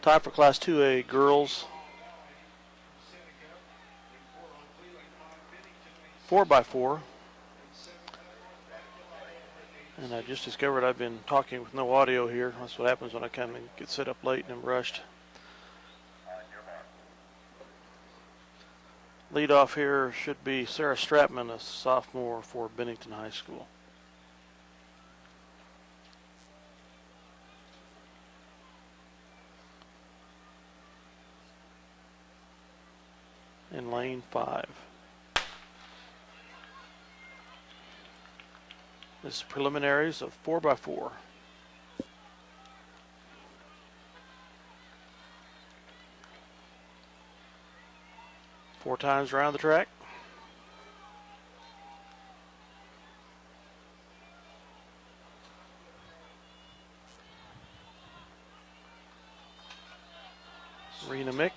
Time for Class 2A girls 4x4. And I just discovered I've been talking with no audio here. That's what happens when I come and get set up late and I'm rushed. Lead off here should be Sarah Stratman, a sophomore for Bennington High School. In lane 5. This is preliminaries of 4x4. Four times around the track. Rena Mick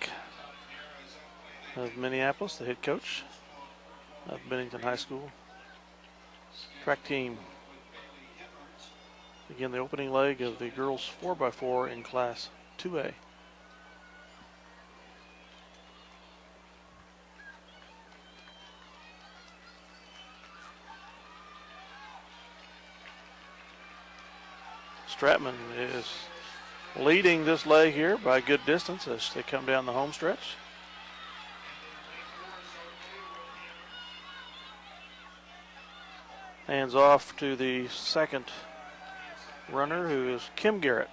of Minneapolis, the head coach of Bennington High School. Track team. Again, the opening leg of the girls 4x4 in Class 2A. Stratman is leading this leg here by a good distance as they come down the home stretch. Hands off to the second runner, who is Kim Garrett,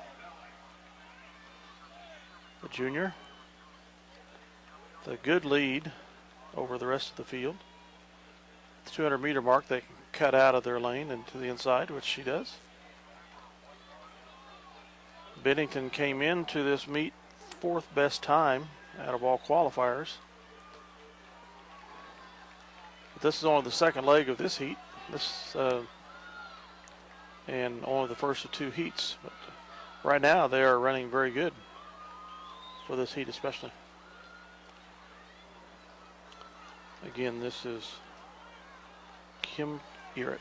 the junior. The good lead over the rest of the field. At the 200-meter mark, they can cut out of their lane and to the inside, which she does. Bennington came into this meet fourth best time out of all qualifiers. But this is only the second leg of this heat. And only the first of two heats. But right now they are running very good for this heat especially. Again, this is Kim Garrett.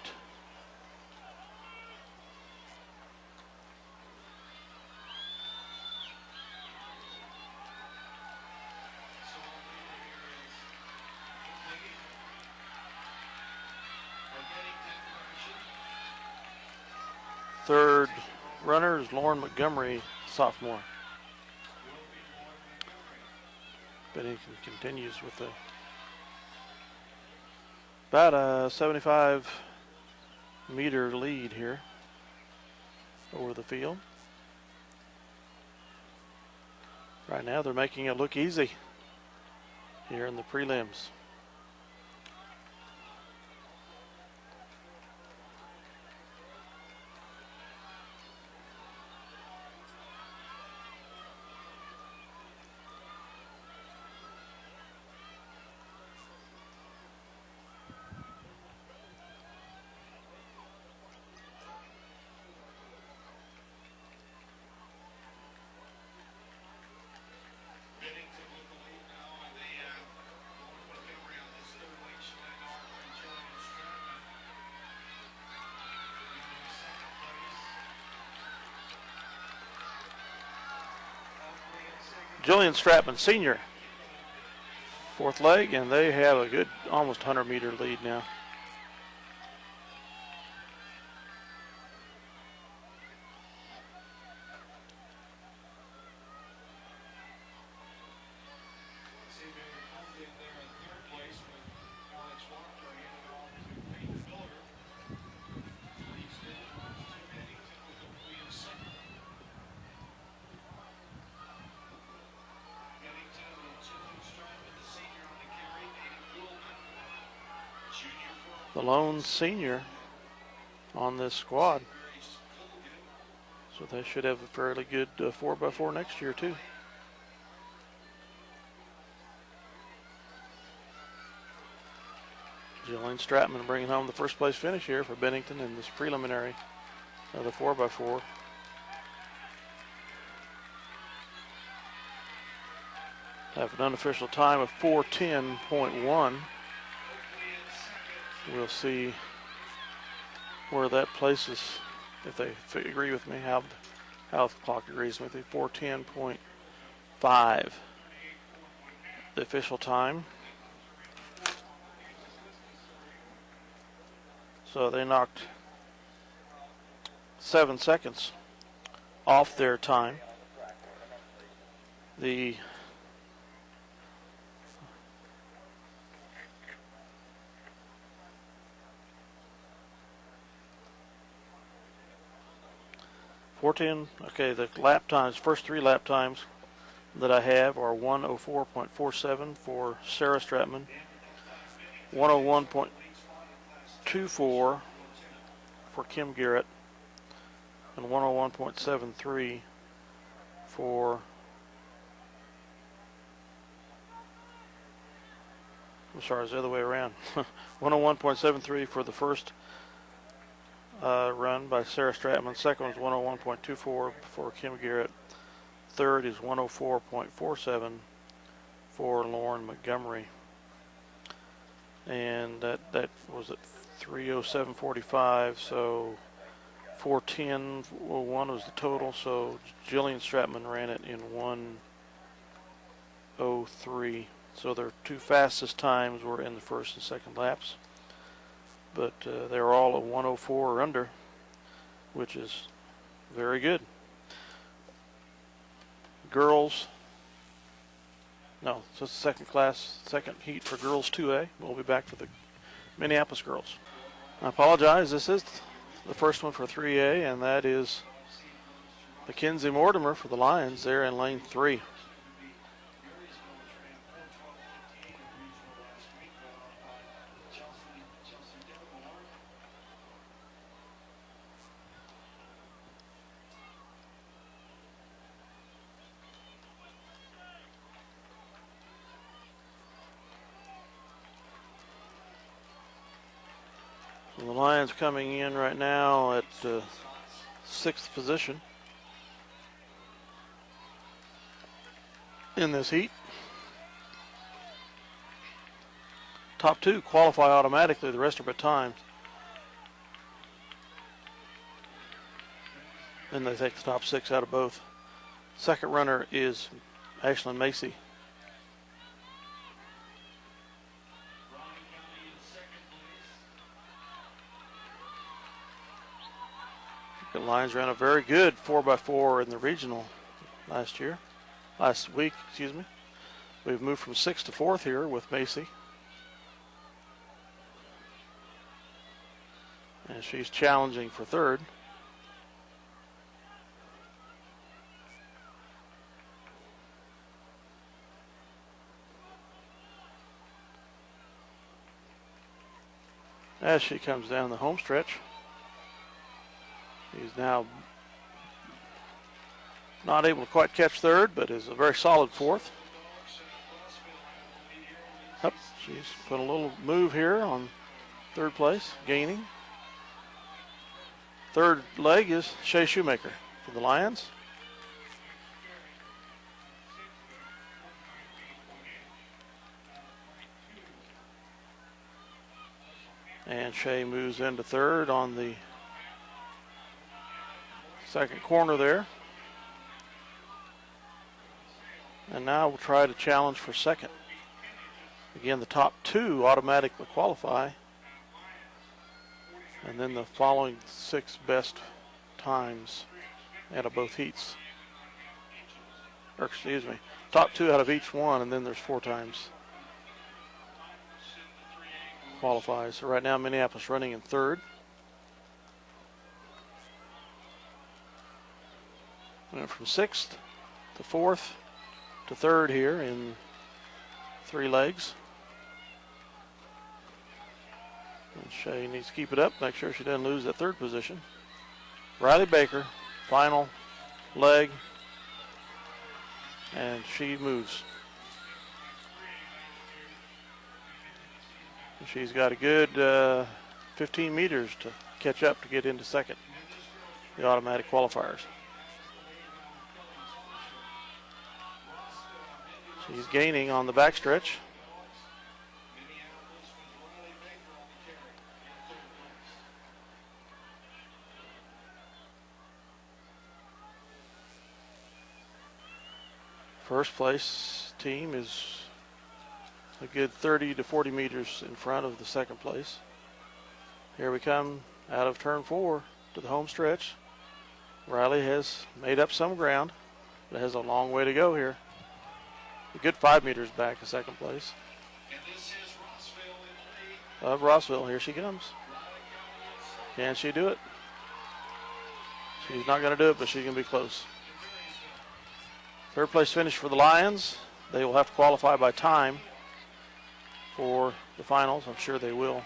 Third runner is Lauren Montgomery, sophomore. Bennington continues with about a 75-meter lead here over the field. Right now they're making it look easy here in the prelims. Jillian Stratman, senior, fourth leg, and they have a good almost 100-meter lead now. The lone senior on this squad. So they should have a fairly good 4x4 next year too. Jillian Stratman bringing home the first place finish here for Bennington in this preliminary of the 4x4. Have an unofficial time of 4:10.1. We'll see where that places, if they agree with me, how the clock agrees with me. 4:10.1 the official time. So they knocked 7 seconds off their time. The the lap times, first 3 lap times that I have are 1:04.47 for Sarah Stratman, 1:01.24 for Kim Garrett, and 1:01.73 for I'm sorry, it's the other way around. 1:01.73 for the first run by Sarah Stratman. Second was 1:01.24 for Kim Garrett. Third is 1:04.47 for Lauren Montgomery. And that was at 3:07.45, so 4:10.01 was the total. So Jillian Stratman ran it in 1:03. So their 2 fastest times were in the first and second laps. But they were all at 1:04 or under, which is very good. Girls, no, so it's the second heat for girls 2A. We'll be back for the Minneapolis girls. I apologize, this is the first one for 3A, and that is Mackenzie Mortimer for the Lions there in lane 3. So the Lions coming in right now at 6th position in this heat. Top 2 qualify automatically, the rest are but times. Then they take the top 6 out of both. Second runner is Ashlyn Macy. The Lions ran a very good 4x4 in the regional last week. We've moved from 6th to 4th here with Macy. And she's challenging for 3rd. As she comes down the home stretch. He's now not able to quite catch 3rd, but is a very solid 4th. Up, she's put a little move here on 3rd place, gaining. 3rd leg is Shea Shoemaker for the Lions. And Shea moves into 3rd on the second corner there. And now we'll try to challenge for 2nd. Again, the top 2 automatically qualify. And then the following 6 best times out of both heats. Or excuse me, top 2 out of each one, and then there's 4 times qualifies. So right now Minneapolis running in 3rd. Went from 6th to 4th to 3rd here in 3 legs. And Shea needs to keep it up, make sure she doesn't lose that 3rd position. Riley Baker, final leg, and she moves. And she's got a good 15 meters to catch up to get into 2nd, the automatic qualifiers. She's gaining on the backstretch. First place team is a good 30 to 40 meters in front of the second place. Here we come out of turn 4 to the home stretch. Riley has made up some ground, but has a long way to go here. A good 5 meters back to second place. Rossville, here she comes. Can she do it? She's not going to do it, but she can be close. Third place finish for the Lions. They will have to qualify by time for the finals. I'm sure they will.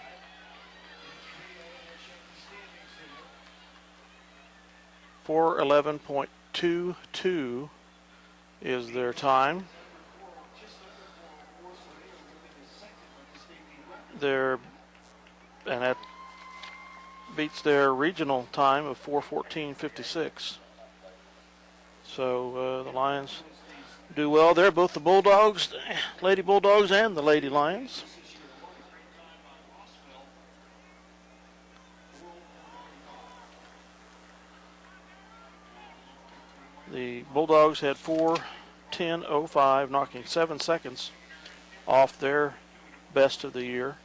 .411.22 is their time. And that beats their regional time of 4:14.56. So the Lions do well there. Both the Bulldogs, Lady Bulldogs, and the Lady Lions. The Bulldogs had 4:10.05, knocking 7 seconds off their best of the year,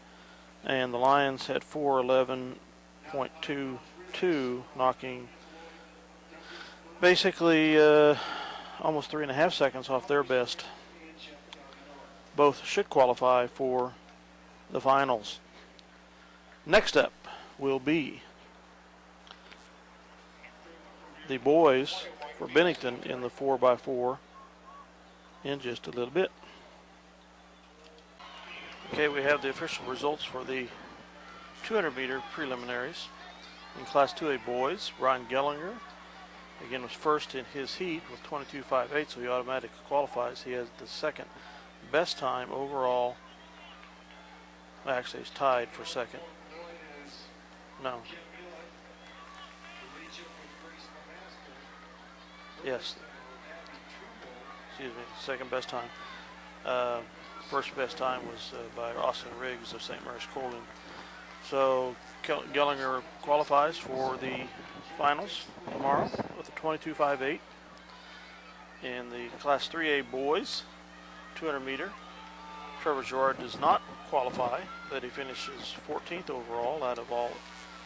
and the Lions had 4:11.22, knocking basically almost 3.5 seconds off their best. Both should qualify for the finals. Next up will be the boys for Bennington in the 4x4 in just a little bit. Okay, we have the official results for the 200-meter preliminaries. In Class 2A boys, Brian Gellinger, again, was first in his heat with 22.58, so he automatically qualifies. He has the second best time overall. Actually, he's tied for second. No. Yes. Excuse me, second best time. First best time was by Austin Riggs of St. Mary's Colgan. So Gellinger qualifies for the finals tomorrow with a 22.58. In the Class 3A boys, 200 meter, Trevor Gerard does not qualify, but he finishes 14th overall out of all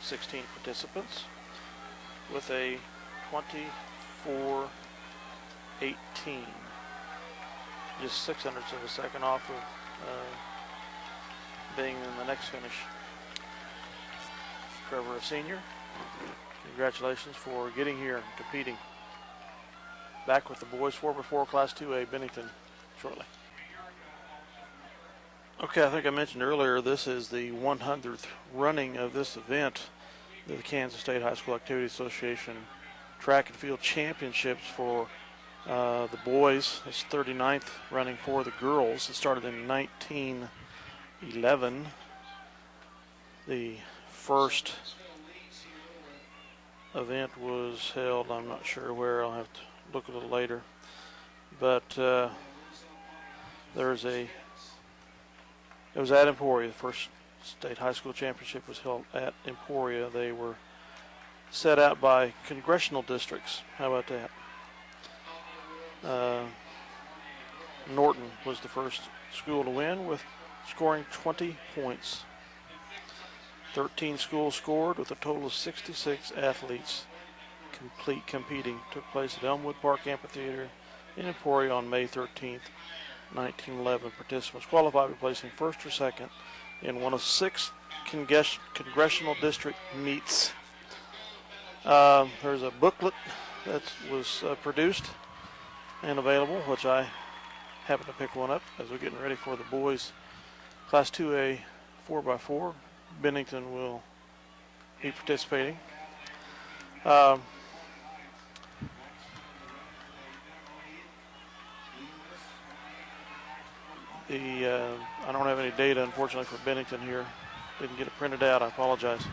16 participants with a 24.18. Just 0.06 of a second off of being in the next finish. Trevor, a senior, congratulations for getting here and competing. Back with the boys 4x4 Class 2A Bennington shortly. Okay, I think I mentioned earlier this is the 100th running of this event, the Kansas State High School Activity Association Track and Field Championships for the boys. It's 39th running for the girls. It started in 1911. The first event was held, I'm not sure where, I'll have to look a little later. But it was at Emporia. The first state high school championship was held at Emporia. They were set out by congressional districts. How about that? Norton was the first school to win with scoring 20 points. 13 schools scored with a total of 66 athletes competing. Took place at Elmwood Park Amphitheater in Emporia on May 13th, 1911. Participants qualified by placing first or second in one of 6 congressional district meets. There's a booklet that was produced and available, which I happened to pick one up as we're getting ready for the boys Class 2A 4x4. Bennington will be participating. I don't have any data, unfortunately, for Bennington here. Didn't get it printed out. I apologize.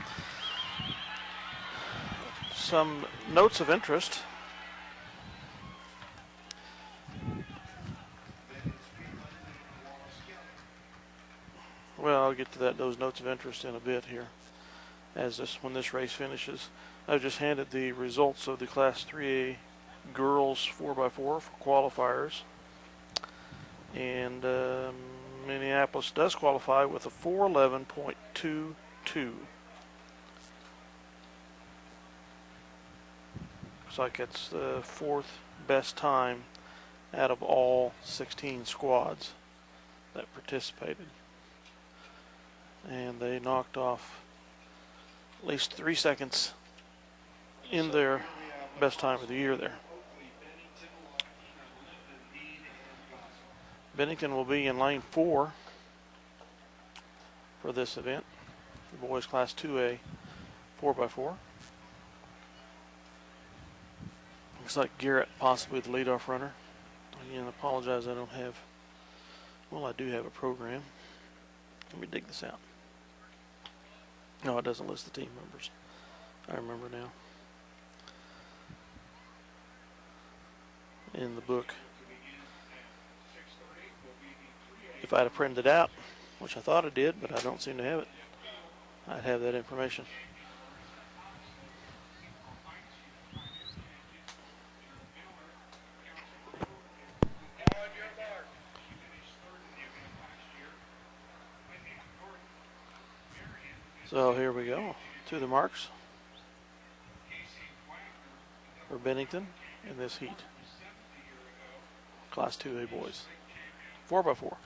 Some notes of interest. Well, I'll get to those notes of interest in a bit here, when this race finishes. I've just handed the results of the Class 3A girls 4x4 for qualifiers. And Minneapolis does qualify with a 4:11.22. Looks like it's the fourth best time out of all 16 squads that participated. And they knocked off at least 3 seconds in their best time of the year there. Bennington will be in lane 4 for this event, the boys class 2A 4x4. Looks like Garrett possibly the leadoff runner. Again, I apologize, I don't have, well, I do have a program. Let me dig this out. No, it doesn't list the team members. I remember now. In the book. If I'd have printed it out, which I thought I did, but I don't seem to have it, I'd have that information. So here we go, to the marks for Bennington in this heat. Class 2A boys, 4x4.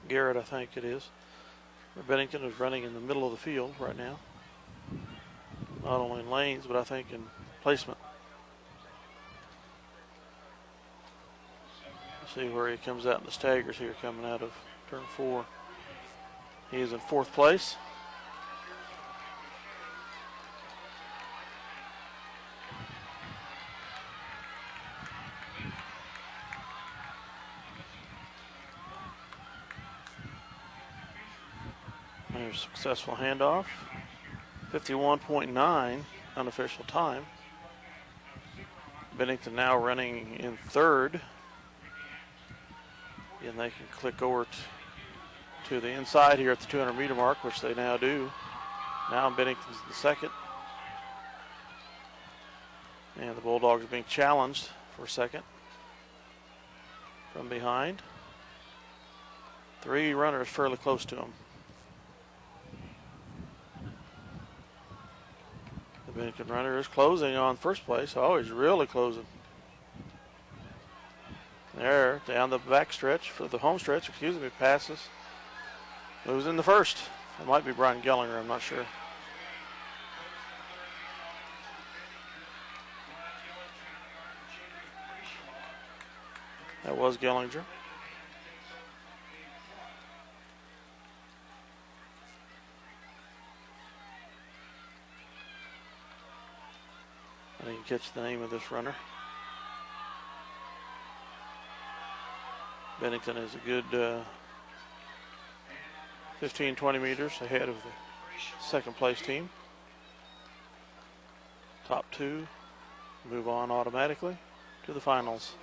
Garrett, I think it is. Bennington is running in the middle of the field right now. Not only in lanes, but I think in placement. See where he comes out in the staggers here coming out of turn 4. He is in 4th place. There's a successful handoff. 51.9 unofficial time. Bennington now running in 3rd. And they can click over to the inside here at the 200-meter mark, which they now do. Now Bennington's in 2nd. And the Bulldogs are being challenged for 2nd from behind. 3 runners fairly close to him. The Bennington runner is closing on 1st place. Oh, he's really closing. There, down the back stretch, for the home stretch, excuse me, passes. Moves in the 1st. It might be Brian Gellinger, I'm not sure. That was Gellinger. I didn't catch the name of this runner. Bennington is a good 15, 20 meters ahead of the 2nd place team. Top 2 move on automatically to the finals.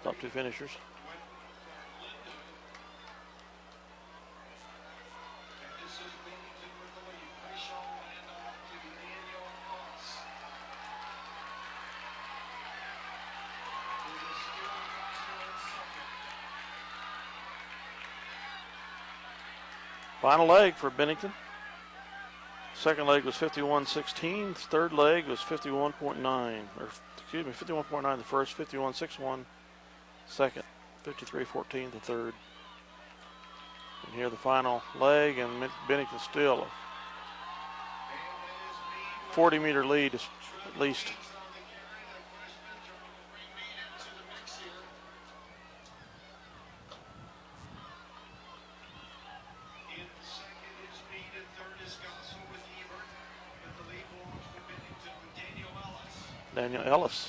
Top 2 finishers. Final leg for Bennington. 2nd leg was 51.16. 3rd leg was 51.9. Or excuse me, 51.9 the first, 51.61 second, 53.14 the third. And here the final leg, and Bennington still a 40-meter lead at least. Daniel Ellis.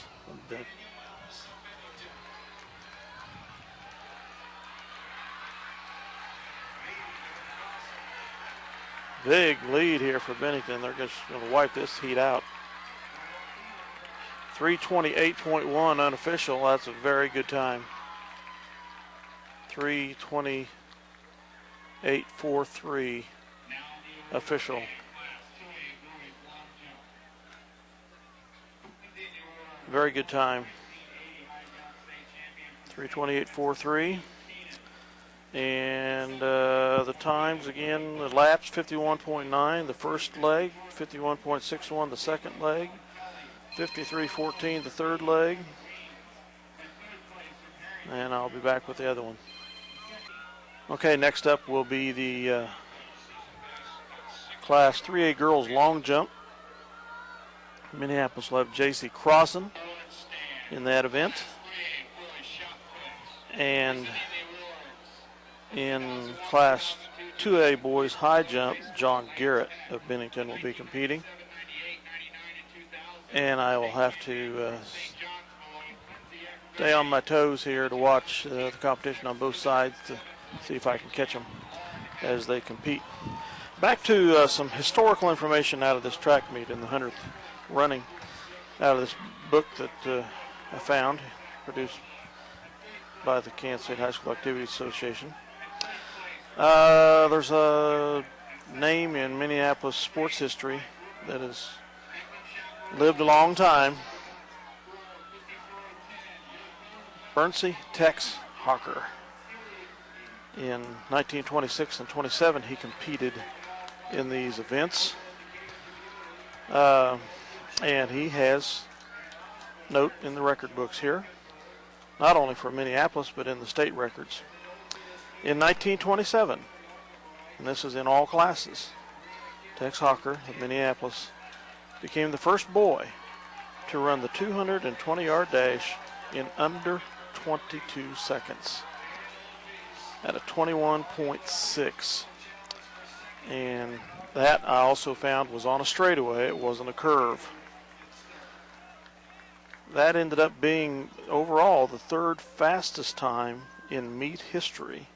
Big lead here for Bennington. They're just going to wipe this heat out. 3:28.1 unofficial. That's a very good time. 3:28.43 official. Very good time. 3:28.43. And the times again, the laps 51.9 the first leg, 51.61 the second leg, 53.14 the third leg. And I'll be back with the other one. Okay, next up will be the Class 3A girls long jump. Minneapolis will have J.C. Crossan in that event. And in Class 2A boys high jump, John Garrett of Bennington will be competing. And I will have to stay on my toes here to watch the competition on both sides to see if I can catch them as they compete. Back to some historical information out of this track meet in the 100th running, out of this book that I found, produced by the Kansas State High School Activities Association. There's a name in Minneapolis sports history that has lived a long time. Bernsey Tex Hawker. In 1926 and 27, he competed in these events. And he has note in the record books here, not only for Minneapolis, but in the state records. In 1927, and this is in all classes, Tex Hawker of Minneapolis became the first boy to run the 220-yard dash in under 22 seconds at a 21.6. And that I also found was on a straightaway. It wasn't a curve. That ended up being overall the third fastest time in meet history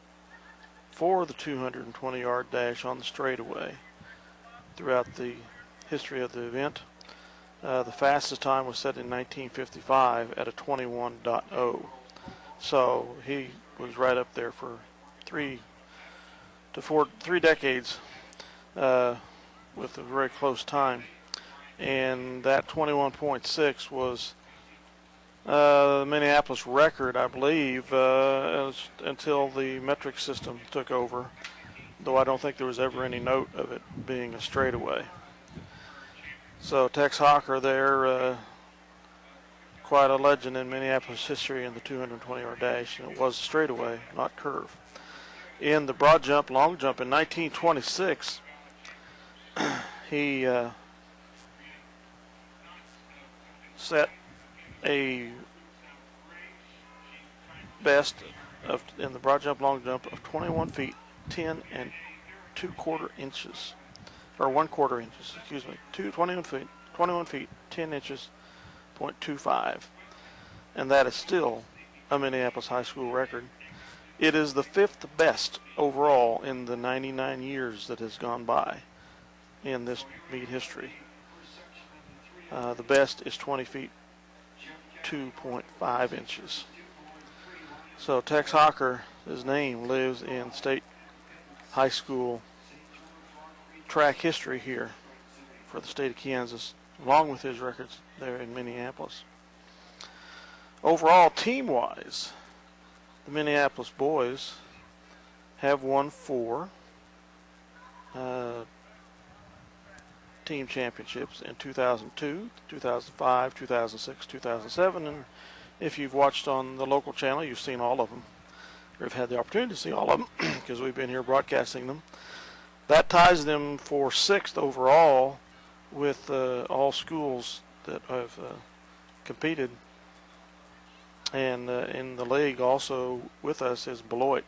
for the 220-yard dash on the straightaway throughout the history of the event. The fastest time was set in 1955 at a 21.0. So he was right up there for 3 decades with a very close time. And that 21.6 was the Minneapolis record, I believe, until the metric system took over, though I don't think there was ever any note of it being a straightaway. So Tex Hawker there, quite a legend in Minneapolis history in the 220-yard dash, and it was a straightaway, not curve. In the broad jump, long jump in 1926, he set a best of in the broad jump, long jump of 21 feet, 10 and 2/4 inches, or 1/4 inches, excuse me, 21 feet, 10 inches, 0.25, and that is still a Minneapolis high school record. It is the 5th best overall in the 99 years that has gone by in this meet history. The best is 20 feet, 2.5 inches. So Tex Hawker, his name lives in state high school track history here for the state of Kansas, along with his records there in Minneapolis. Overall, team-wise, the Minneapolis boys have won 4 team championships in 2002, 2005, 2006, 2007, and if you've watched on the local channel, you've seen all of them, or have had the opportunity to see all of them, because we've been here broadcasting them. That ties them for 6th overall with all schools that have competed. And in the league also with us is Beloit,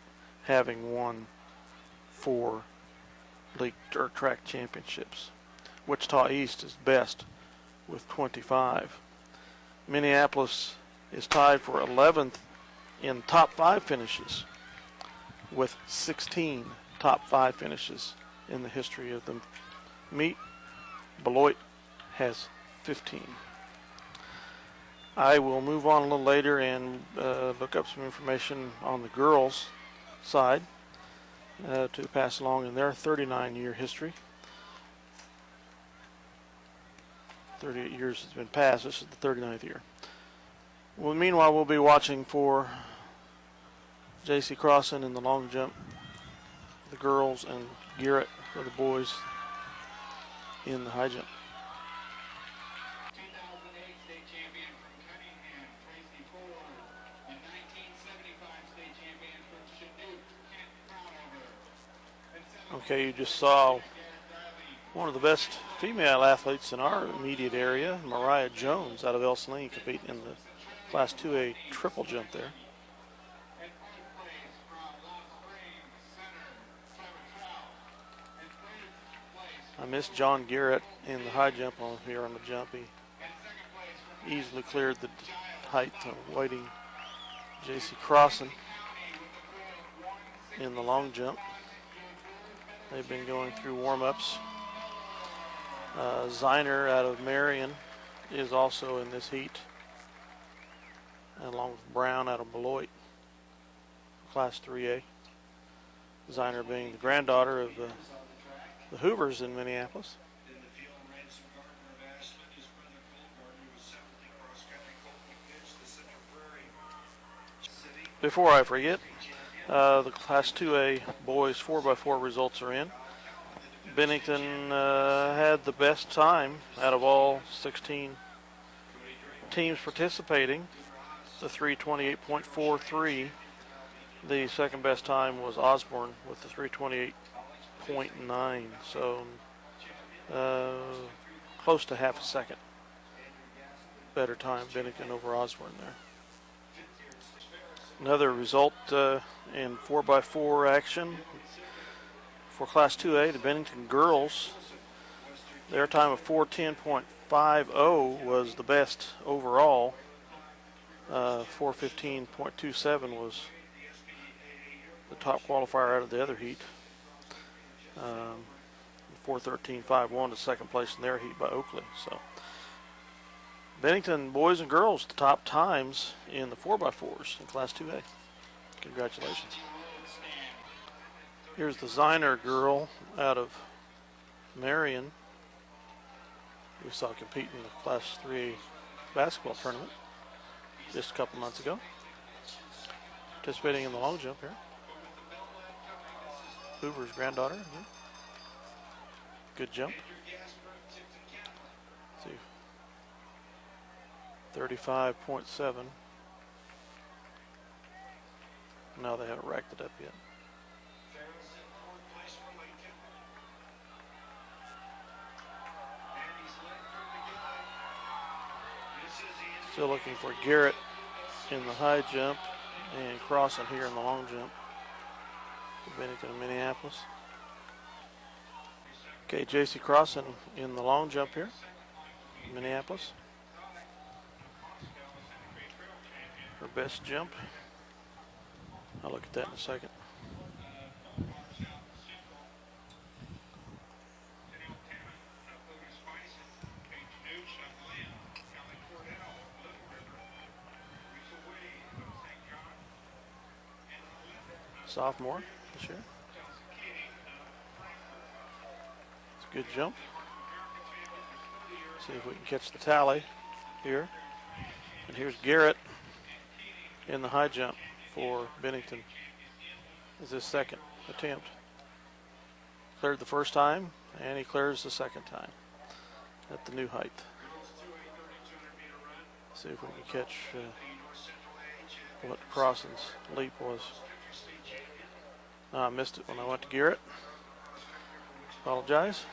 having won 4 league dirt track championships. Wichita East is best with 25. Minneapolis is tied for 11th in top 5 finishes with 16 top 5 finishes in the history of the meet. Beloit has 15. I will move on a little later and look up some information on the girls' side to pass along in their 39-year history. 38 years has been passed. This is the 39th year. Well, meanwhile, we'll be watching for J.C. Crossan in the long jump, the girls, and Garrett for the boys in the high jump. Okay, you just saw one of the best female athletes in our immediate area, Mariah Jones, out of El Saline, compete in the Class 2A triple jump there. I missed John Garrett in the high jump on here on the jump. He easily cleared the height, waiting J.C. Crossan in the long jump. They've been going through warm-ups. Ziner out of Marion is also in this heat, along with Brown out of Beloit, Class 3A. Ziner being the granddaughter of the Hoovers in Minneapolis. Before I forget, the Class 2A boys 4x4 results are in. Bennington had the best time out of all 16 teams participating, the 3:28.43. The second best time was Osborne with the 3:28.9, so close to half a second better time Bennington over Osborne there. Another result in 4x4 action for Class 2A, the Bennington girls. Their time of 4:10.50 was the best overall. 4:15.27 was the top qualifier out of the other heat. 4:13.51 to second place in their heat by Oakley. So Bennington boys and girls, the top times in the 4x4s in Class 2A. Congratulations. Here's the Ziner girl out of Marion. We saw compete in the Class 3 basketball tournament just a couple months ago. Participating in the long jump here. Hoover's granddaughter. Yeah. Good jump. Let's see. 35.7. No, they haven't racked it up yet. Still looking for Garrett in the high jump and Crossan here in the long jump. Bennington and Minneapolis. Okay, J.C. Crossan in the long jump here, Minneapolis. Her best jump. I'll look at that in a second. Sophomore this year. It's a good jump. See if we can catch the tally here. And here's Garrett in the high jump for Bennington. Is his second attempt. Cleared the first time, and he clears the second time at the new height. See if we can catch what Crossan's leap was. I missed it when I went to Garrett. Apologize.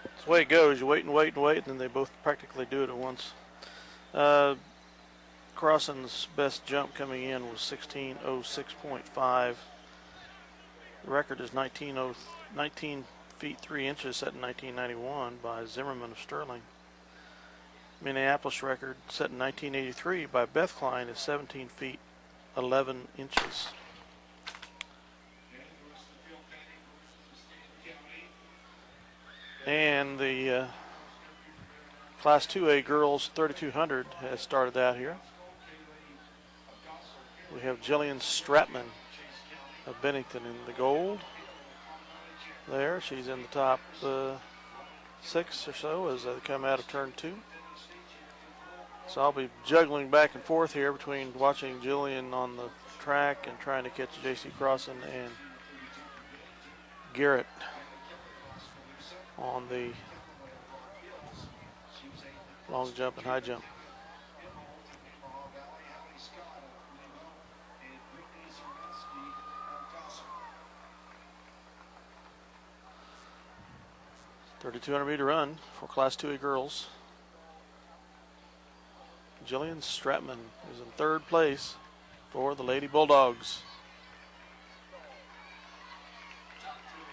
It's the way it goes. You wait and wait and wait, and then they both practically do it at once. Crossan's best jump coming in was 16:06.5. The record is 19 feet 3 inches set in 1991 by Zimmerman of Sterling. Minneapolis record set in 1983 by Beth Klein is 17 feet 11 inches. And the Class 2A girls 3200 has started out here. We have Jillian Stratman of Bennington in the gold. There, she's in the top 6 or so as they come out of turn 2. So I'll be juggling back and forth here between watching Jillian on the track and trying to catch J.C. Crossan and Garrett on the long jump and high jump. .3200-meter run for Class 2A girls. Jillian Stratman is in 3rd place for the Lady Bulldogs.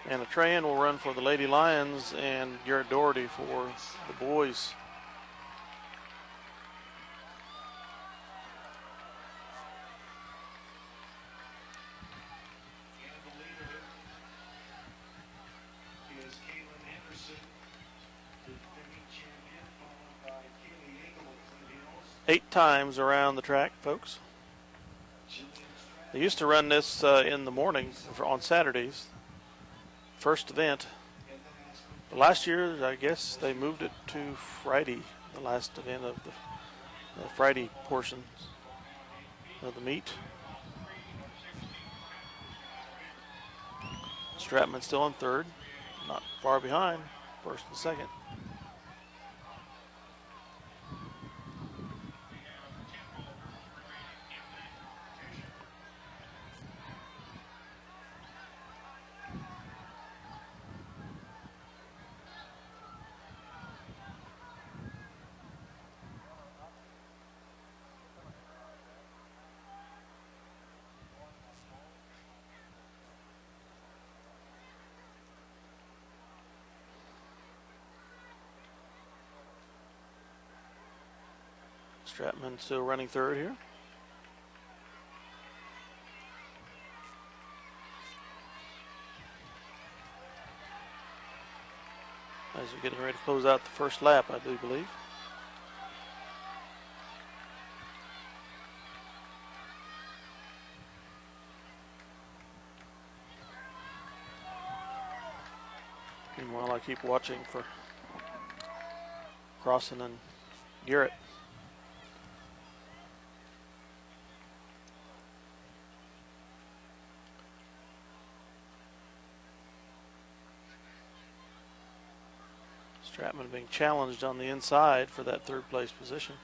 Anna Tran will run for the Lady Lions and Garrett Doherty for the boys. Eight times around the track, folks. They used to run this in the morning on Saturdays, first event. But last year, I guess they moved it to Friday, the last event of the Friday portion of the meet. Stratman still in 3rd, not far behind, 1st and 2nd. Stratman still running 3rd here. As we're getting ready to close out the first lap, I do believe. Meanwhile, I keep watching for Crossan and Garrett. Stratman being challenged on the inside for that 3rd place position.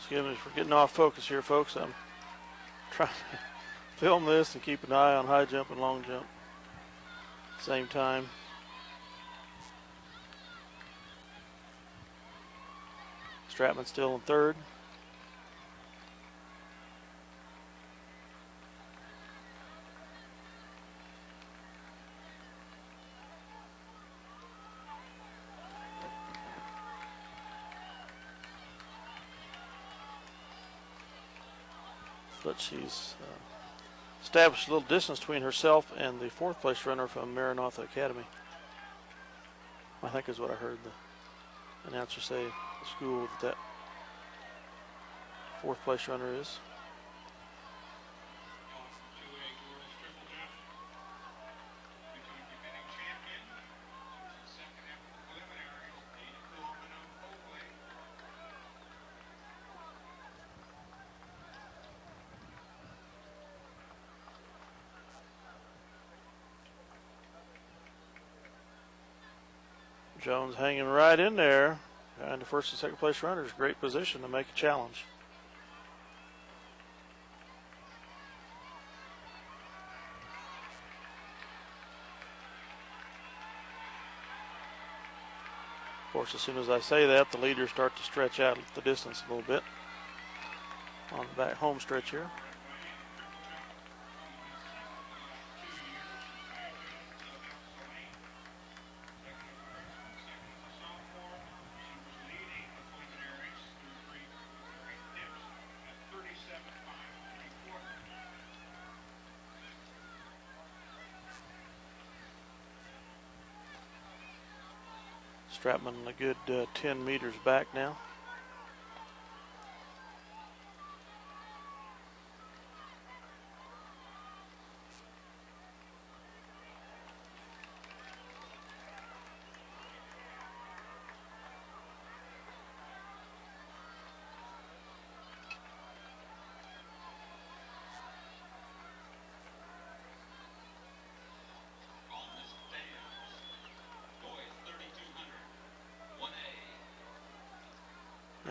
Excuse me for getting off focus here, folks. I'm trying to film this and keep an eye on high jump and long jump at the same time. Stratman still in 3rd. But she's established a little distance between herself and the 4th place runner from Maranatha Academy. I think is what I heard the announcer say at the school that 4th place runner is. Jones hanging right in there. And the first and second place runners, great position to make a challenge. Of course, as soon as I say that, the leaders start to stretch out the distance a little bit on the back home stretch here. Stratman a good 10 meters back now.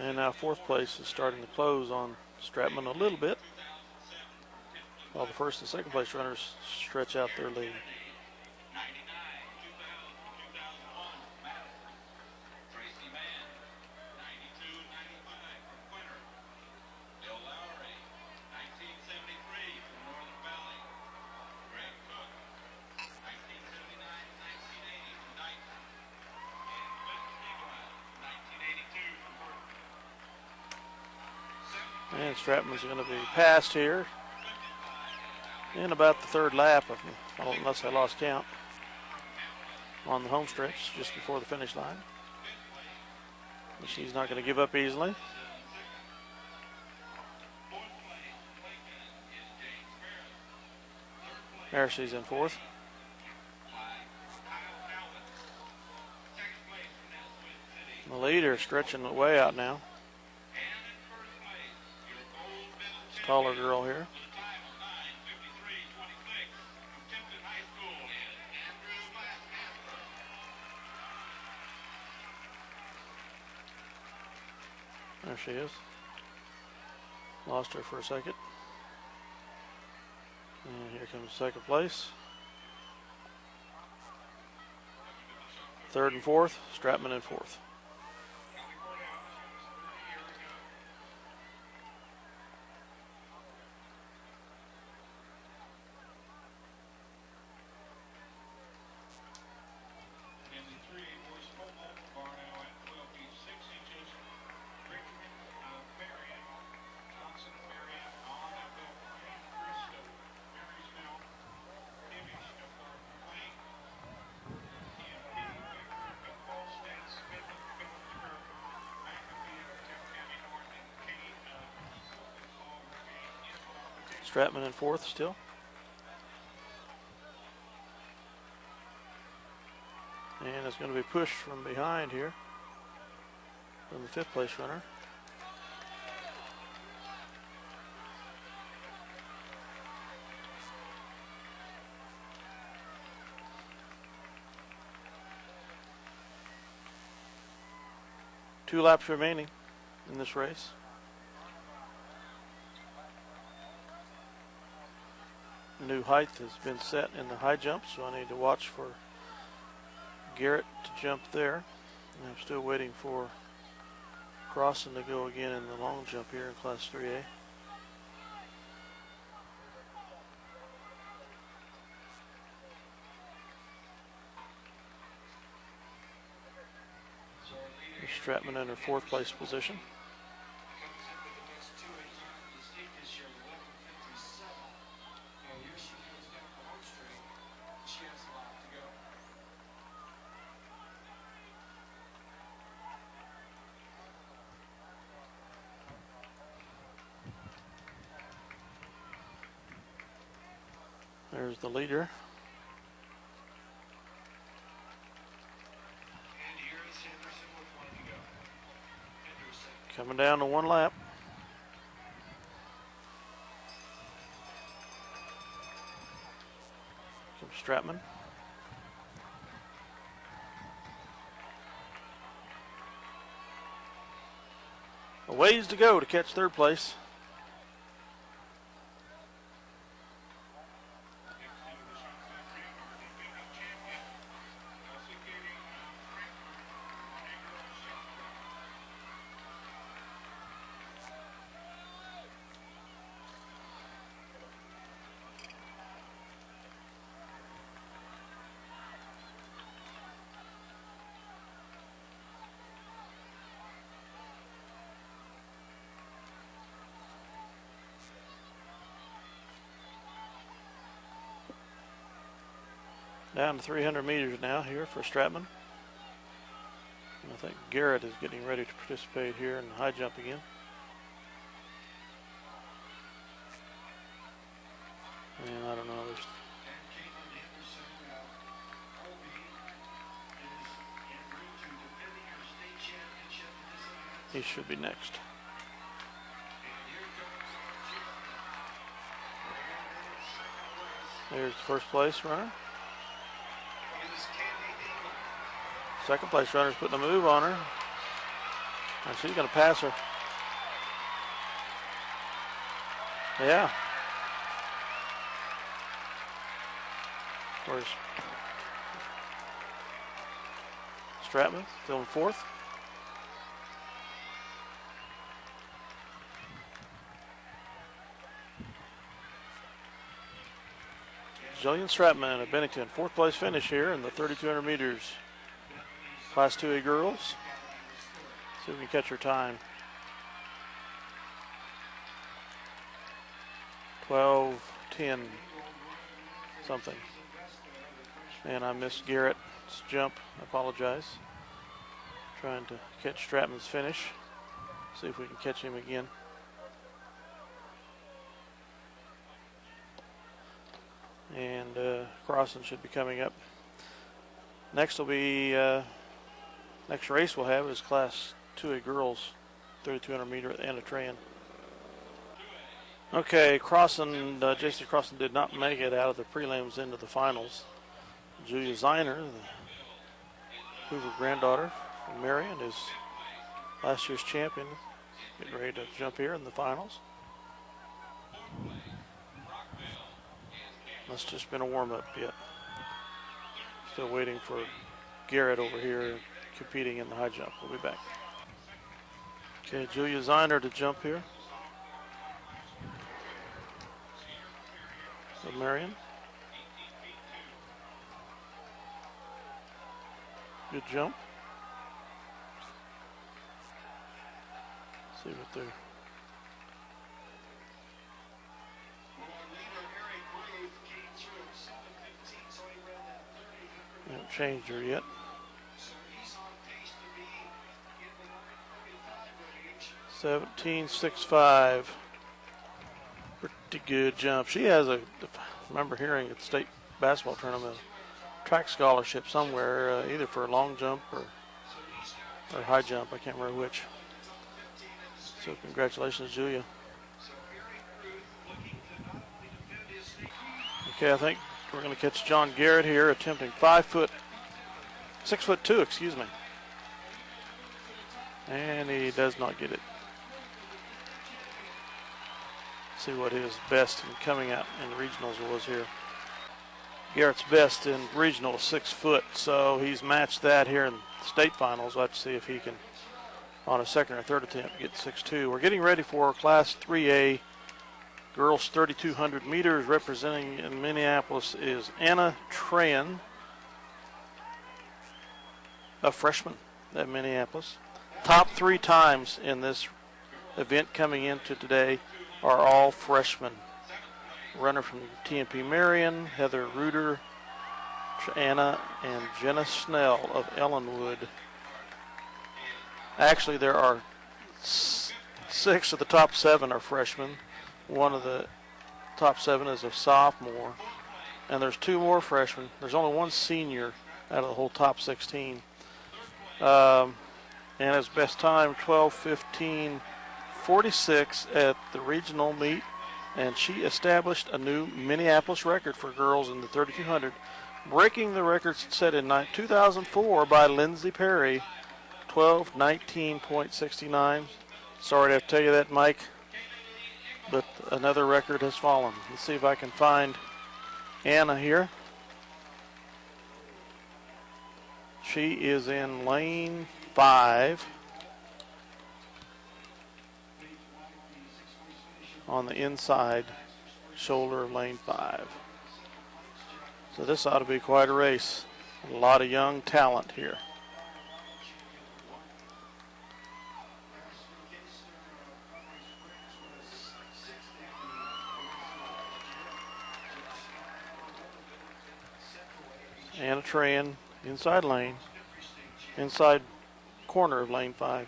And now fourth place is starting to close on Stratman a little bit, while the first and second place runners stretch out their lead. And Stratman's going to be passed here in about the third lap, unless I lost count, on the home stretch just before the finish line. And she's not going to give up easily. There she's in fourth. The leader stretching it way out now. Taller girl here. There she is. Lost her for a second. And here comes second place. Third and fourth, Stratman in fourth. Stratman in fourth still. And it's going to be pushed from behind here from the fifth place runner. Two laps remaining in this race. New height has been set in the high jump, so I need to watch for Garrett to jump there. And I'm still waiting for Crossan to go again in the long jump here in Class 3A. Stratman in her fourth place position. There's the leader. Coming down to one lap. Comes Stratman. ways to go to catch third place. Down to 300 meters now here for Stratman. And I think Garrett is getting ready to participate here in the high jump again. And I don't know, he should be next. There's the first place runner. Second place runner's putting a move on her. And she's going to pass her. Yeah. Where's Stratman? Still in fourth. Jillian Stratman of Bennington, fourth place finish here in the 3,200 meters. Class 2A girls. See if we can catch her time. 12:10 something. And I missed Garrett's jump. I apologize. Trying to catch Stratman's finish. See if we can catch him again. And crossing should be coming up. Next will be next race we'll have is Class 2A girls, 3,200 meter at Anna Tran. Okay, Crossan, J.C. Crossan did not make it out of the prelims into the finals. Julia Ziner, the Hoover granddaughter from Marion, is last year's champion. Getting ready to jump here in the finals. That's just been a warm-up yet. Still waiting for Garrett over here competing in the high jump. We'll be back. Okay, Julia Ziner to jump here. So Marion. Good jump. See what they're... They haven't changed her yet. 17.65. Pretty good jump. She has a, I remember hearing at the state basketball tournament, a track scholarship somewhere, either for a long jump or high jump. I can't remember which. So congratulations, Julia. Okay, I think we're going to catch John Garrett here, attempting 6'2", excuse me. And he does not get it. See what his best in coming out in regionals was here. Garrett's best in regional is 6 foot, so he's matched that here in the state finals. We'll have to see if he can, on a second or third attempt, get 6'2". We're getting ready for Class 3A girls 3,200 meters. Representing in Minneapolis is Anna Tran, a freshman at Minneapolis. Top 3 times in this event coming into today are all freshmen. Runner from TNP Marion, Heather Reuter, Anna, and Jenna Snell of Ellenwood. Actually, there are 6 of the top 7 are freshmen. One of the top 7 is a sophomore. And there's 2 more freshmen. There's only 1 senior out of the whole top 16. Anna's best time, 12:15.46 at the regional meet. And she established a new Minneapolis record for girls in the 3,200, breaking the record set in 2004 by Lindsay Perry, 12:19.69. Sorry to have to tell you that, Mike, but another record has fallen. Let's see if I can find Anna here. She is in lane 5 on the inside shoulder of lane 5. So this ought to be quite a race. A lot of young talent here. Anna Tran, inside lane, inside corner of lane 5.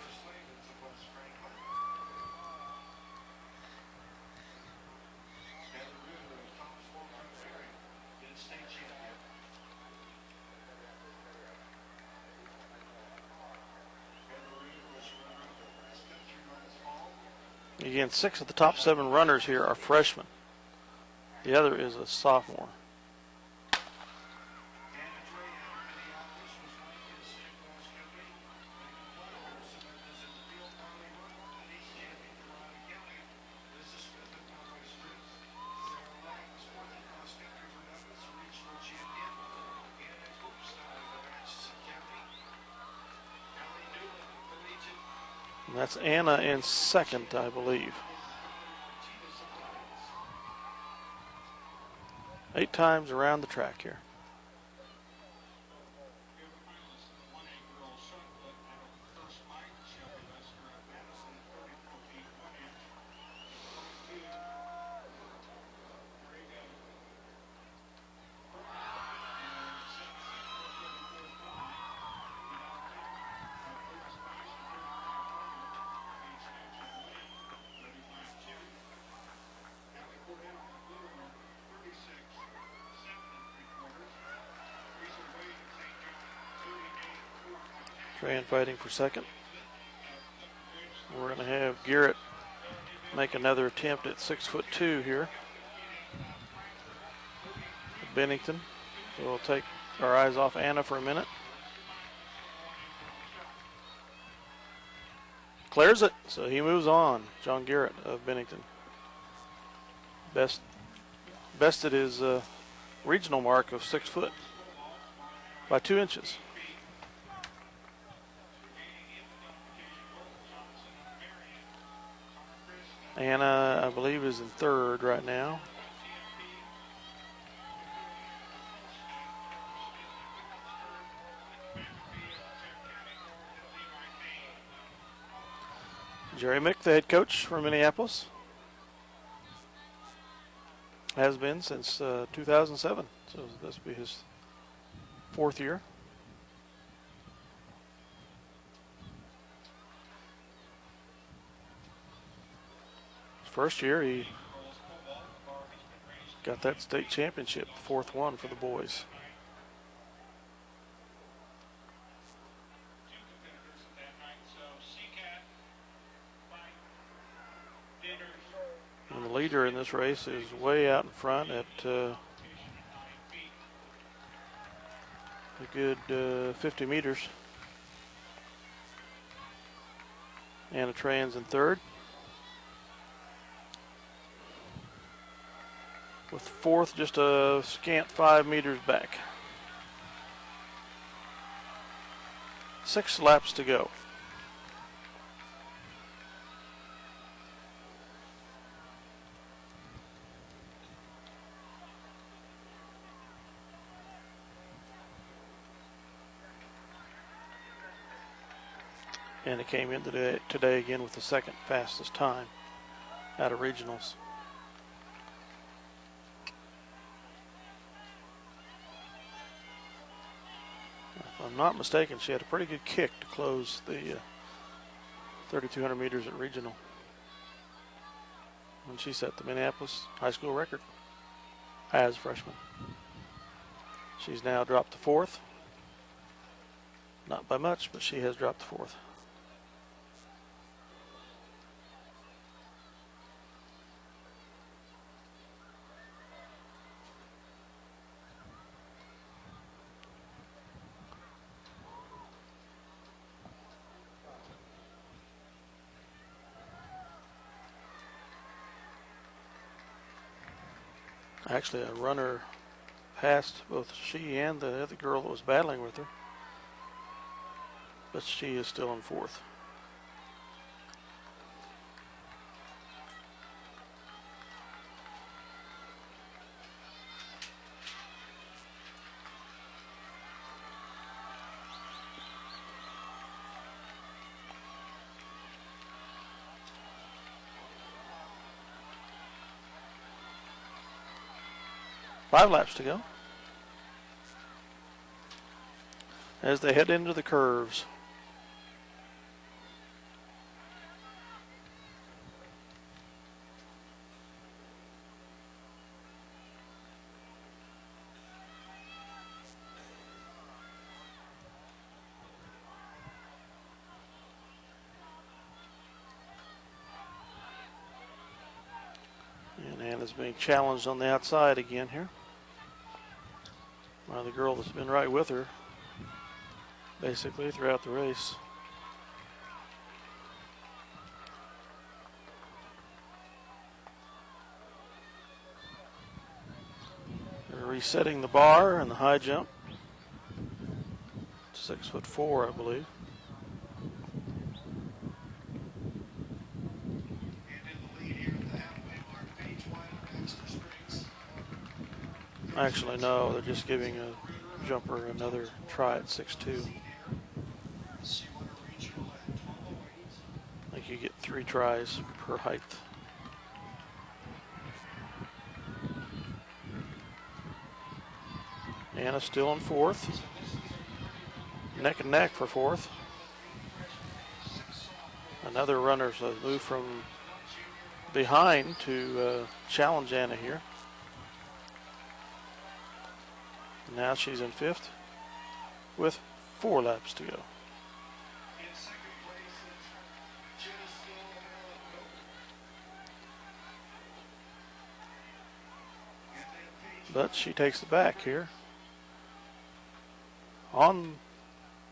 Again, 6 of the top 7 runners here are freshmen. The other is a sophomore. And that's Anna in second, I believe. 8 times around the track here. Tran fighting for second. We're going to have Garrett make another attempt at 6'2" here. Bennington. So we'll take our eyes off Anna for a minute. Clears it, so he moves on. John Garrett of Bennington. Bested his regional mark of 6 foot by 2 inches. Anna, I believe, is in third right now. Jerry Mick, the head coach for Minneapolis, has been since 2007. So this will be his 4th year. First year, he got that state championship, 4th one for the boys. And the leader in this race is way out in front at a good 50 meters. Anna Tran's in third, with 4th just a scant 5 meters back. 6 laps to go. And it came in today again with the 2nd fastest time out of regionals. If I'm not mistaken, she had a pretty good kick to close the 3,200 meters at regional when she set the Minneapolis high school record as a freshman. She's now dropped to 4th. Not by much, but she has dropped to 4th. Actually, a runner passed both she and the other girl that was battling with her, but she is still in fourth. Five laps to go as they head into the curves. And Anna's being challenged on the outside again here by the girl that's been right with her basically throughout the race. They're resetting the bar and the high jump. 6'4", I believe. Actually, no, they're just giving a jumper another try at 6'2". I think you get 3 tries per height. Anna still in fourth. Neck and neck for fourth. Another runner's moved from behind to challenge Anna here. Now she's in fifth with 4 laps to go. But she takes it back here on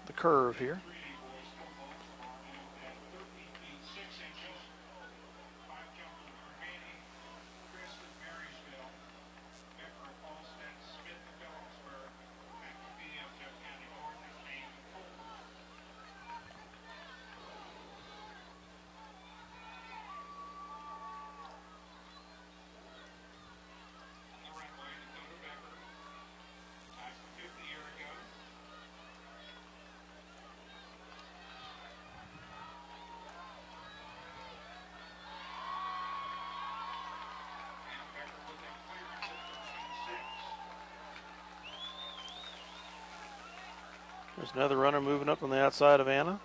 the curve here. There's another runner moving up on the outside of Anna.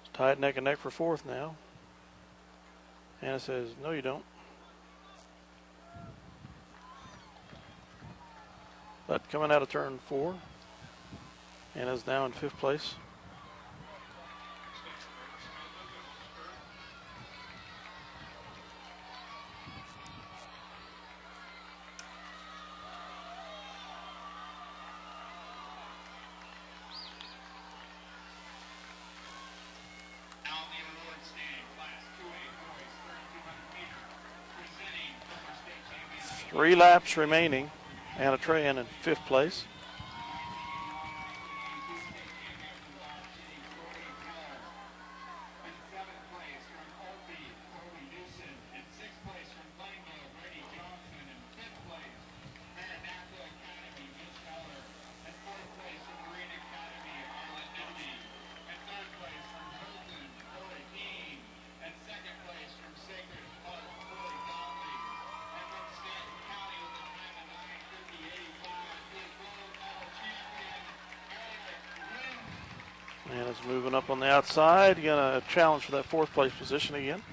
It's tied neck and neck for fourth now. Anna says, no, you don't. But coming out of turn 4, Anna's now in 5th place. Three laps remaining. Anna Trahan in 5th place. Anna's moving up on the outside, gonna challenge for that 4th place position again.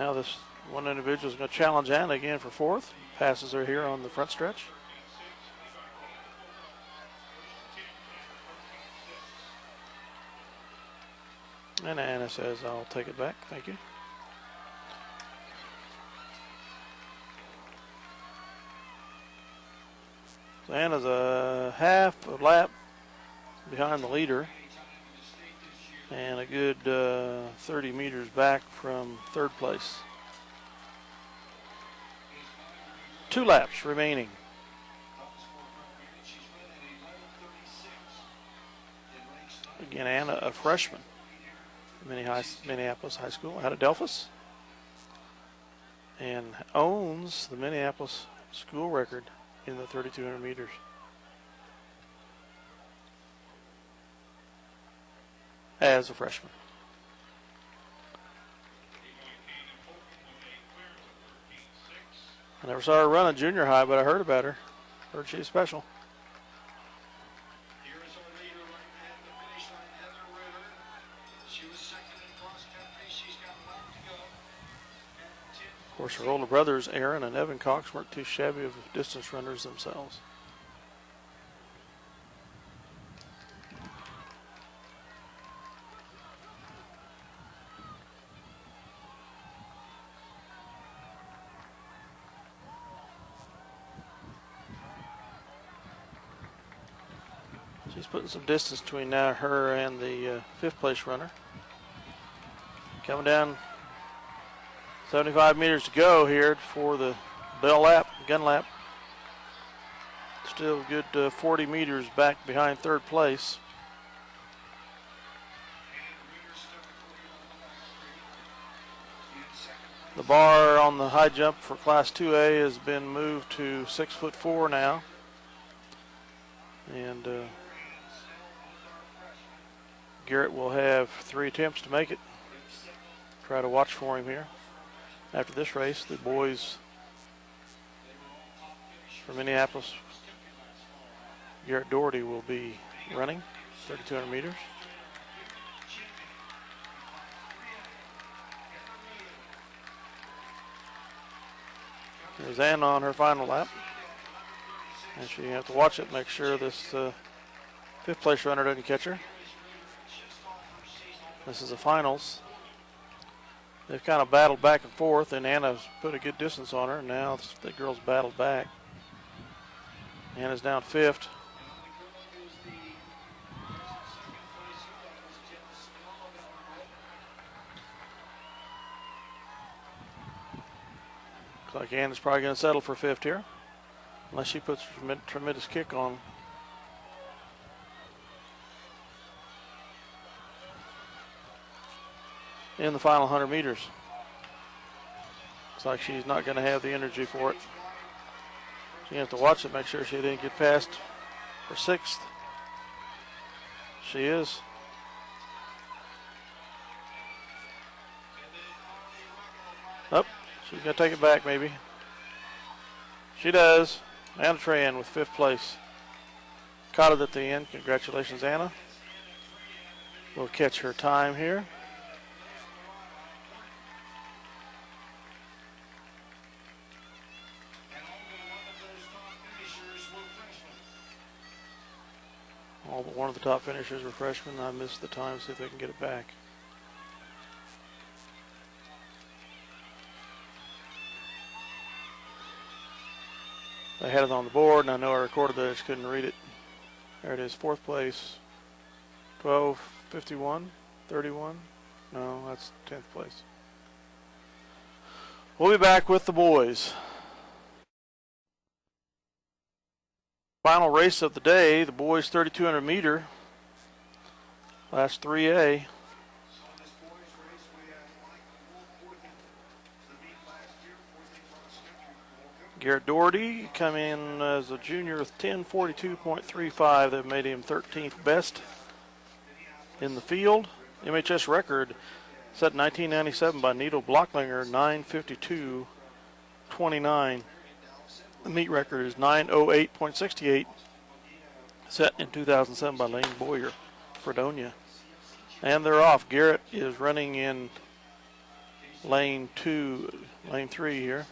Now this one individual is going to challenge Anna again for fourth. Passes her here on the front stretch. And Anna says, I'll take it back. Thank you. So Anna's a half a lap behind the leader and a good 30 meters back from third place. 2 laps remaining. Again, Anna, a freshman. Minneapolis High School out of Delphus, and owns the Minneapolis school record in the 3,200 meters. As a freshman. I never saw her run in junior high, but I heard about her. Heard she's special. Of course, her older brothers, Aaron and Evan Cox, weren't too shabby of distance runners themselves. She's putting some distance between now her and the 5th place runner. Coming down 75 meters to go here for the bell lap, gun lap. Still a good 40 meters back behind third place. The bar on the high jump for Class 2A has been moved to 6'4" now. And Garrett will have 3 attempts to make it. Try to watch for him here. After this race, the boys from Minneapolis, Garrett Doherty, will be running 3,200 meters. There's Anna on her final lap. And she has to watch it, make sure this 5th place runner doesn't catch her. This is the finals. They've kind of battled back and forth, and Anna's put a good distance on her. And now the girls battled back. Anna's down 5th. Looks like Anna's probably going to settle for 5th here, unless she puts a tremendous kick on. In the final 100 meters. Looks like she's not going to have the energy for it. She has to watch it, make sure she didn't get past for 6th. She is. Oh, she's going to take it back maybe. She does. Anna Tran with 5th place. Caught it at the end. Congratulations, Anna. We'll catch her time here. All but one of the top finishers were freshmen. I missed the time, see if they can get it back. They had it on the board, and I know I recorded that, I just couldn't read it. There it is, 4th place. 12:51, 31. No, that's 10th place. We'll be back with the boys. Final race of the day, the boys 3,200 meter, Class 3A. Garrett Doherty come in as a junior with 10:42.35. That made him 13th best in the field. MHS record set in 1997 by Nito Blocklinger, 9:52.29. The meet record is 9:08.68, set in 2007 by Lane Boyer, Fredonia. And they're off. Garrett is running in lane 3 here.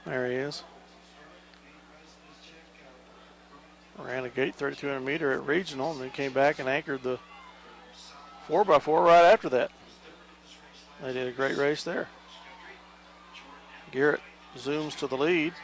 There he is. Ran a gate 3200 meter at regional, and then came back and anchored the 4x4 right after that. They did a great race there. Garrett zooms to the lead.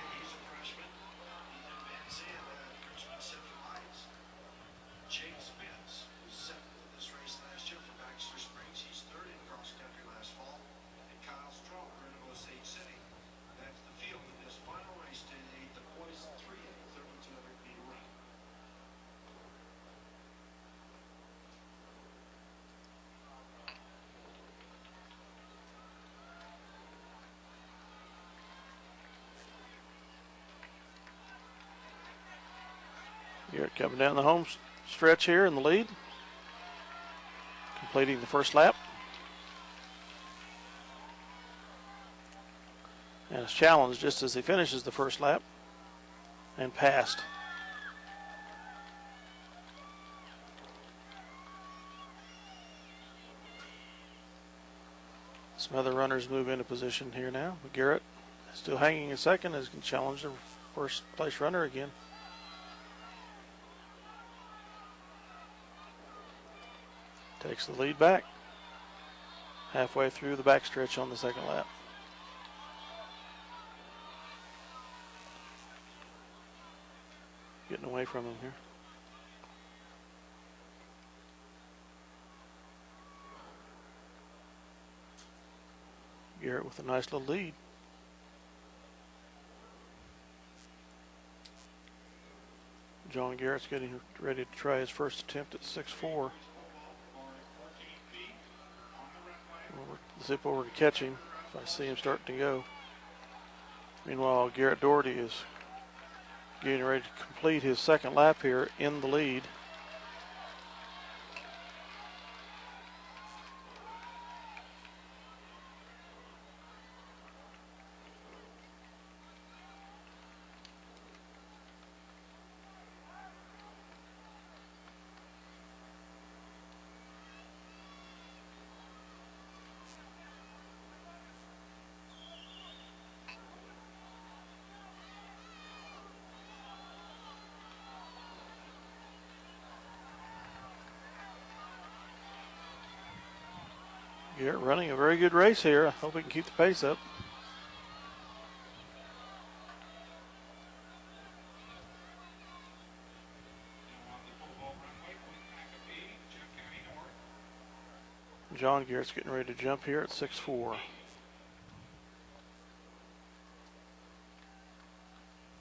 Garrett coming down the home stretch here in the lead, completing the first lap. And is challenged just as he finishes the first lap and passed. Some other runners move into position here now, but Garrett still hanging in second, is going to challenge the first place runner again. Takes the lead back halfway through the backstretch on the second lap. Getting away from him here. Garrett with a nice little lead. John Garrett's getting ready to try his first attempt at 6'4". Zip over to catch him if I see him starting to go. Meanwhile, Garrett Doherty is getting ready to complete his second lap here in the lead. Garrett running a very good race here. I hope he can keep the pace up. John Garrett's getting ready to jump here at 6'4".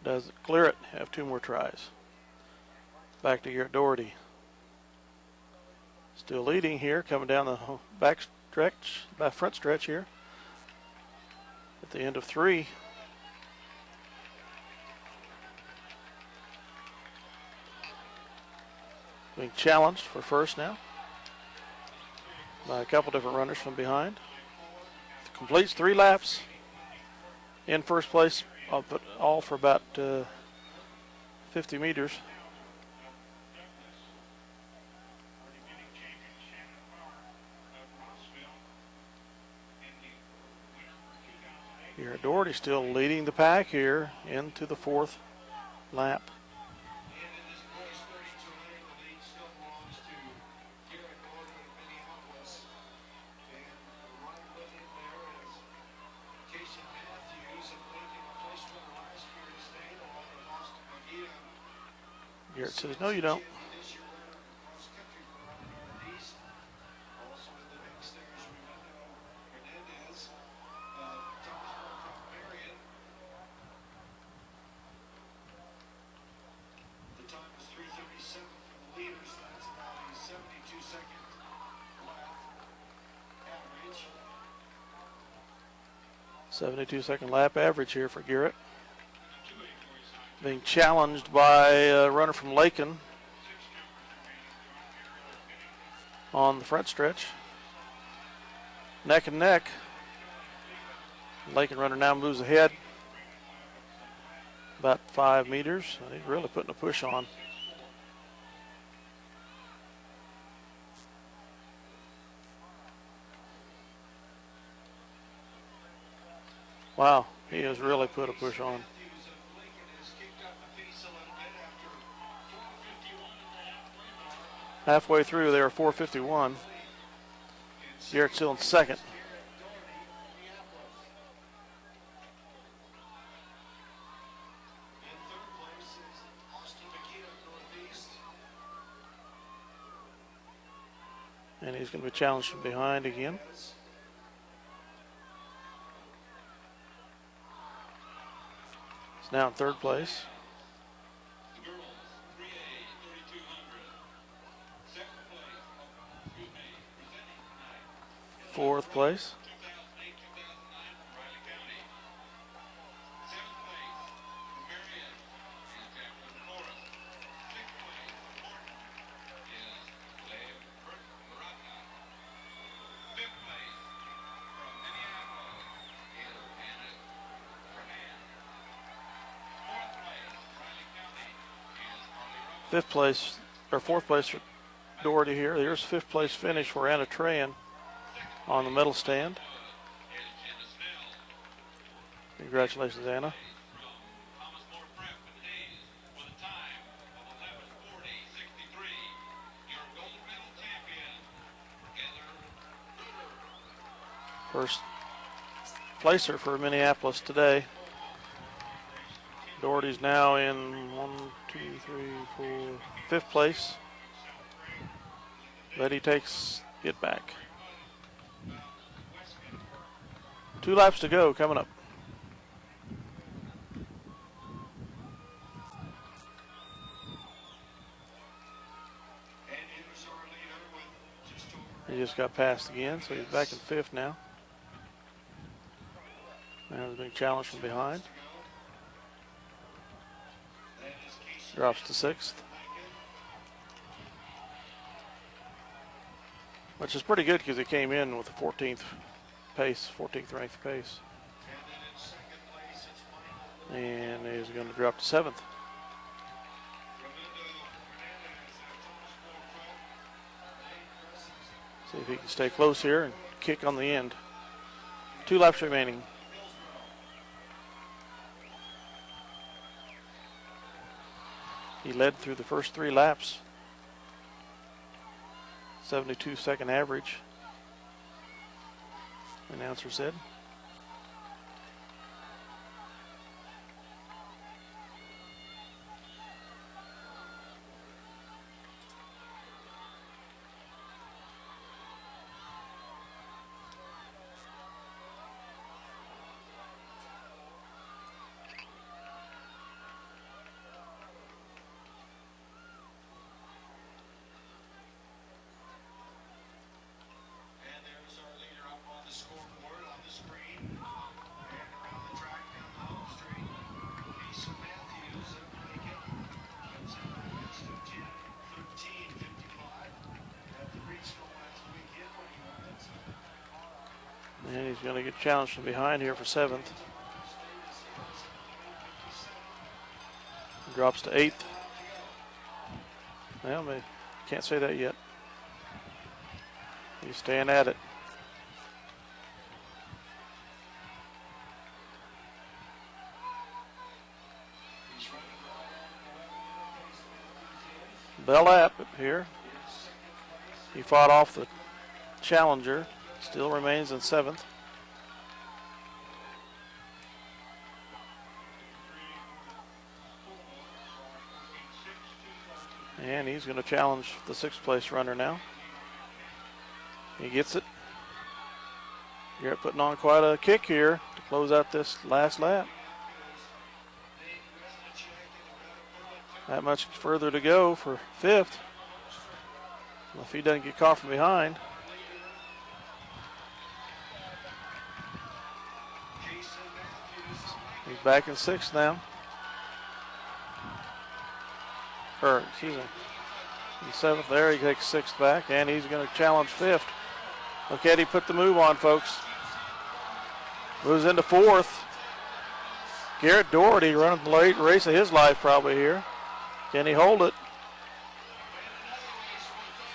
Does it clear it? Have two more tries. Back to Garrett Doherty. Still leading here, coming down the back stretch, front stretch here. At the end of 3. Being challenged for first now by a couple different runners from behind. Completes 3 laps in first place, but all for about 50 meters. Garrett Doherty still leading the pack here into the 4th lap. Garrett says, no, you don't. The time is 3:37 for the leaders. That's about a 72-second lap average. 72-second lap average here for Garrett. Being challenged by a runner from Lakin on the front stretch. Neck and neck. Lakin runner now moves ahead about 5 meters. He's really putting a push on. Wow, he has really put a push on. Matthews of Lincoln has kicked up the pace a little bit after 4:51 at the halfway mark. Halfway through, they are 4:51. Garrett still in second. In third place is Austin McKee of Northeast. And he's going to be challenged from behind again. He's now in third place. The girls, 3A, 3200. Second place, presenting tonight. Fourth place. 2008-2009 from Riley County. Seventh place, Marion is Jacqueline Norris. Sixth place, Morton is Lev Murata. Fifth place, from Minneapolis is Anna Fernan. Fourth place, Riley County is Harley Rowan. Fifth place, or fourth place for Doherty here. Here's fifth place finish for Anna Trahan on the medal stand. Congratulations, Anna. Thomas Moore Prep and Hayes with a time of 11:40.63. Your gold medal champion, Heather Ruder. First placer for Minneapolis today. Doherty's now in 5th place. But he takes it back. 2 laps to go coming up. And here's our leader with just over. He just got passed again, so he's back in 5th now. Now he's being challenged from behind. That is Casey Drops to 6th. Which is pretty good because he came in with the 14th pace, 14th ranked pace. And then in second place, it's Michael And he's going to drop to 7th. Raimundo Hernandez of Thomas Moore Prep. Lane Cressings. See if he can stay close here and kick on the end. 2 laps remaining. He led through the first 3 laps. 72-second average, the announcer said. And there's our leader up on the scoreboard on the screen. And around the track down the home straight, Casey Matthews of Lincoln comes in the best of 10:13:55 at the regional last weekend when he won it. And he's going to get challenged from behind here for 7th. Drops to 8th. Well, maybe can't say that yet. He's staying at it. Bell App here. He fought off the challenger. Still remains in 7th. And he's going to challenge the 6th place runner now. He gets it. Garrett putting on quite a kick here to close out this last lap. That much further to go for 5th. Well, if he doesn't get caught from behind. He's back in 6th now. Or, excuse me. He's 7th there. He takes 6th back, and he's going to challenge 5th. Look at he put the move on, folks. Moves into 4th. Garrett Doherty running the late race of his life probably here. Can he hold it?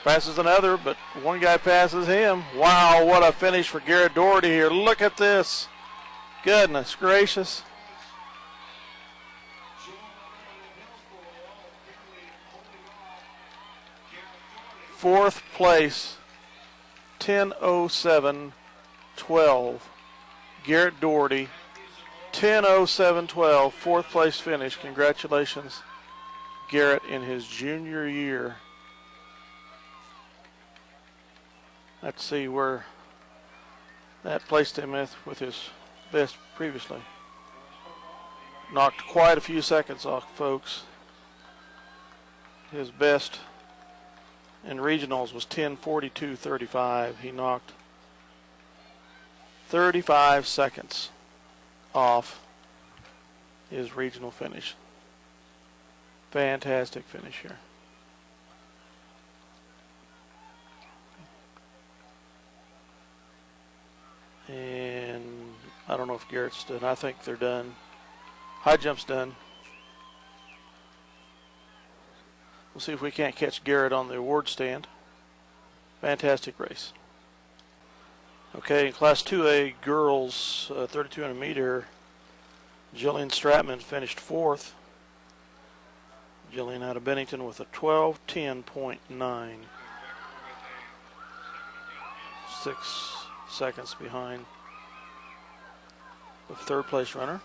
Passes another, but one guy passes him. Wow, what a finish for Garrett Doherty here. Look at this. Goodness gracious. Fourth place, 10:07.12. Garrett Doherty, 10:07.12, fourth place finish. Congratulations, Garrett, in his junior year. Let's see where that placed him with his best previously. Knocked quite a few seconds off, folks. His best in regionals was 10:42.35. He knocked 35 seconds off his regional finish. Fantastic finish here. And I don't know if Garrett's done. I think they're done. High jump's done. We'll see if we can't catch Garrett on the award stand. Fantastic race. Okay, in Class 2A girls, 3,200 meter, Jillian Stratman finished fourth. Jillian out of Bennington with a 12:10.9. 6 seconds behind the third place runner.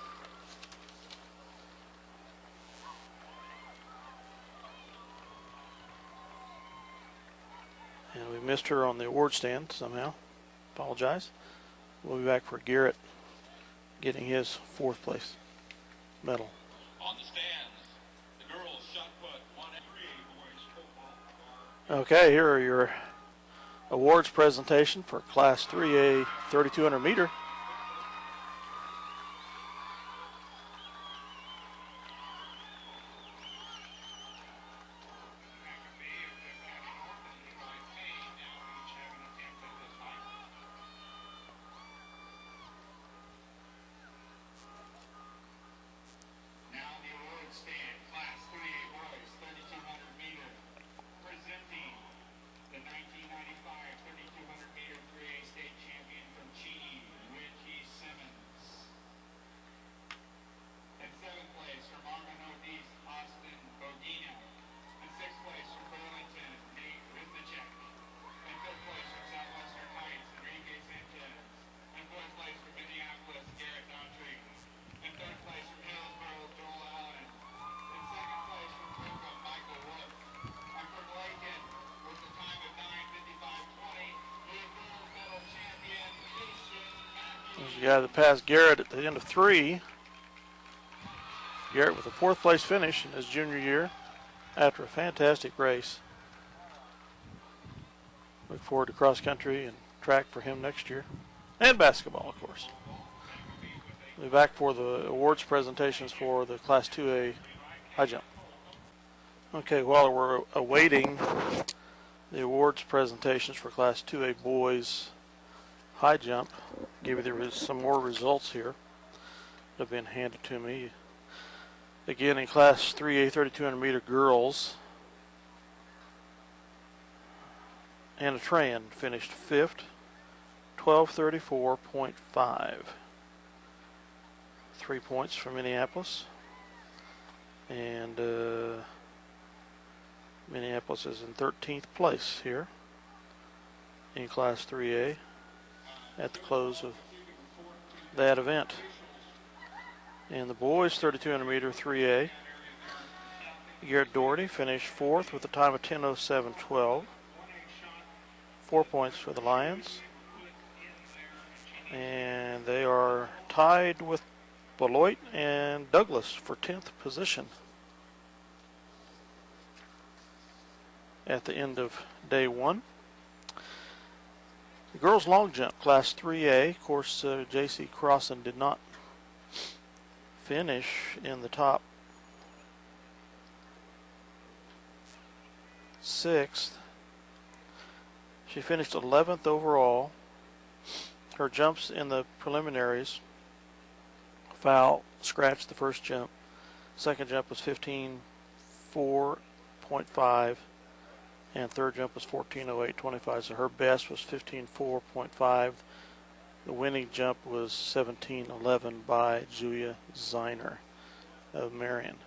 And we missed her on the award stand somehow. Apologize. We'll be back for Garrett getting his fourth place medal. On the stands, the girls shot put 1 and 3 boys football. Okay, here are your awards presentation for Class 3A 3,200 meter. There's the guy that passed Garrett at the end of 3. Garrett with a fourth place finish in his junior year after a fantastic race. Look forward to cross country and track for him next year. And basketball, of course. We'll be back for the awards presentations for the Class 2A high jump. Okay, while we're awaiting the awards presentations for Class 2A boys high jump, give you some more results here that have been handed to me. Again, in Class 3A 3,200 meter girls, Anna Tran finished 5th, 12:34.5. 3 points for Minneapolis. And Minneapolis is in 13th place here in Class 3A at the close of that event. And the boys 3,200 meter 3A, Garrett Doherty finished 4th with a time of 10:07.12. 4 points for the Lions. And they are tied with Beloit and Douglas for 10th position at the end of day 1. The girls long jump, Class 3A. Of course, J.C. Crossan did not finish in the top 6th. She finished 11th overall. Her jumps in the preliminaries, foul, scratched the first jump. Second jump was 15:04.5. And third jump was 14:08.25. So her best was 15:04.5. The winning jump was 17:11 by Julia Ziner of Marion.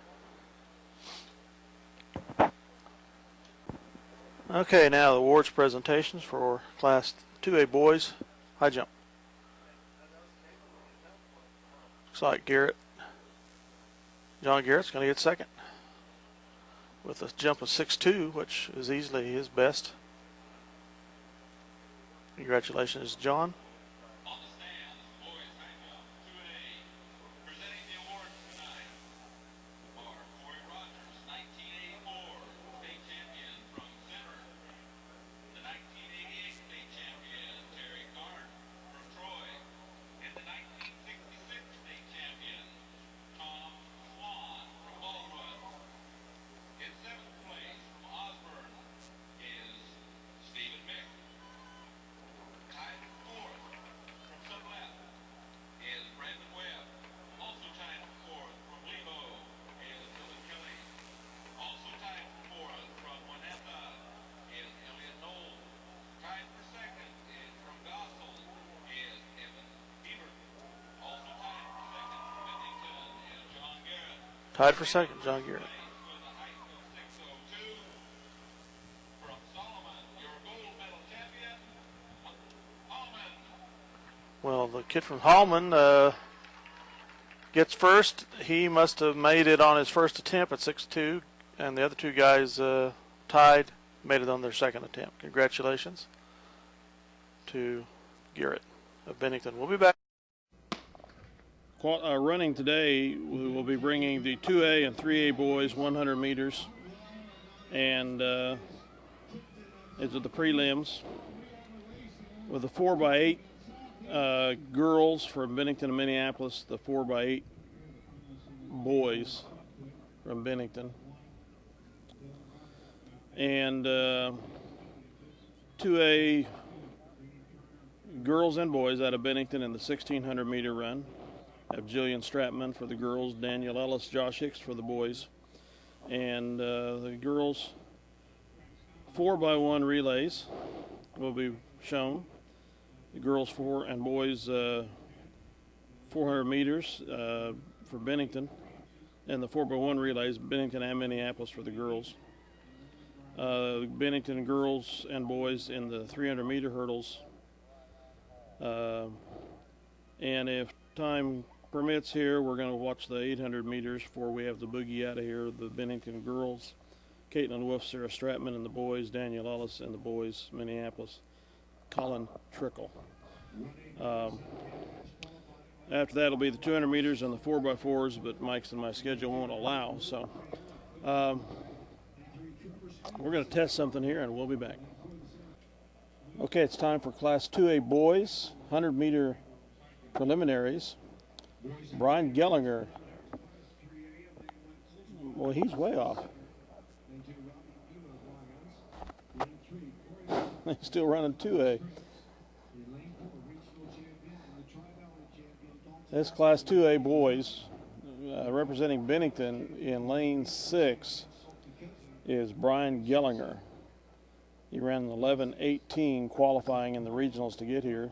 Okay, now the awards presentations for Class 2A boys high jump. Looks like John Garrett's going to get second with a jump of 6'2", which is easily his best. Congratulations, John. On the stand, boys high jump 2A. Presenting the awards tonight are Corey Rogers, 1984 state champion from Zimmer. The 1988 state champion, Terry Carr from Troy. And the 1966 state champion, Tom Swan from Baldwin. In 7th place from Osborne is Stephen Mick. Tied for 4th from Sublette is Brandon Webb. Also tied for 4th from Lebo is Dylan Kelly. Also tied for 4th from Winetta is Elliot Knoll. Tied for 2nd is from Gossel is Evan Hebert. Also tied for 2nd from Bennington is John Garrett. Tied for second, John Garrett. With a height of 6'02". From Solomon, your gold medal champion, Almond. Well, the kid from Hallman gets first. He must have made it on his first attempt at 6'2", and the other two guys tied, made it on their second attempt. Congratulations to Garrett of Bennington. We'll be back. Running today, we will be bringing the 2A and 3A boys 100 meters, and these are the prelims with the 4x8 girls from Bennington and Minneapolis, the 4x8 boys from Bennington, and 2A girls and boys out of Bennington in the 1600 meter run. Have Jillian Stratman for the girls, Daniel Ellis, Josh Hicks for the boys, and the girls 4x1 relays will be shown. The girls 4 and boys 400 meters for Bennington, and the 4x1 relays Bennington and Minneapolis for the girls. Bennington girls and boys in the 300 meter hurdles, and if time permits here, we're going to watch the 800 meters before we have the boogie out of here. The Bennington girls, Caitlin Wolf, Sarah Stratman, and the boys, Daniel Ellis, and the boys, Minneapolis, Colin Trickle. After that will be the 200 meters and the 4x4s, but Mike's and my schedule won't allow. So we're going to test something here, and we'll be back. Okay, it's time for Class 2A boys, 100 meter preliminaries. Brian Gellinger. Well, he's way off. He's still running 2A. This Class 2A boys, representing Bennington in lane 6, is Brian Gellinger. He ran 11:18 qualifying in the regionals to get here.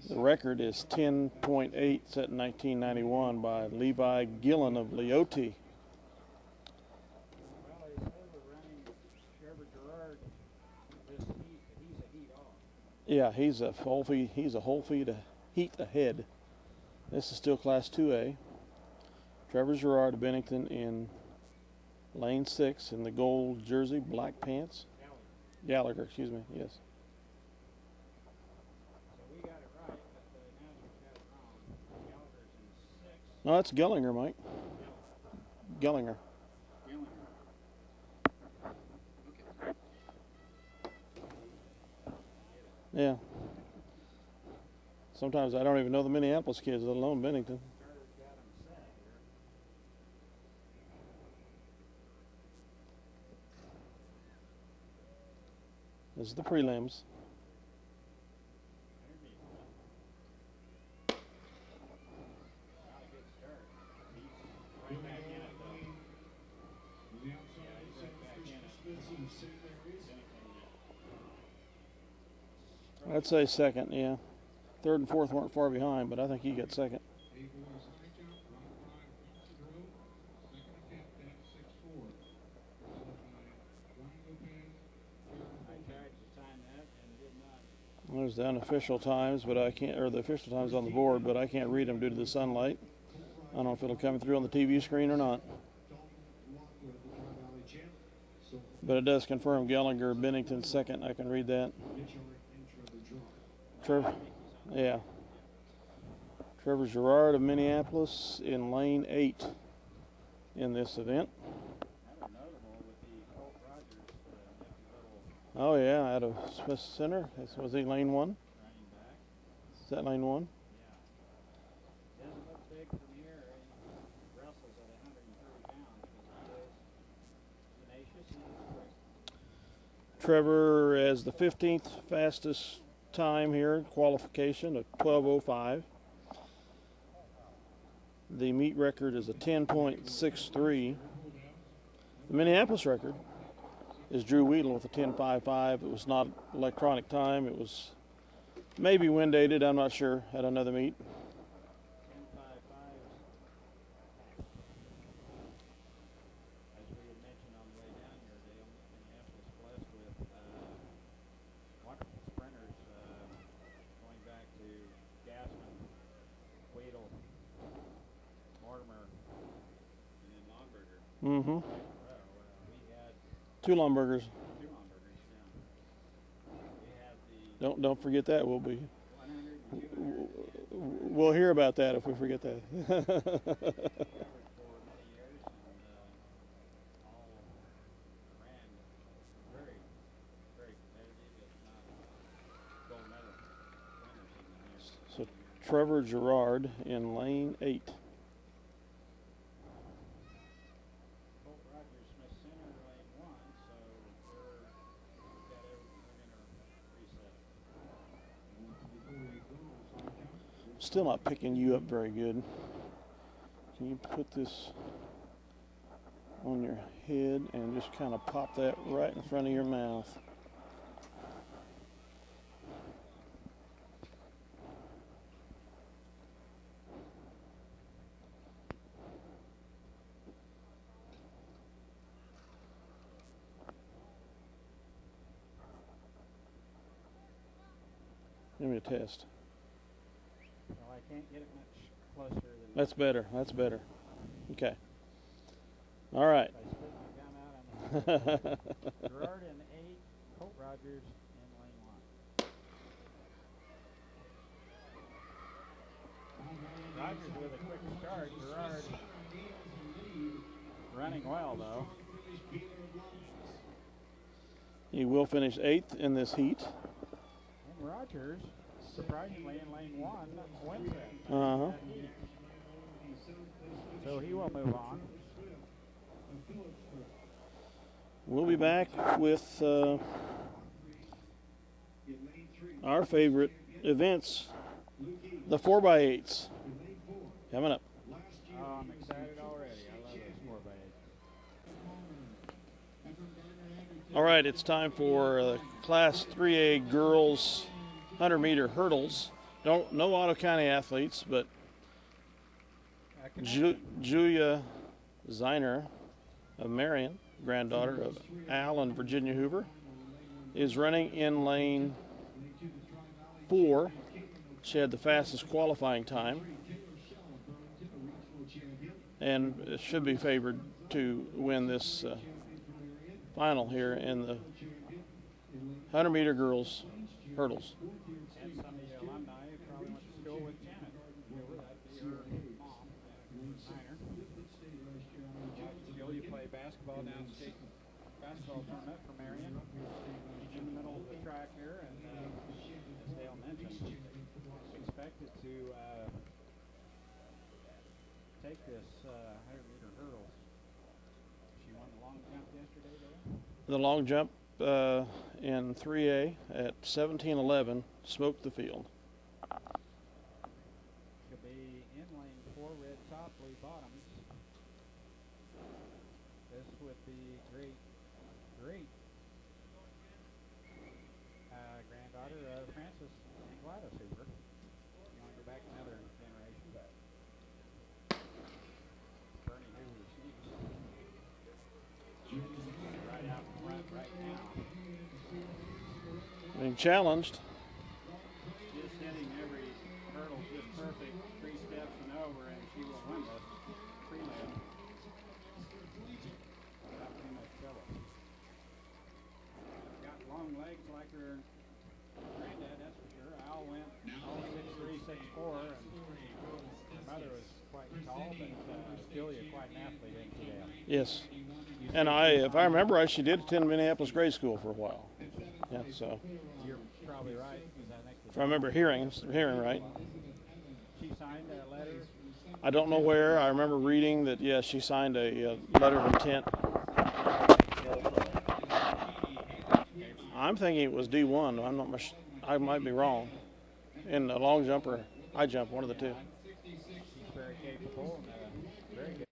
The record is 10.8 set in 1991 by Levi Gillen of Leoti. Yeah, he's a whole feet heat ahead. This is still Class 2A. Trevor Gerard of Bennington in lane 6 in the gold jersey, black pants. Gallagher, excuse me, yes. No, that's Gellinger, Mike. Gellinger. Yeah. Sometimes I don't even know the Minneapolis kids, let alone Bennington. This is the prelims. I'd say second, yeah. third and fourth weren't far behind, but I think he got second. There's the unofficial times, but I can't, or the official times on the board, but I can't read them due to the sunlight. I don't know if it'll come through on the TV screen or not. But it does confirm Gallagher, Bennington second. I can read that. Yeah. Trevor Gerard of Minneapolis in lane 8 in this event. Oh yeah, out of Smith Center. Was he lane 1? Is that lane 1? Trevor as the 15th fastest time here, qualification of 12:05. The meet record is a 10.63. The Minneapolis record is Drew Weedle with a 10.55. It was not electronic time. It was maybe wind dated, I'm not sure, at another meet. Mm-hmm. 2 Lombergers. Don't forget that. We'll hear about that if we forget that. So Trevor Gerard in lane 8. Still not picking you up very good. Can you put this on your head and just kind of pop that right in front of your mouth? Give me a test. Well, I can't get it much closer than That's better. That's better. Okay. All right. I split my gum out on the Gerard in 8, Colt Rogers in lane 1. Rogers with a quick start. Gerard running well, though. He will finish 8th in this heat. And Rogers, surprisingly, in lane 1, wins it. Uh-huh. So he will move on. We'll be back with our favorite events, the 4x8s, coming up. Oh, I'm excited already. I love those 4x8s. All right, it's time for Class 3A girls 100-meter hurdles. No Otto County athletes, but Julia Ziner of Marion, granddaughter of Al and Virginia Hoover, is running in lane 4. She had the fastest qualifying time and should be favored to win this final here in the 100-meter girls hurdles. And some of the alumni probably went to school with Janet. That'd be her mom, Niner. Julia played basketball down state basketball tournament for Marion. She's in the middle of the track here, and as Dale mentioned, she's expected to take this 100-meter hurdles. She won the long jump yesterday, Dale? The long jump in 3A at 17:11 smoked the field. She'll be in lane 4, red top, blue bottoms. This with the great granddaughter of Francis and Gladys Hoover. challenged. Just hitting every hurdle just perfect, 3 steps and over, and she will win this prelim. Without too much trouble. Got long legs like her granddad, that's for sure. Al went all 6'3", 6'4", and her mother was quite tall, but Julia quite an athlete, ain't she, Dale? Yes. And if I remember right, she did attend Minneapolis grade school for a while. Yeah, so. You're probably right. If I remember hearing right. She signed a letter. I don't know where. I remember reading that, yes, she signed a letter of intent. I'm thinking it was D1. I'm not much. I might be wrong. In the long jump or high jump, one of the two. She's very capable and very good.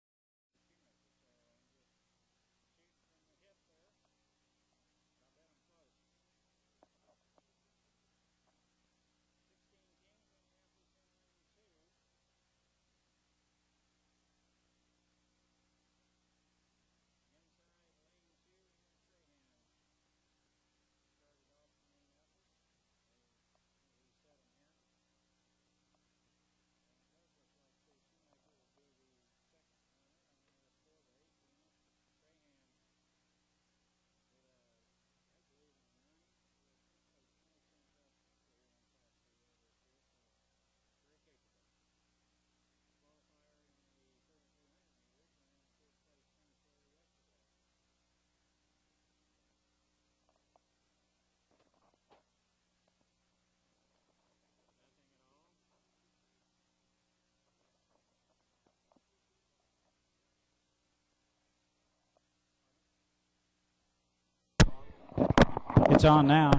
It's on now.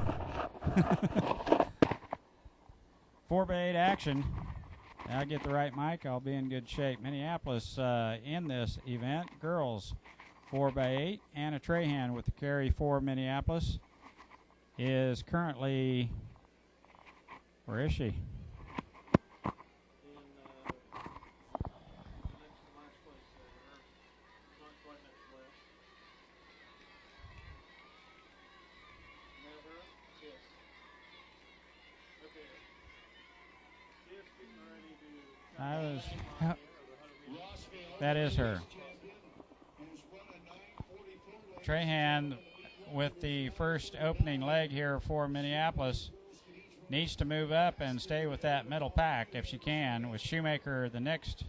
4x8 action. I get the right mic, I'll be in good shape. Minneapolis in this event. Girls 4x8. Anna Trahan with the carry for Minneapolis is currently, where is she? That is her. Trahan with the first opening leg here for Minneapolis needs to move up and stay with that middle pack if she can, with Shoemaker the next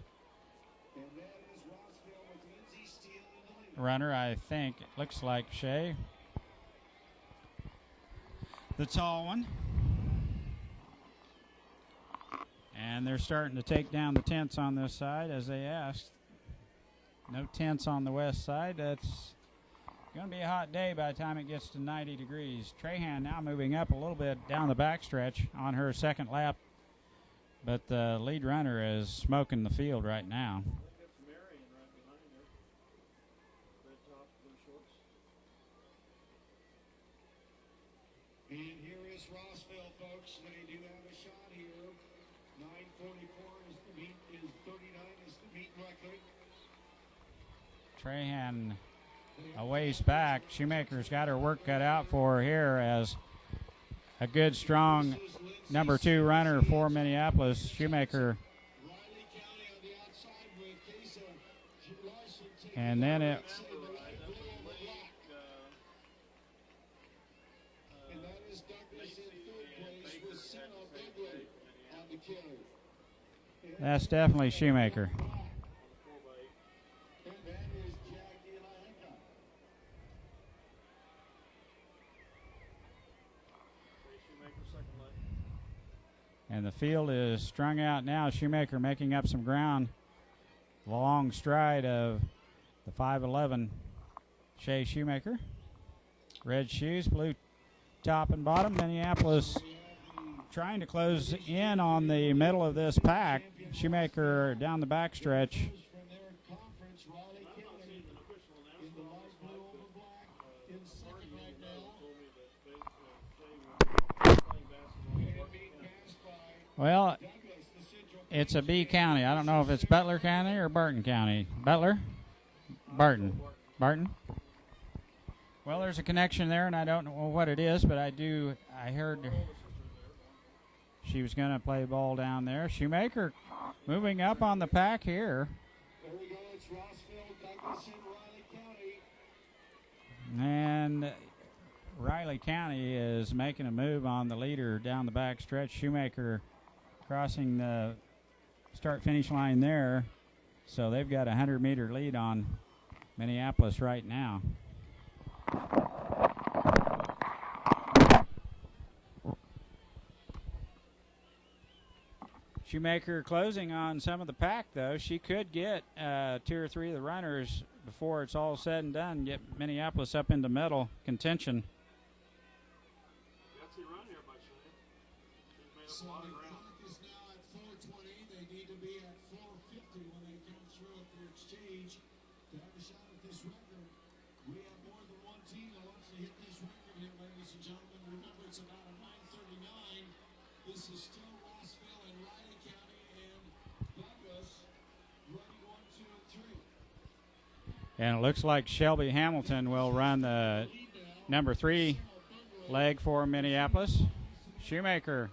runner. I think it looks like Shea, the tall one. And they're starting to take down the tents on this side, as they asked. No tents on the west side. That's going to be a hot day by the time it gets to 90 degrees. Trahan now moving up a little bit down the backstretch on her second lap. But the lead runner is smoking the field right now. And here is Rossville, folks. They do have a shot here. 9:44 is the meet, is 39 is the meet record. Trahan a ways back. Shoemaker's got her work cut out for her here as a good, strong number 2 runner for Minneapolis. Shoemaker. And then it. That's definitely Shoemaker. And the field is strung out now. Shoemaker making up some ground. Long stride of the 5'11" Shea Shoemaker. Red shoes, blue top and bottom. Minneapolis trying to close in on the middle of this pack. Shoemaker down the backstretch. Well, it's a B county. I don't know if it's Butler County or Barton County. Butler? Barton. Barton? Well, there's a connection there, and I don't know what it is, but I heard she was going to play ball down there. Shoemaker moving up on the pack here. There we go. It's Rossville, Douglas, and Riley County. And Riley County is making a move on the leader down the back stretch. Shoemaker crossing the start-finish line there. So they've got a 100-meter lead on Minneapolis right now. Shoemaker closing on some of the pack, though. She could get 2 or 3 of the runners before it's all said and done, get Minneapolis up into medal contention. So the clock is now at 4:20. They need to be at 4:50 when they come through at the exchange to have a shot at this record. We have more than one team that wants to hit this record here, ladies and gentlemen. Remember, it's about a 9:39. This is still Rossville and Riley County and Douglas running 1, 2, and 3. And it looks like Shelby Hamilton will run the number 3 leg for Minneapolis. Shoemaker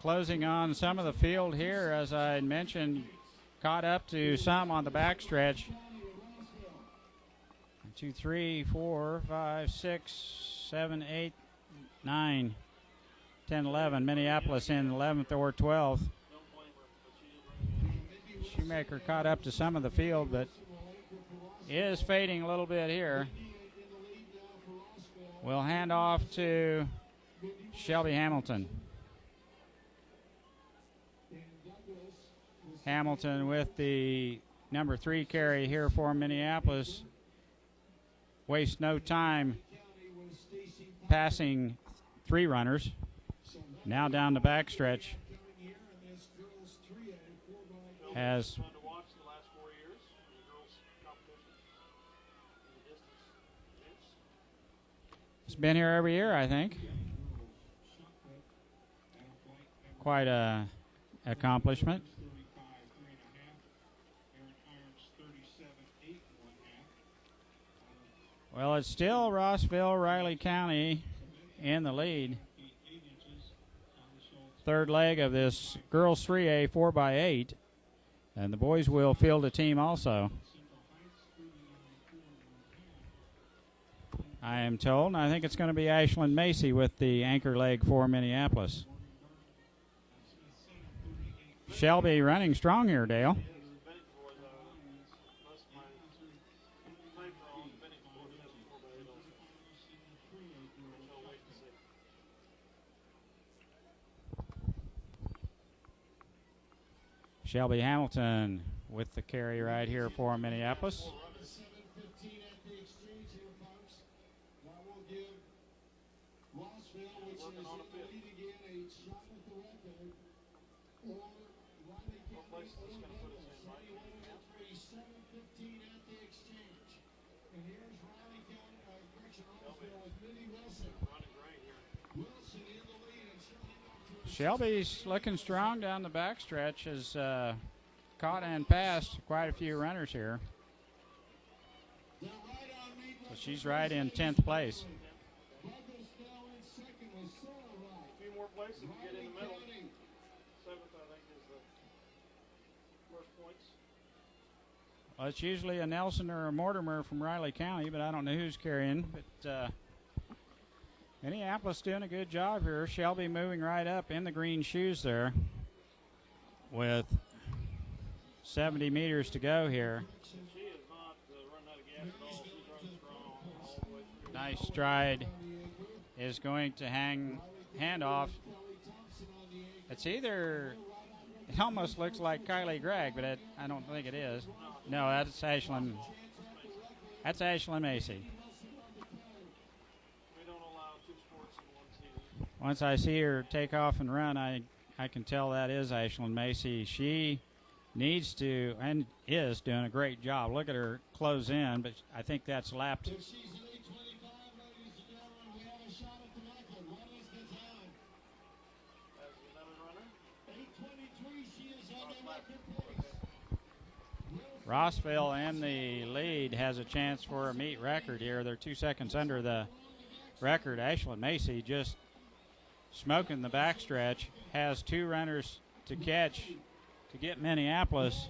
closing on some of the field here, as I mentioned, caught up to some on the backstretch. 1, 2, 3, 4, 5, 6, 7, 8, 9, 10, 11. Minneapolis in 11th or 12th. Shoemaker caught up to some of the field, but is fading a little bit here. We'll hand off to Shelby Hamilton. Hamilton with the number 3 carry here for Minneapolis. Waste no time passing 3 runners. Now down the backstretch. Has it's been here every year, I think. Quite a accomplishment. Well, it's still Rossville, Riley County in the lead. Third leg of this girls 3A 4x8, and the boys will field a team also. I am told, and I think it's going to be Ashlyn Macy with the anchor leg for Minneapolis. Shelby running strong here, Dale. Shelby Hamilton with the carry right here for Minneapolis. 7:15 at the exchange here, folks. That will give Rossville, which is in the lead again, a shot at the record. Or Riley County or Douglas. Anyone of the 3, 7:15 at the exchange. And here's Riley County, Rossville with Minnie Wilson. Wilson in the lead and Shelby up to Shelby's looking strong down the backstretch, has caught and passed quite a few runners here. So she's right in 10th place. Douglas now in second with Sarah Wright. A few more places to get in the middle. County. 7th, I think, is the first points. Well, it's usually a Nelson or a Mortimer from Riley County, but I don't know who's carrying. But Minneapolis doing a good job here. Shelby moving right up in the green shoes there with 70 meters to go here. She is not running out of gas at all. She's running strong all the way through. Nice stride is going to hand off. It's either, it almost looks like Kylie Gregg, but I don't think it is. No, that's Ashlyn. That's Ashlyn Macy. We don't allow 2 sports in one season. Once I see her take off and run, I can tell that is Ashlyn Macy. She needs to and is doing a great job. Look at her close in, but I think that's lapped. If she's an 8:25, ladies and gentlemen, we have a shot at the record. What is the time? As another runner, 8:23, she is on the record place. Rossville in the lead has a chance for a meet record here. They're 2 seconds under the record. Ashland Macy just smoking the backstretch. Has 2 runners to catch to get Minneapolis.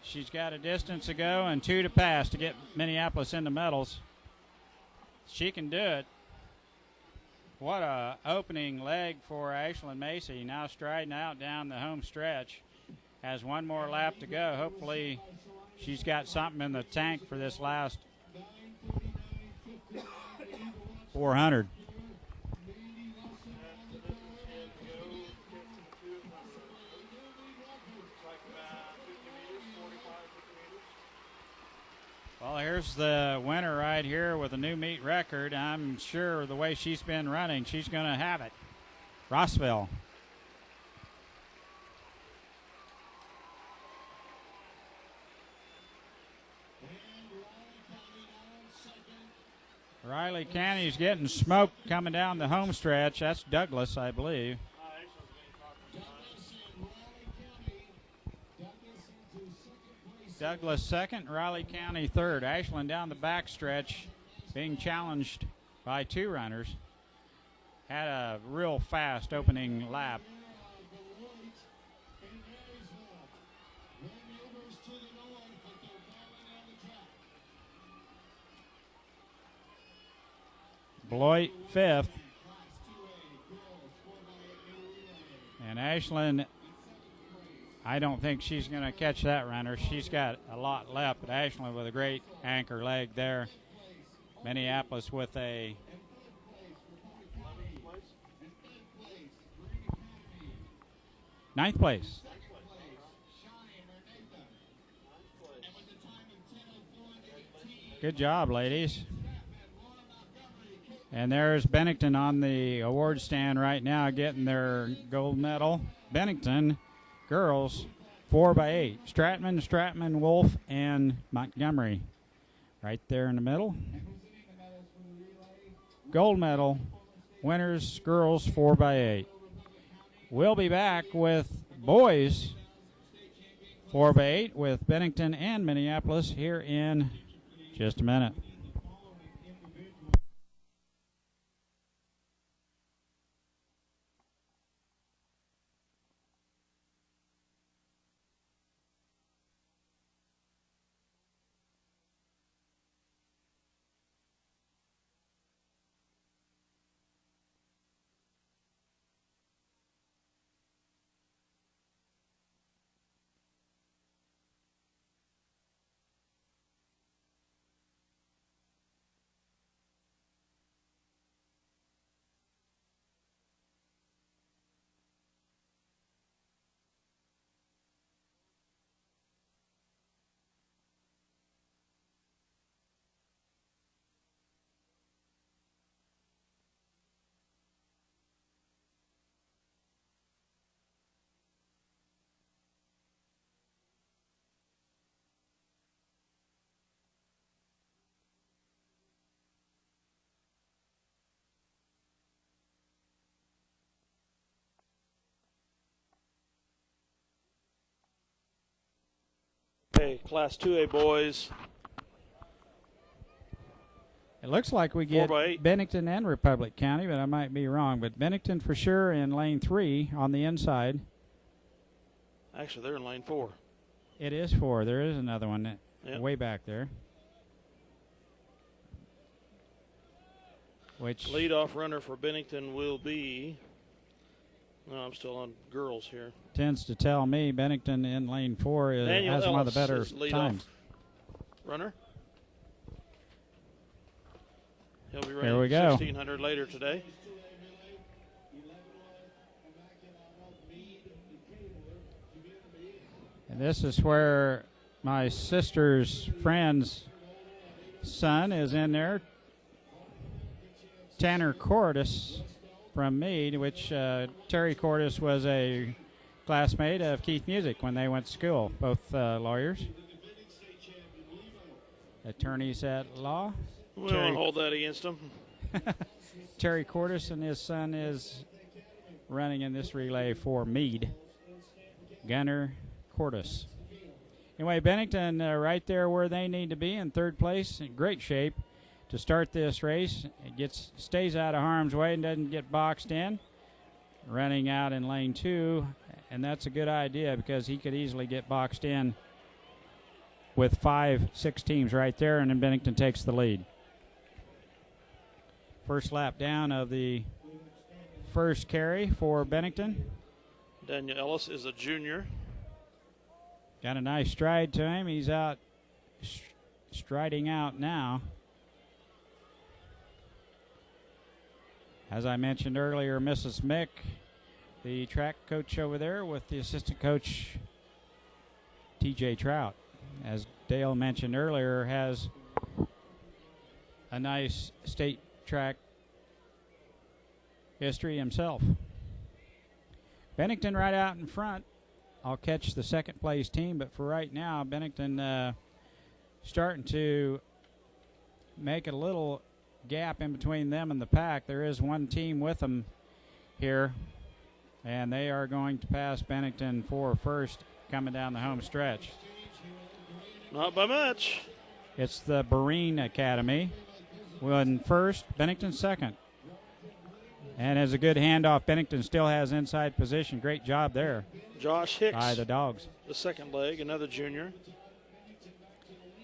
She's got a distance to go and 2 to pass to get Minneapolis into medals. She can do it. What a opening leg for Ashland Macy. Now striding out down the home stretch. Has 1 more lap to go. Hopefully she's got something in the tank for this last 400. Well, here's the winner right here with a new meet record. I'm sure the way she's been running, she's going to have it. Rossville. Riley County's getting smoked coming down the home stretch. That's Douglas, I believe. Douglas second, Riley County third. Ashland down the back stretch being challenged by 2 runners. Had a real fast opening lap. Beloit fifth. And Ashland, I don't think she's going to catch that runner. She's got a lot left, but Ashland with a great anchor leg there. Minneapolis with a ninth place. Good job, ladies. And there's Bennington on the award stand right now getting their gold medal. Bennington girls 4x8. Stratman, Wolf, and Montgomery right there in the middle. Gold medal winners girls 4x8. We'll be back with boys 4x8 with Bennington and Minneapolis here in just a minute. Okay, Class 2A boys. It looks like we get 4x8. Bennington and Republic County, but I might be wrong. But Bennington for sure in lane 3 on the inside. Actually, they're in lane 4. It is 4. There is another one Yep. way back there. Which Leadoff runner for Bennington will be. No, I'm still on girls here. tends to tell me Bennington in lane 4 has one of the better Ellis is leadoff times. runner. He'll be There running we go. 1600 later today. And this is where my sister's friend's son is in there. Tanner Cordis from Meade, which Terry Cordis was a classmate of Keith Music when they went to school, both lawyers, attorneys at law. We won't hold that against him. Terry Cordis and his son is running in this relay for Meade, Gunnar Cordes. Anyway, Bennington right there where they need to be in third place, in great shape to start this race. It stays out of harm's way and doesn't get boxed in. Running out in lane 2, and that's a good idea because he could easily get boxed in with 5-6 teams right there, and then Bennington takes the lead. First lap down of the first carry for Bennington. Daniel Ellis is a junior. Got a nice stride to him. He's out striding out now. As I mentioned earlier, Mrs. Mick, the track coach over there with the assistant coach TJ Trout, as Dale mentioned earlier, has a nice state track history himself. Bennington right out in front. I'll catch the second place team, but for right now, Bennington starting to make a little gap in between them and the pack. There is one team with them here, and they are going to pass Bennington for first coming down the home stretch. Not by much. It's the Barine Academy. Win first, Bennington second. And as a good handoff, Bennington still has inside position. Great job there Josh Hicks, by the dogs. the second leg, another junior.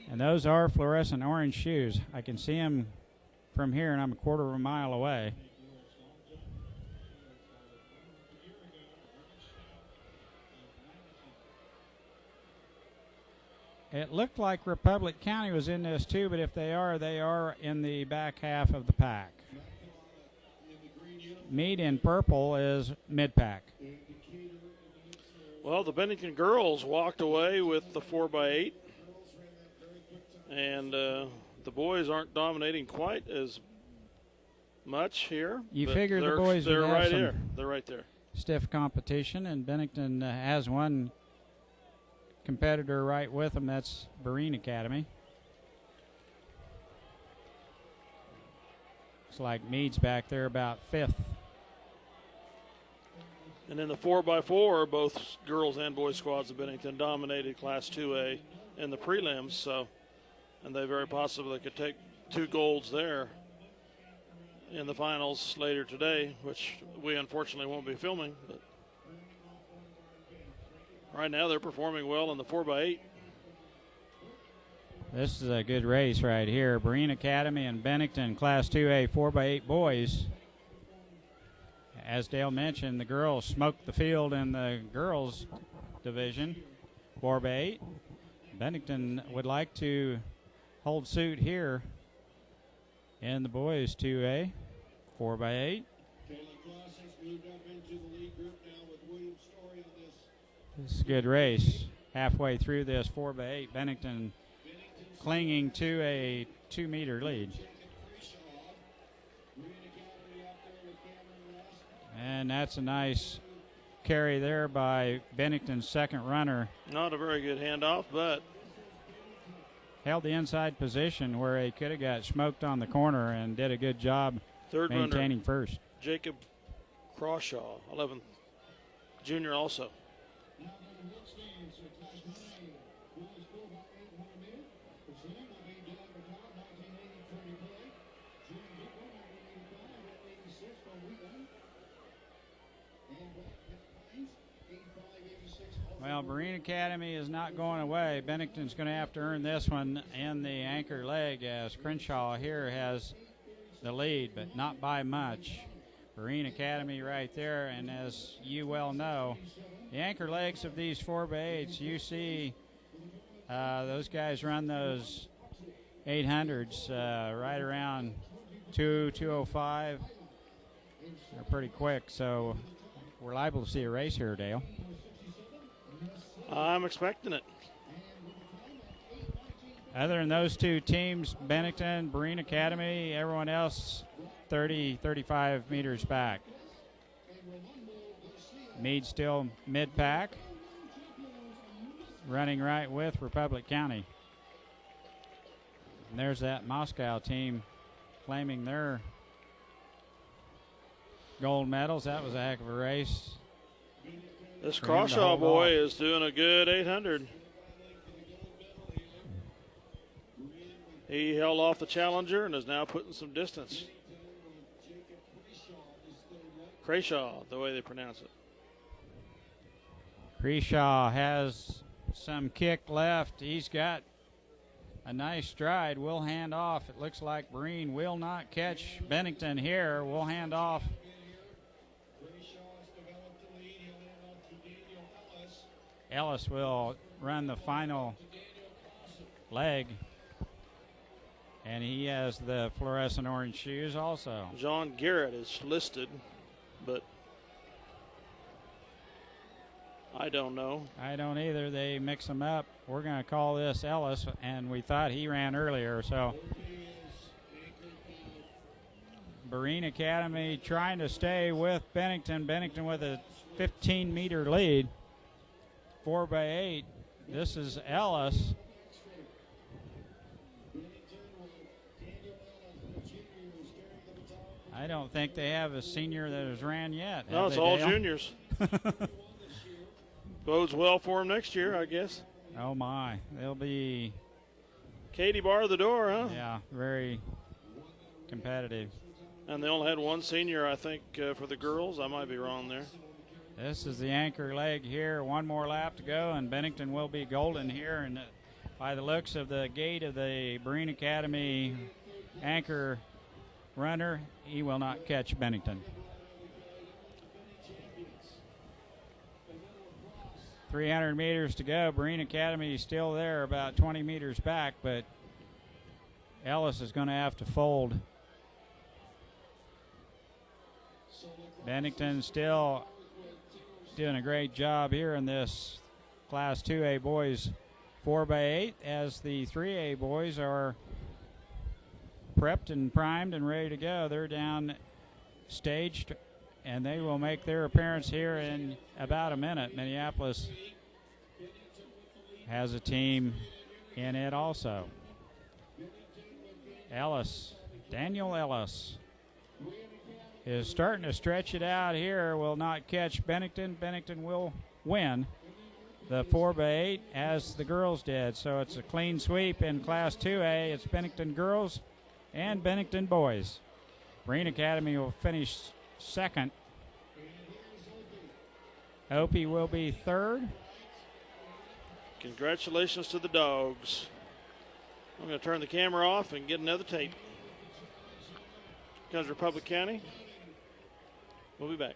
And those are fluorescent orange shoes. I can see them from here, and I'm a quarter of a mile away. It looked like Republic County was in this too, but if they are in the back half of the pack. Meade in purple is mid-pack. Well, the Bennington girls walked away with the 4x8, and the boys aren't dominating quite as much here. You but figure the boys they're would have right some there. They're right there. stiff competition, and Bennington has one competitor right with them. That's Barine Academy. Looks like Meade's back there about fifth. And in the 4x4, both girls and boys squads of Bennington dominated Class 2A in the prelims, so, and they very possibly could take 2 golds there in the finals later today, which we unfortunately won't be filming. But right now they're performing well in the 4x8. This is a good race right here. Barine Academy and Bennington Class 2A 4x8 boys. As Dale mentioned, the girls smoked the field in the girls division, 4x8. Bennington would like to hold suit here in the boys 2A, 4x8. This is a good race. Halfway through this 4x8, Bennington clinging to a 2-meter lead. And that's a nice carry there by Bennington's second runner. Not a very good handoff, but Held the inside position where he could have got smoked on the corner and did a good job third maintaining runner, first. Jacob Crawshaw, 11th junior also. Well, Barine Academy is not going away. Bennington's going to have to earn this one in the anchor leg, as Crenshaw here has the lead, but not by much. Barine Academy right there, and as you well know, the anchor legs of these 4x8s, you see those guys run those 800s right around 2:05. They're pretty quick, so we're liable to see a race here, Dale. I'm expecting it. Other than those two teams, Bennington, Barine Academy, everyone else 30, 35 meters back. Meade still mid-pack, running right with Republic County. And there's that Moscow team claiming their gold medals. That was a heck of a race. This For him to Crawshaw hold boy off. is doing a good 800. He held off the challenger and is now putting some distance. Crawshaw, the way they pronounce it. Crawshaw has some kick left. He's got a nice stride. We'll hand off. It looks like Breen will not catch Bennington here. We'll hand off. Ellis will run the final leg. And he has the fluorescent orange shoes also. John Garrett is listed, but I don't know. I don't either. They mix them up. We're going to call this Ellis, and we thought he ran earlier. So Marine Academy trying to stay with Bennington. Bennington with a 15-meter lead. 4x8. This is Ellis. I don't think they have a senior that has ran yet. No, have it's they, all Dale? juniors. Bodes well for him next year, I guess. Oh, my. They'll be, Katie barred the door, huh? yeah, very competitive. And they only had one senior, I think, for the girls. I might be wrong there. This is the anchor leg here. One more lap to go, and Bennington will be golden here. And by the looks of the gait of the Marine Academy anchor runner, he will not catch Bennington. 300 meters to go. Marine Academy is still there, about 20 meters back, but Ellis is going to have to fold. Bennington still doing a great job here in this Class 2A boys 4x8, as the 3A boys are prepped and primed and ready to go. They're down staged, and they will make their appearance here in about a minute. Minneapolis has a team in it also. Ellis, Daniel Ellis, is starting to stretch it out here. Will not catch Bennington. Bennington will win the 4x8 as the girls did. So it's a clean sweep in Class 2A. It's Bennington girls and Bennington boys. Marine Academy will finish second. Opie will be third. Congratulations to the dogs. I'm going to turn the camera off and get another tape. Comes Republic County. We'll be back.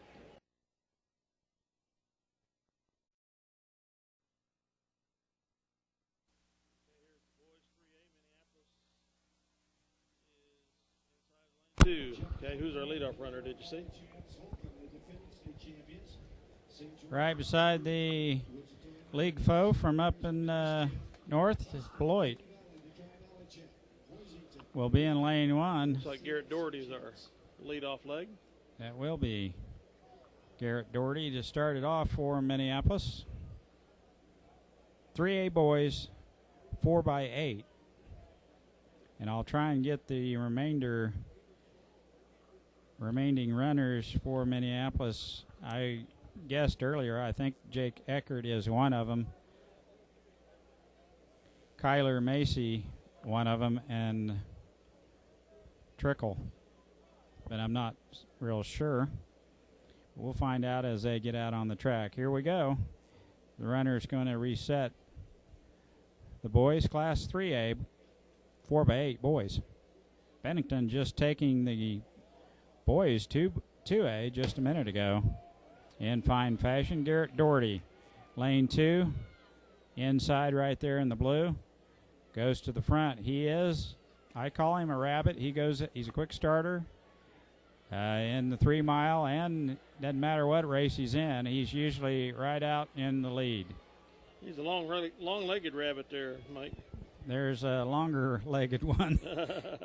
Two. Okay, who's our leadoff runner? Did you see? Right beside the league foe from up in north is Beloit. Will be in lane one. Looks like Garrett Doherty's our leadoff leg. That will be Garrett Doherty to start it off for Minneapolis. 3A boys, 4x8. And I'll try and get the remaining runners for Minneapolis. I guessed earlier, I think Jake Eckert is one of them. Kyler Macy, one of them, and Trickle. But I'm not real sure. We'll find out as they get out on the track. Here we go. The runner's going to reset the boys, Class 3A, 4x8 boys. Bennington just taking the boys 2A just a minute ago. In fine fashion, Garrett Doherty, lane 2, inside right there in the blue, goes to the front. He is, I call him a rabbit. He's a quick starter in the 3 mile, and doesn't matter what race he's in, he's usually right out in the lead. He's a long-legged rabbit there, Mike. There's a longer-legged one.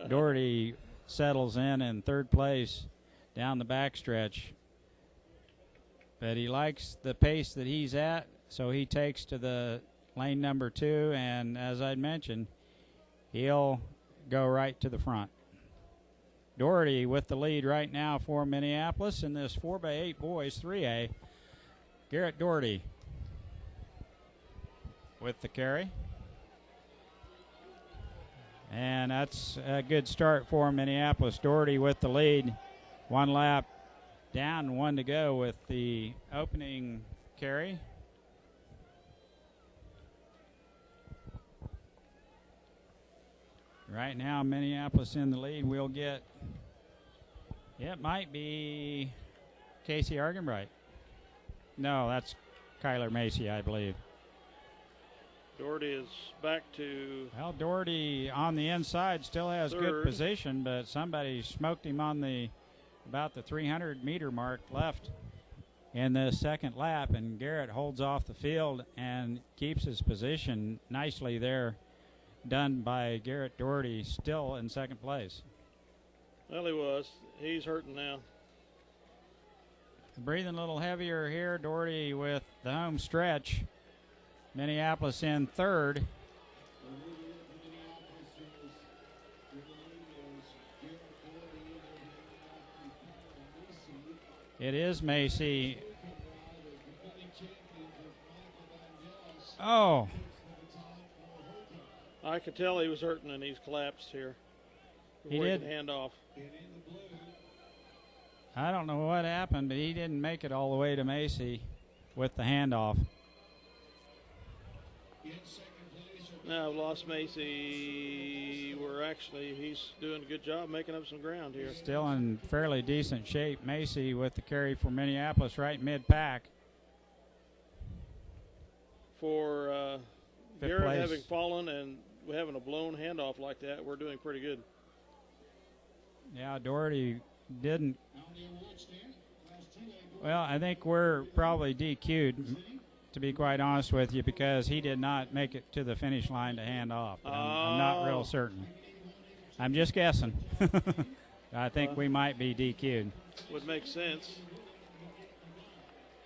Doherty settles in third place down the backstretch. But he likes the pace that he's at, so he takes to the lane number 2, and as I mentioned, he'll go right to the front. Doherty with the lead right now for Minneapolis in this 4x8 boys 3A. Garrett Doherty with the carry. And that's a good start for Minneapolis. Doherty with the lead. 1 lap down, 1 to go with the opening carry. Right now, Minneapolis in the lead. We'll get, it might be Casey Argenbright. No, that's Kyler Macy, I believe. Doherty is back to. Well, Doherty on the inside still has good third. position, but somebody smoked him on about the 300-meter mark left in the second lap, and Garrett holds off the field and keeps his position nicely there. Done by Garrett Doherty, still in second place. Well, he was. He's hurting now. Breathing a little heavier here. Doherty with the home stretch. Minneapolis in third. It is Macy. Oh. I could tell he was hurting and he's collapsed here. He Before did. Could hand off. I don't know what happened, but he didn't make it all the way to Macy with the handoff. Now, lost Macy. He's doing a good job making up some ground here. Still in fairly decent shape. Macy with the carry for Minneapolis right mid-pack. For Fifth Garrett place. having fallen and having a blown handoff like that, we're doing pretty good. Yeah, Doherty didn't. Well, I think we're probably DQ'd, to be quite honest with you, because he did not make it to the finish line to hand off. I'm not real certain. I'm just guessing. I think we might be DQ'd. Would make sense.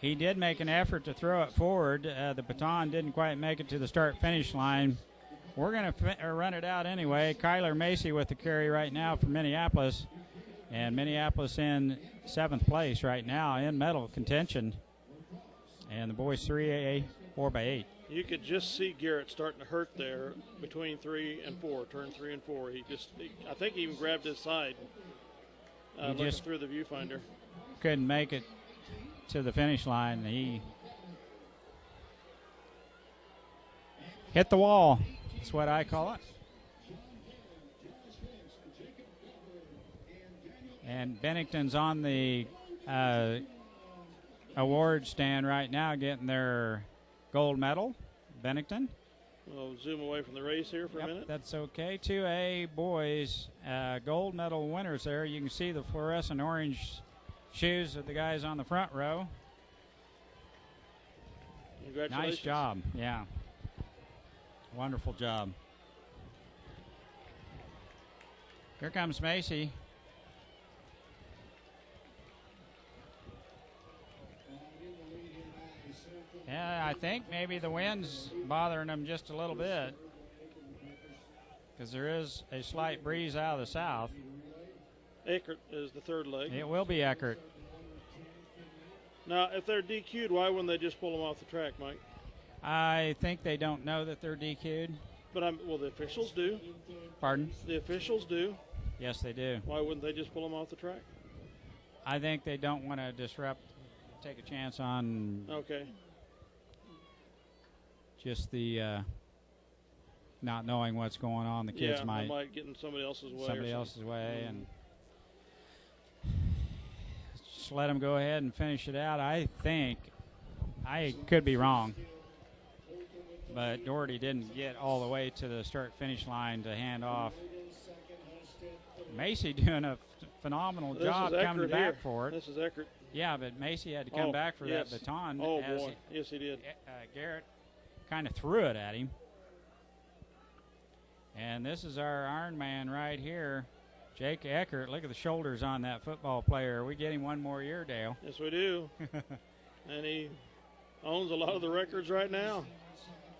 He did make an effort to throw it forward. The baton didn't quite make it to the start-finish line. We're going to run it out anyway. Kyler Macy with the carry right now for Minneapolis. And Minneapolis in 7th place right now in medal contention. And the boys 3A 4x8. You could just see Garrett starting to hurt there between 3 and 4, turn 3 and 4. I think he even grabbed his side looking just through the viewfinder. Couldn't make it to the finish line. He hit the wall. That's what I call it. And Bennington's on the award stand right now getting their gold medal. Bennington. We'll zoom away from the race here for a minute. That's okay. 2A boys gold medal winners there. You can see the fluorescent orange shoes of the guys on the front row. Congratulations. Nice job. Yeah. Wonderful job. Here comes Macy. Yeah, I think maybe the wind's bothering them just a little bit, because there is a slight breeze out of the south. Eckert is the third leg. It will be Eckert. Now, if they're DQ'd, why wouldn't they just pull them off the track, Mike? I think they don't know that they're DQ'd. But the officials do. Pardon? The officials do. Yes, they do. Why wouldn't they just pull them off the track? I think they don't want to take a chance on Okay. just the not knowing what's going on. The kids might might get in somebody else's way. somebody else's way, and just let them go ahead and finish it out. I think, I could be wrong, but Doherty didn't get all the way to the start-finish line to hand off. Macy doing a phenomenal job coming back for it. This is Eckert. Yeah, but Macy had to come back for that baton. Oh, boy. Yes, he did. Garrett kind of threw it at him. And this is our Iron Man right here, Jake Eckert. Look at the shoulders on that football player. We get him one more year, Dale. Yes, we do. And he owns a lot of the records right now.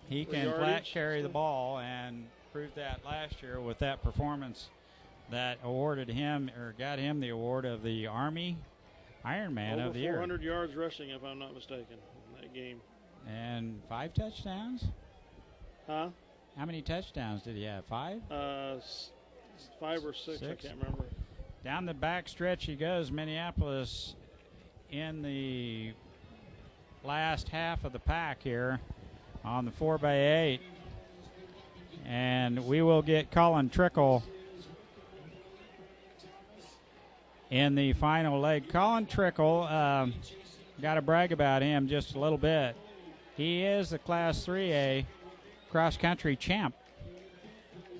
He can flat carry the ball and proved that last year with that performance that awarded him or got him the award of the Army Ironman Over of the Year. 400 yards rushing, if I'm not mistaken, in that game. And 5 touchdowns? Huh? How many touchdowns did he have? 5? 5 or 6, I can't remember. Down the back stretch he goes. Minneapolis in the last half of the pack here on the 4x8. And we will get Colin Trickle in the final leg. Colin Trickle, got to brag about him just a little bit. He is the Class 3A cross-country champ.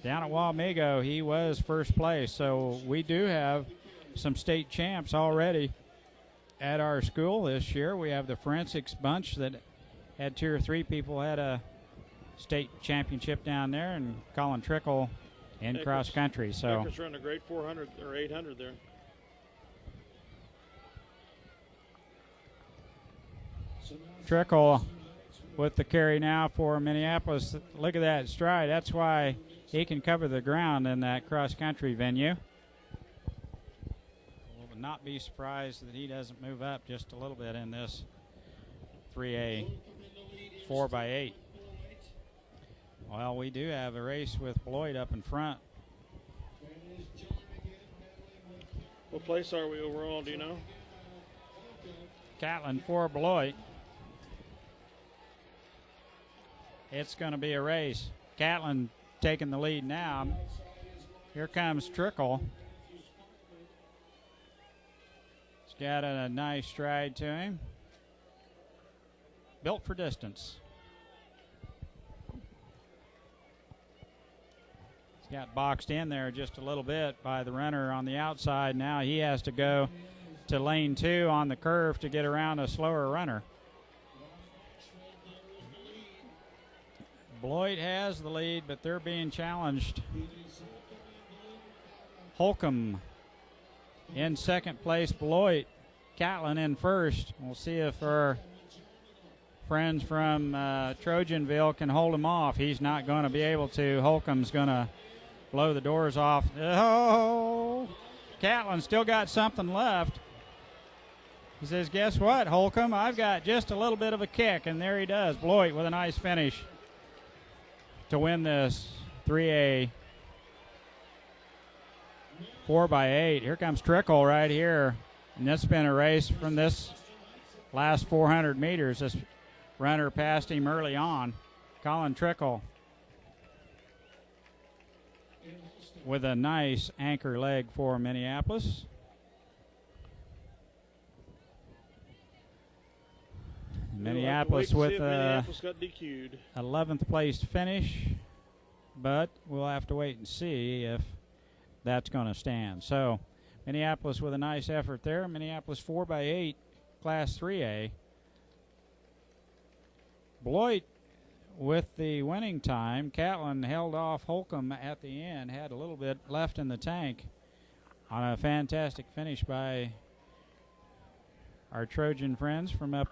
Down at Wamego, he was first place. So we do have some state champs already at our school this year. We have the forensics bunch that had 2 or 3 people had a state championship down there, and Colin Trickle in cross-country. So Becker's running a great 400 or 800 there. Trickle with the carry now for Minneapolis. Look at that stride. That's why he can cover the ground in that cross-country venue. Will not be surprised that he doesn't move up just a little bit in this 3A 4x8. Well, we do have a race with Beloit up in front. What place are we overall, do you know? Catlin for Beloit. It's going to be a race. Catlin taking the lead now. Here comes Trickle. He's got a nice stride to him. Built for distance. He's got boxed in there just a little bit by the runner on the outside. Now he has to go to lane 2 on the curve to get around a slower runner. Beloit has the lead, but they're being challenged. Holcomb in second place. Beloit, Catlin in first. We'll see if our friends from Trojanville can hold him off. He's not going to be able to. Holcomb's going to blow the doors off. Oh, Catlin still got something left. He says, guess what, Holcomb? I've got just a little bit of a kick, and there he does. Beloit with a nice finish to win this 3A 4x8. Here comes Trickle right here. And this has been a race from this last 400 meters. This runner passed him early on. Colin Trickle with a nice anchor leg for Minneapolis. Minneapolis with Minneapolis got DQ'd. 11th place finish, but we'll have to wait and see if that's going to stand. So Minneapolis with a nice effort there. Minneapolis 4x8, Class 3A. Beloit with the winning time. Catlin held off Holcomb at the end, had a little bit left in the tank on a fantastic finish by our Trojan friends from up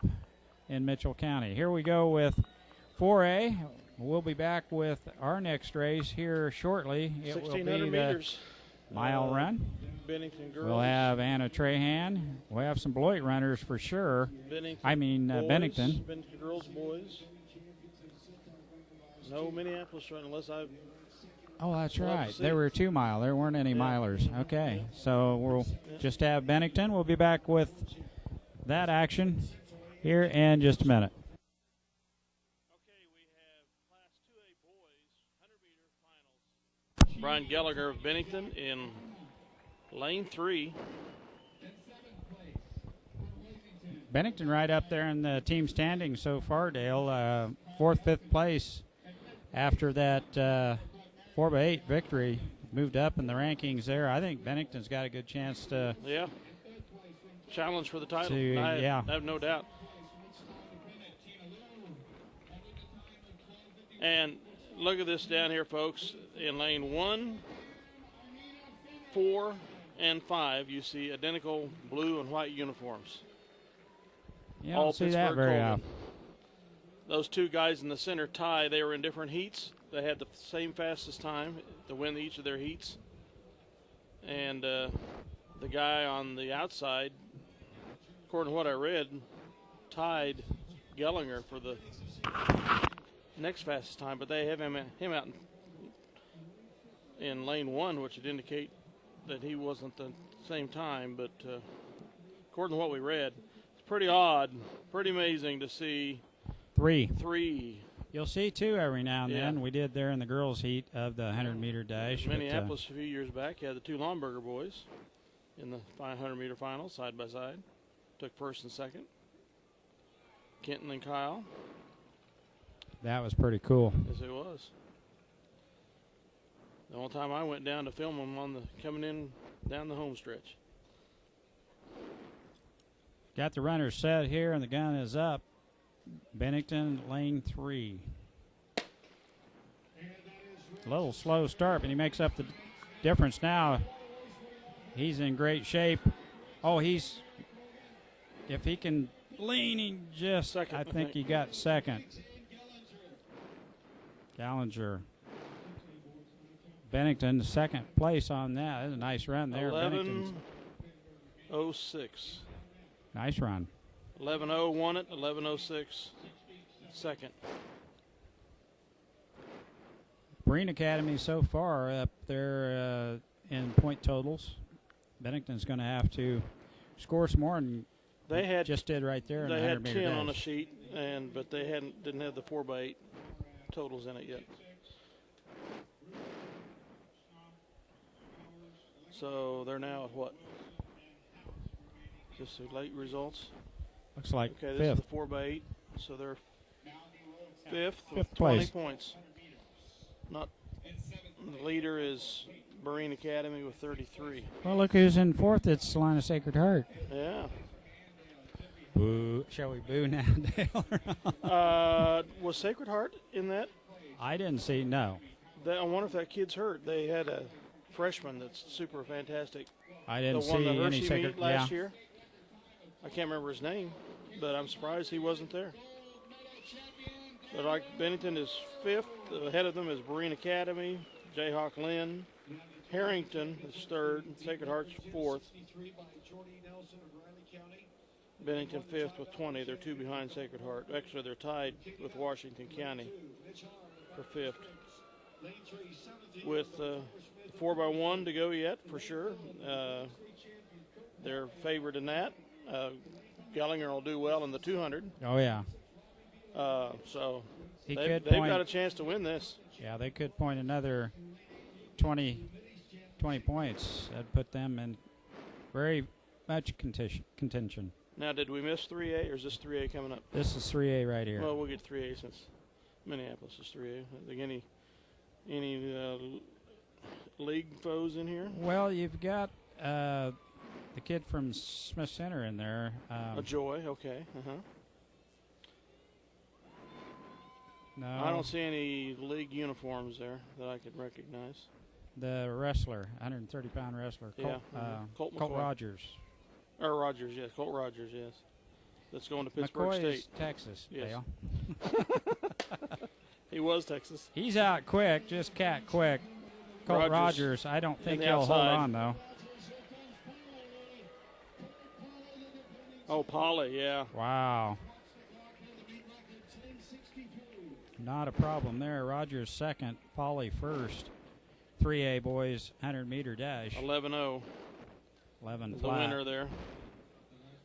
in Mitchell County. Here we go with 4A. We'll be back with our next race here shortly. It will be the meters. mile run. Bennington girls. We'll have Anna Trahan. We'll have some Beloit runners for sure. Bennington. Bennington girls, boys. No Minneapolis run unless I've. Oh, that's right. There were 2 mile. There weren't any milers. Okay, so we'll just have Bennington. We'll be back with that action here in just a minute. Okay, we have Class 2A boys 100-meter finals. Brian Gallagher of Bennington in lane 3. Bennington right up there in the team standing so far, Dale. 4th, 5th place after that 4x8 victory. Moved up in the rankings there. I think Bennington's got a good chance to challenge for the title. I have no doubt. And look at this down here, folks. In lane 1, 4, and 5, you see identical blue and white uniforms. You don't see that very often. Those 2 guys in the center, Ty, they were in different heats. They had the same fastest time to win each of their heats. And the guy on the outside, according to what I read, tied Gellinger for the next fastest time, but they have him out in lane 1, which would indicate that he wasn't the same time. But according to what we read, it's pretty odd, pretty amazing to see three. You'll see two every now and then. We did there in the girls' heat of the 100-meter dash. Minneapolis a few years back, you had the two Lomberger boys in the 500-meter final, side by side. Took first and second. Kenton and Kyle. That was pretty cool. Yes, it was. The only time I went down to film them on the coming in down the home stretch. Got the runners set here, and the gun is up. Bennington, lane 3. A little slow start, but he makes up the difference now. He's in great shape. Oh, if he can lean, he just, second, I think he got second. Gallinger. Bennington, second place on that. That's a nice run there. 11:06. Nice run. 11:0 won it. 11:06 second. Marine Academy so far up there in point totals. Bennington's going to have to score some more, and they just did right there. They had 10 dash. on the sheet, but they didn't have the 4x8 totals in it yet. So they're now at what? Just the late results. Looks like okay. fifth. This is the 4x8, so they're fifth with 20 place. points. Not the leader is Marine Academy with 33. Well, look who's in fourth. It's Salina Sacred Heart. Yeah. Boo. Shall we boo now, Dale? Was Sacred Heart in that? I didn't see. No. I wonder if that kid's hurt. They had a freshman that's super fantastic. I didn't the won see the Hershey any Sacred. meet last year. I can't remember his name, but I'm surprised he wasn't there. But like Bennington is fifth. Ahead of them is Marine Academy, Jayhawk Lynn. Harrington is third. Sacred Heart's fourth. Bennington fifth with 20. They're two behind Sacred Heart. Actually, they're tied with Washington County for fifth. With 4x1 to go yet, for sure. They're favored in that. Gellinger will do well in the 200. Oh, yeah. So they've got a chance to win this. Yeah, they could point another 20 points. That'd put them in very much contention. Now, did we miss 3A, or is this 3A coming up? This is 3A right here. Well, we'll get 3A since Minneapolis is 3A. I think any league foes in here? Well, you've got the kid from Smith Center in there. A Joy, okay. No. I don't see any league uniforms there that I could recognize. The wrestler, 130-pound wrestler, Colt Rogers. Or Rogers, yes. Colt Rogers, yes. That's going to Pittsburgh McCoy State. Is Texas, yes. Dale. He was Texas. He's out quick, just cat quick. Colt Rogers, I don't think he'll hold on, though. Oh, Polly, yeah. Wow. Not a problem there. Rogers second, Polly first. 3A boys, 100-meter dash. 11-0. 11 the flat. winner there.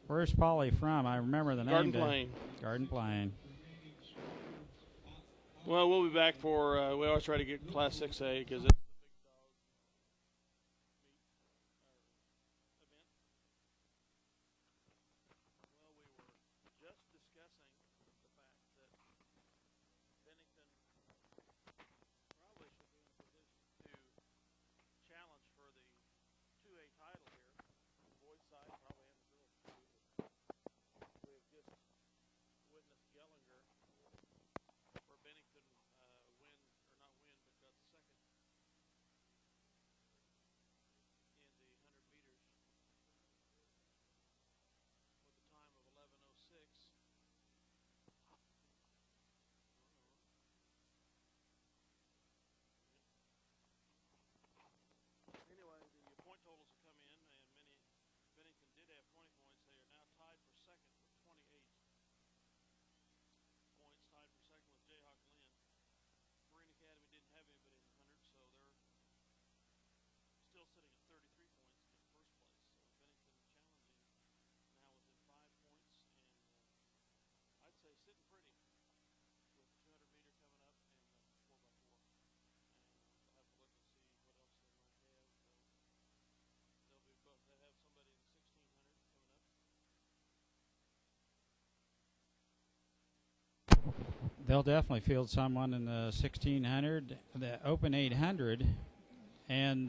Where's Polly from? I remember the Garden name. Plain. Garden Plain. Well, we'll be back for, we always try to get Class 6A because it's they'll definitely field someone in the 1600, the Open 800, and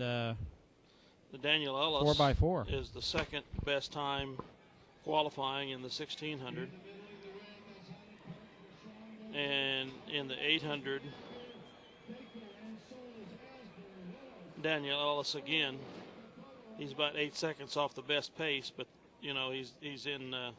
The Daniel Ellis 4x4 is the second best time qualifying in the 1600. And in the 800, Daniel Ellis again. He's about 8 seconds off the best pace, but you know he's in the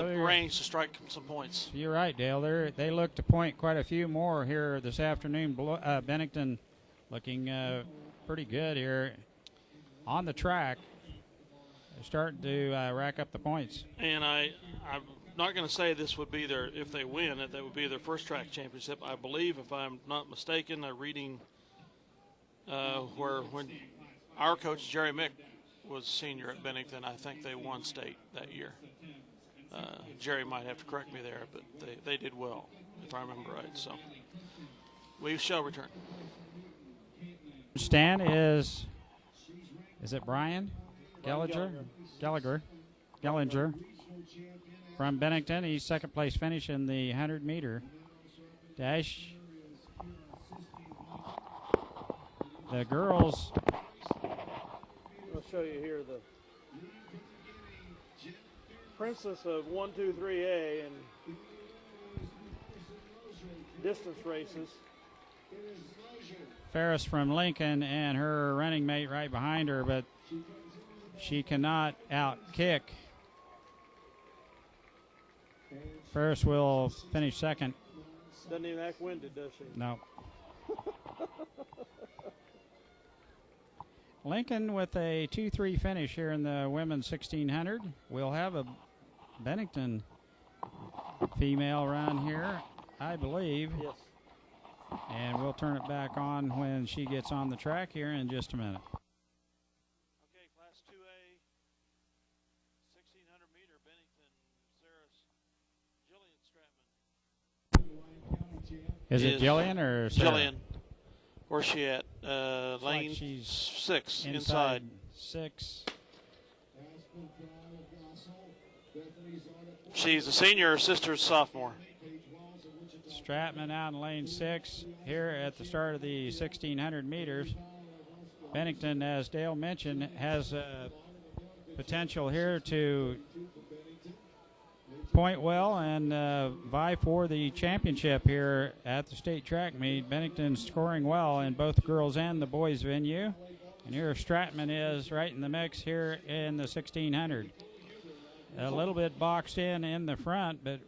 range to strike some points. You're right, Dale. They look to point quite a few more here this afternoon. Bennington looking pretty good here on the track. They're starting to rack up the points. And I'm not going to say this would be their, if they win, that would be their first track championship. I believe, if I'm not mistaken, I'm reading when our coach Jerry Mick was senior at Bennington, I think they won state that year. Jerry might have to correct me there, but they did well, if I remember right. So we shall return. Stan is it Brian Gallagher from Bennington. He's second place finish in the 100-meter dash. The girls. I'll show you here the princess of 1-2-3A and distance races. Ferris from Lincoln and her running mate right behind her, but she cannot out-kick. Ferris will finish second. Doesn't even act winded, does she? No. Lincoln with a 2-3 finish here in the women's 1600. We'll have a Bennington female run here, I believe. Yes. And we'll turn it back on when she gets on the track here in just a minute. Okay, Class 2A, 1600 meter, Bennington, Sarah's, Jillian Stratman. Is it Jillian or Sarah? Jillian. Where's she at? Lane like she's 6, inside. 6. She's a senior, her sister's sophomore. Stratman out in lane 6 here at the start of the 1600 meters. Bennington, as Dale mentioned, has potential here to point well and vie for the championship here at the state track meet. Bennington's scoring well in both the girls and the boys venue. And here Stratman is right in the mix here in the 1600. A little bit boxed in the front, but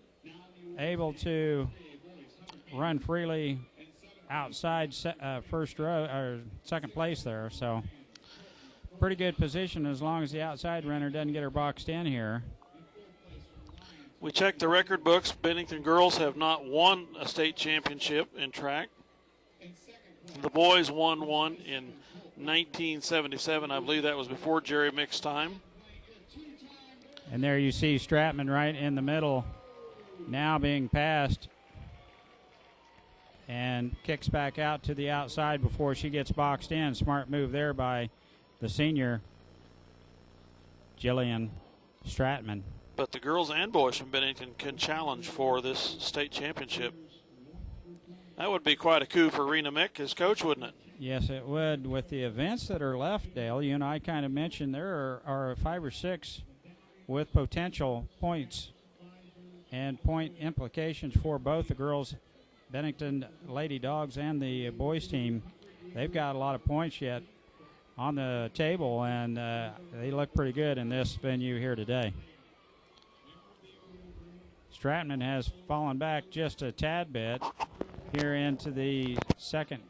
able to run freely outside first row or second place there. So pretty good position as long as the outside runner doesn't get her boxed in here. We checked the record books. Bennington girls have not won a state championship in track. The boys won one in 1977. I believe that was before Jerry Mick's time. And there you see Stratman right in the middle, now being passed, and kicks back out to the outside before she gets boxed in. Smart move there by the senior, Jillian Stratman. But the girls and boys from Bennington can challenge for this state championship. That would be quite a coup for Rena Mick as coach, wouldn't it? Yes, it would. With the events that are left, Dale, you and I kind of mentioned there are 5 or 6 with potential points and point implications for both the girls, Bennington Lady Dogs, and the boys team. They've got a lot of points yet on the table, and they look pretty good in this venue here today. Stratman has fallen back just a tad bit here into the second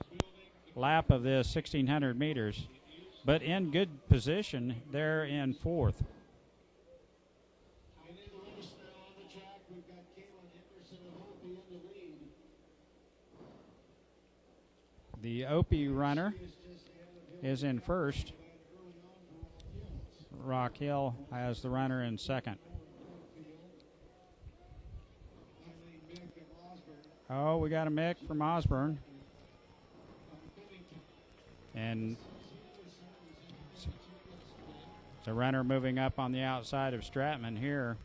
lap of this 1600 meters, but in good position there in 4th. The Opie runner is in first. Rock Hill has the runner in second. Oh, we got a Mick from Osborne. And the runner moving up on the outside of Stratman here.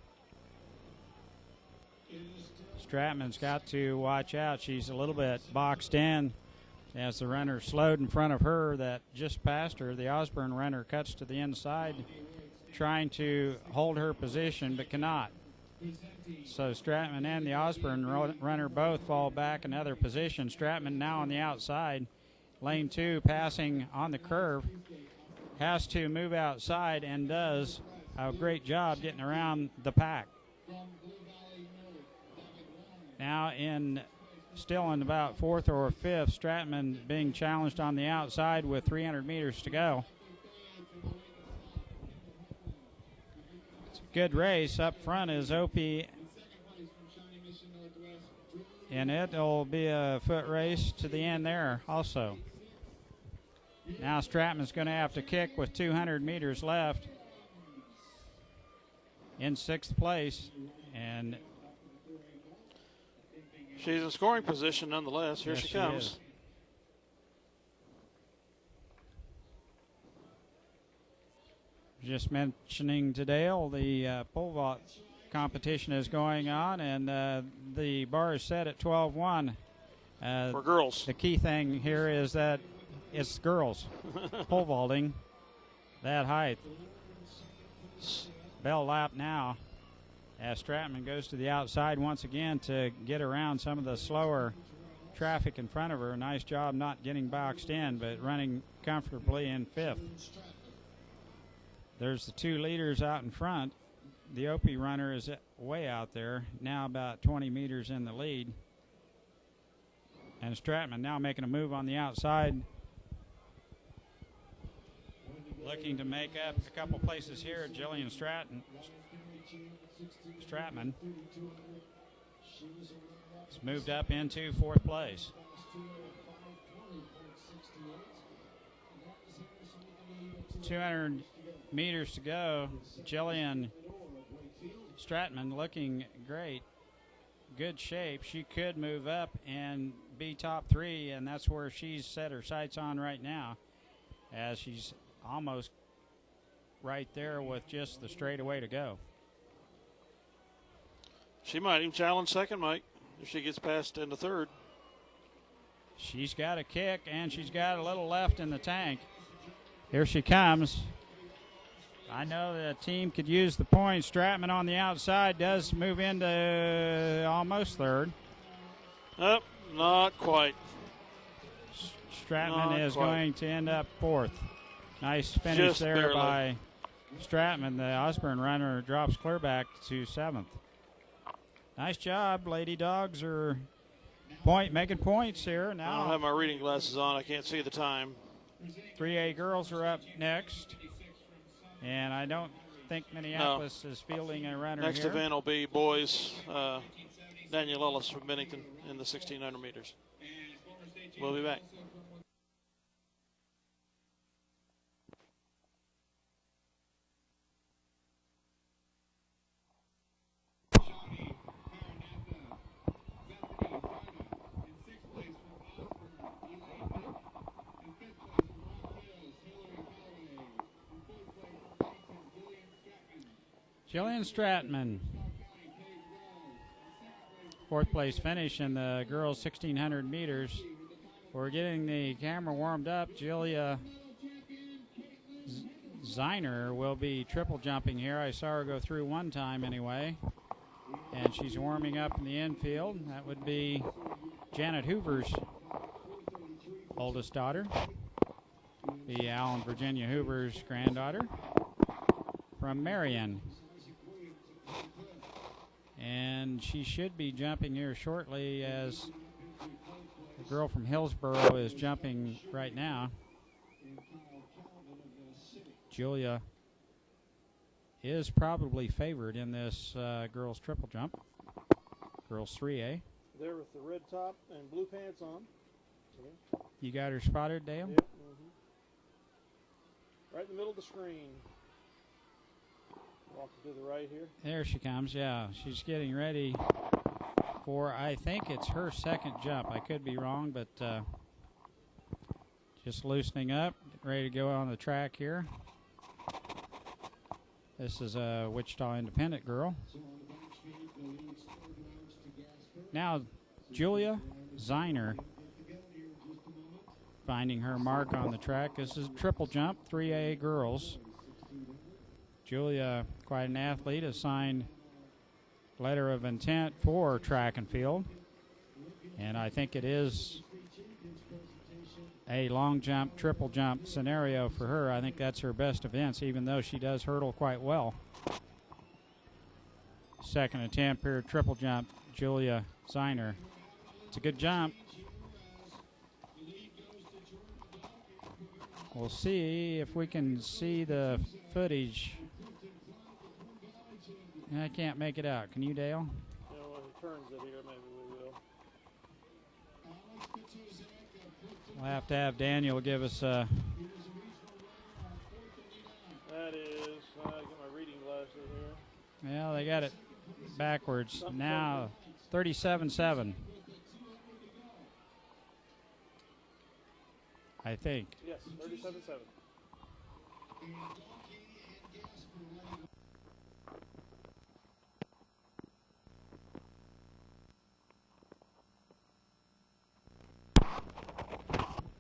Stratman's got to watch out. She's a little bit boxed in as the runner slowed in front of her that just passed her. The Osborne runner cuts to the inside, trying to hold her position, but cannot. So Stratman and the Osborne runner both fall back another position. Stratman now on the outside. Lane 2 passing on the curve. Has to move outside and does a great job getting around the pack. Now still in about 4th or 5th, Stratman being challenged on the outside with 300 meters to go. It's a good race. Up front is Opie, and it'll be a foot race to the end there also. Now Stratman's going to have to kick with 200 meters left in 6th place, and she's in scoring position nonetheless. Here yes, she comes. Is. Just mentioning to Dale, the pole vault competition is going on, and the bar is set at 12-1. For girls. The key thing here is that it's girls pole vaulting that height. Bell lap now as Stratman goes to the outside once again to get around some of the slower traffic in front of her. Nice job not getting boxed in, but running comfortably in 5th. There's the 2 leaders out in front. The Opie runner is way out there, now about 20 meters in the lead. And Stratman now making a move on the outside, looking to make up a couple places here. Jillian Stratman has moved up into 4th place. .200 meters to go. Jillian Stratman looking great. Good shape. She could move up and be top 3, and that's where she's set her sights on right now, as she's almost right there with just the straightaway to go. She might even challenge 2nd, Mike, if she gets past into 3rd. She's got a kick, and she's got a little left in the tank. Here she comes. I know the team could use the points. Stratman on the outside does move into almost 3rd. Nope, not quite. Stratman is going to end up 4th. Nice finish Just there barely. by Stratman. The Osborne runner drops clear back to 7th. Nice job. Lady Dogs are making points here I don't now. have my reading glasses on. I can't see the time. 3A girls are up next. And I don't think Minneapolis is fielding a runner Next here. event will be boys. Daniel Ellis from Bennington in the 1,600 meters. We'll be back. Jillian Stratman, 4th place finish in the girls 1,600 meters. We're getting the camera warmed up. Julia Ziner will be triple jumping here. I saw her go through one time anyway. And she's warming up in the infield. That would be Janet Hoover's oldest daughter. Be Al and Virginia Hoover's granddaughter from Marion. And she should be jumping here shortly, as the girl from Hillsboro is jumping right now. Julia is probably favored in this girls triple jump. Girls 3A. There with the red top and blue pants on. You got her spotted, Dale? Yep. Right in the middle of the screen. Walking to the right here. There she comes, yeah. She's getting ready for, I think it's her 2nd jump. I could be wrong, but just loosening up, ready to go on the track here. This is a Wichita Independent girl. Now Julia Ziner finding her mark on the track. This is triple jump, 3A girls. Julia, quite an athlete, has signed letter of intent for track and field. And I think it is a long jump, triple jump scenario for her. I think that's her best events, even though she does hurdle quite well. Second attempt here, triple jump, Julia Ziner. It's a good jump. We'll see if we can see the footage. I can't make it out. Can you, Dale? Yeah, when he turns it here, maybe we will. We'll have to have Daniel give us That is, I get my reading glasses here. well, they got it backwards. Now 37.7. I think. Yes, 37.7.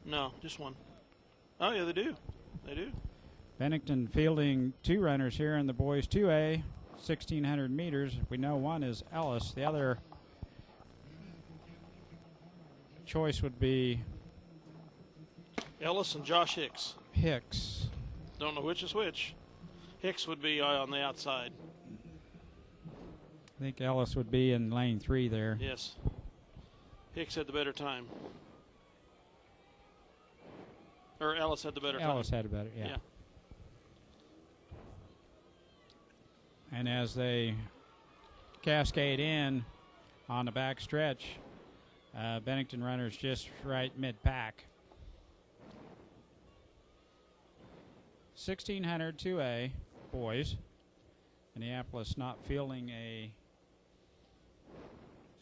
No, just one. Oh, yeah, they do. They do. Bennington fielding two runners here in the boys 2A, 1,600 meters. We know one is Ellis. The other choice would be Ellis and Josh Hicks. Hicks. Don't know which is which. Hicks would be on the outside. I think Ellis would be in lane 3 there. Yes. Hicks had the better time. Or Ellis had the better time. Ellis had a better, yeah. Yeah. And as they cascade in on the back stretch, Bennington runners just right mid-pack. 1,600 2A boys. Minneapolis not fielding a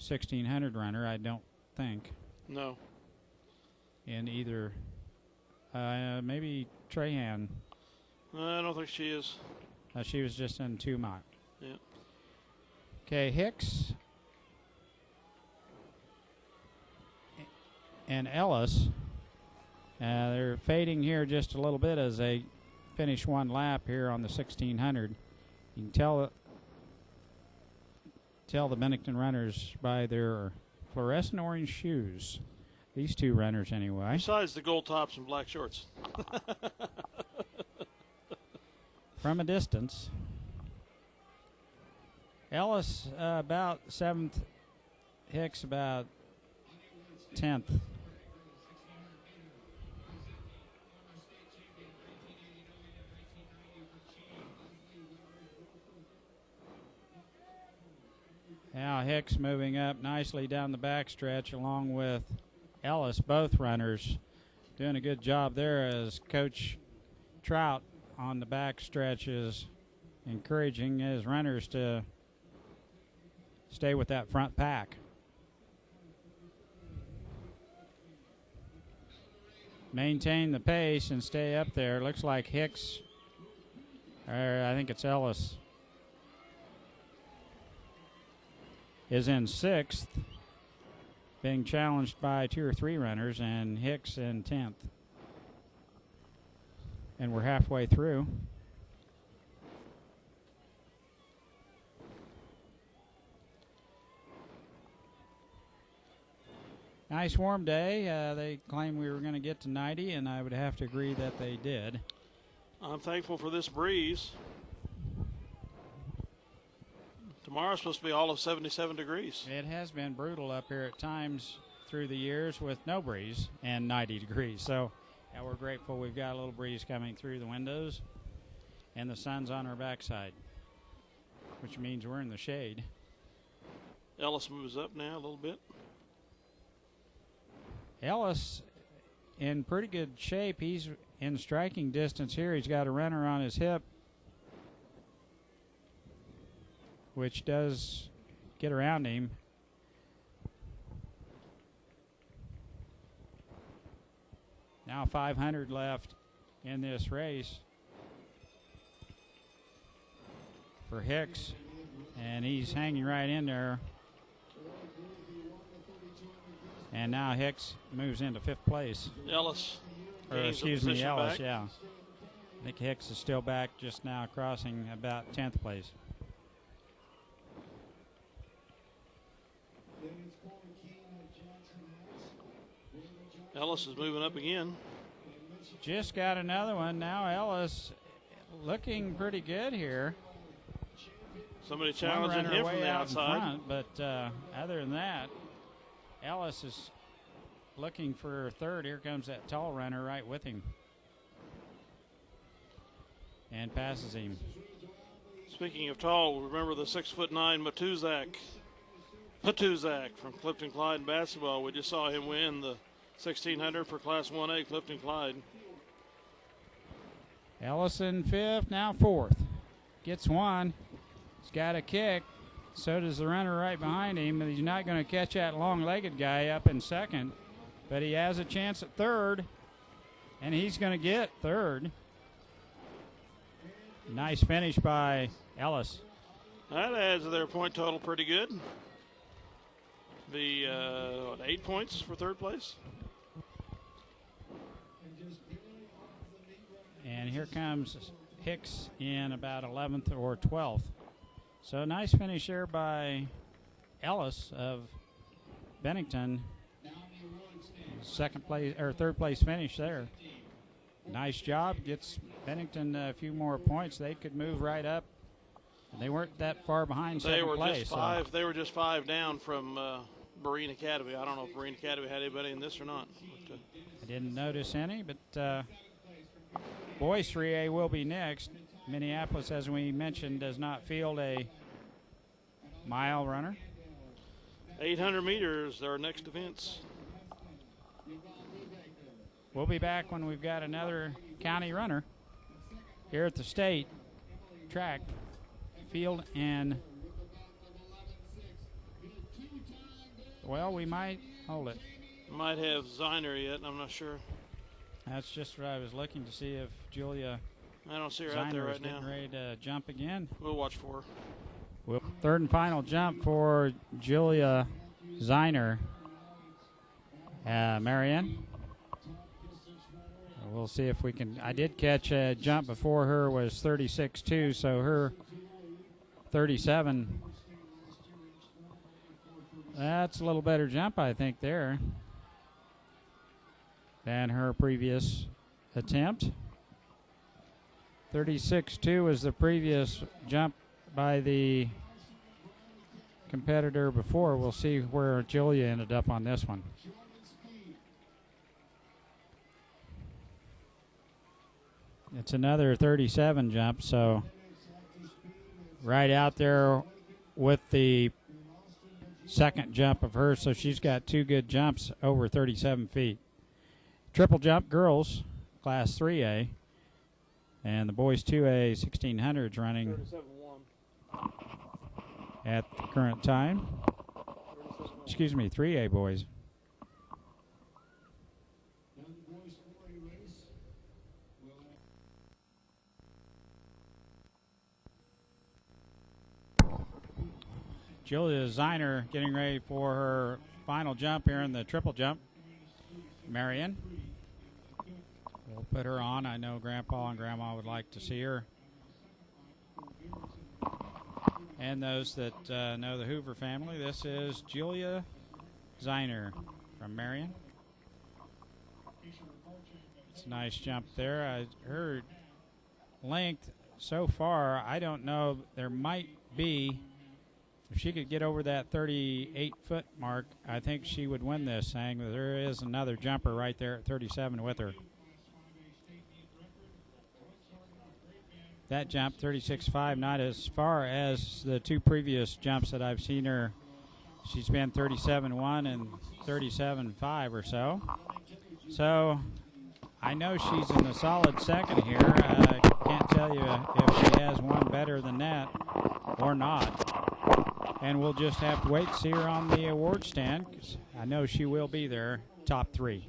1,600 runner, I don't think, No. in either. Maybe Trahan. I don't think she is. She was just in 2 mock. Yeah. Okay, Hicks and Ellis. They're fading here just a little bit as they finish one lap here on the 1,600. You can tell the Bennington runners by their fluorescent orange shoes. These two runners, anyway. Besides the gold tops and black shorts. From a distance. Ellis about 7th. Hicks about 10th. Now Hicks moving up nicely down the backstretch along with Ellis, both runners doing a good job there as Coach Trout on the backstretch is encouraging his runners to stay with that front pack. Maintain the pace and stay up there. Looks like Hicks, or I think it's Ellis, is in 6th, being challenged by 2 or 3 runners, and Hicks in 10th. And we're halfway through. Nice warm day. They claim we were going to get to 90, and I would have to agree that they did. I'm thankful for this breeze. Tomorrow's supposed to be all of 77 degrees. It has been brutal up here at times through the years with no breeze and 90 degrees. So yeah, we're grateful we've got a little breeze coming through the windows, and the sun's on our backside, which means we're in the shade. Ellis moves up now a little bit. Ellis in pretty good shape. He's in striking distance here. He's got a runner on his hip, which does get around him. Now 500 left in this race for Hicks, and he's hanging right in there. And now Hicks moves into 5th place. Ellis. Or gains a excuse me, position Ellis, back. yeah. I think Hicks is still back, just now crossing about 10th place. Ellis is moving up again. Just got another one. Now Ellis looking pretty good here. Somebody One challenging runner him way from the out in outside. front, but other than that, Ellis is looking for 3rd. Here comes that tall runner right with him. And passes him. Speaking of tall, remember the 6'9" Matuzak from Clifton Clyde basketball. We just saw him win the 1600 for Class 1A Clifton Clyde. Ellison 5th, now 4th. Gets one. He's got a kick. So does the runner right behind him. He's not going to catch that long-legged guy up in 2nd, but he has a chance at 3rd, and he's going to get 3rd. Nice finish by Ellis. That adds to their point total pretty good. The 8 points for 3rd place. And here comes Hicks in about 11th or 12th. So nice finish there by Ellis of Bennington. 2nd place or 3rd place finish there. Nice job. Gets Bennington a few more points. They could move right up. They weren't that far behind They 2nd were place. just 5. They were just 5 down from Marine Academy. I don't know if Marine Academy had anybody in this or not. But, I didn't notice any, but boys 3A will be next. Minneapolis, as we mentioned, does not field a mile runner. 800 meters, their next events. We'll be back when we've got another county runner here at the state track, field, and, well, we might hold it. Might have Ziner yet, I'm not sure. That's just what I was looking to see if Julia I don't see her out there Ziner is right now. getting ready to jump again. We'll watch for her. Well, 3rd and final jump for Julia Ziner. Marianne. We'll see if we can. I did catch a jump before her was 36.2, so her 37. That's a little better jump, I think, there than her previous attempt. 36.2 was the previous jump by the competitor before. We'll see where Julia ended up on this one. It's another 37 jump, so right out there with the 2nd jump of hers, so she's got 2 good jumps over 37 feet. Triple jump girls, Class 3A, and the boys 2A 1600s running 37-1. at the current time. Excuse me, 3A boys. Julia Ziner getting ready for her final jump here in the triple jump. Marion. We'll put her on. I know Grandpa and Grandma would like to see her. And those that know the Hoover family, this is Julia Ziner from Marion. It's a nice jump there. Her length so far, I don't know. There might be, if she could get over that 38-foot mark, I think she would win this thing. But there is another jumper right there at 37 with her. That jump, 36.5, not as far as the 2 previous jumps that I've seen her. She's been 37.1 and 37.5 or so. So I know she's in a solid 2nd here. I can't tell you if she has one better than that or not. And we'll just have to wait to see her on the award stand, because I know she will be there, top 3.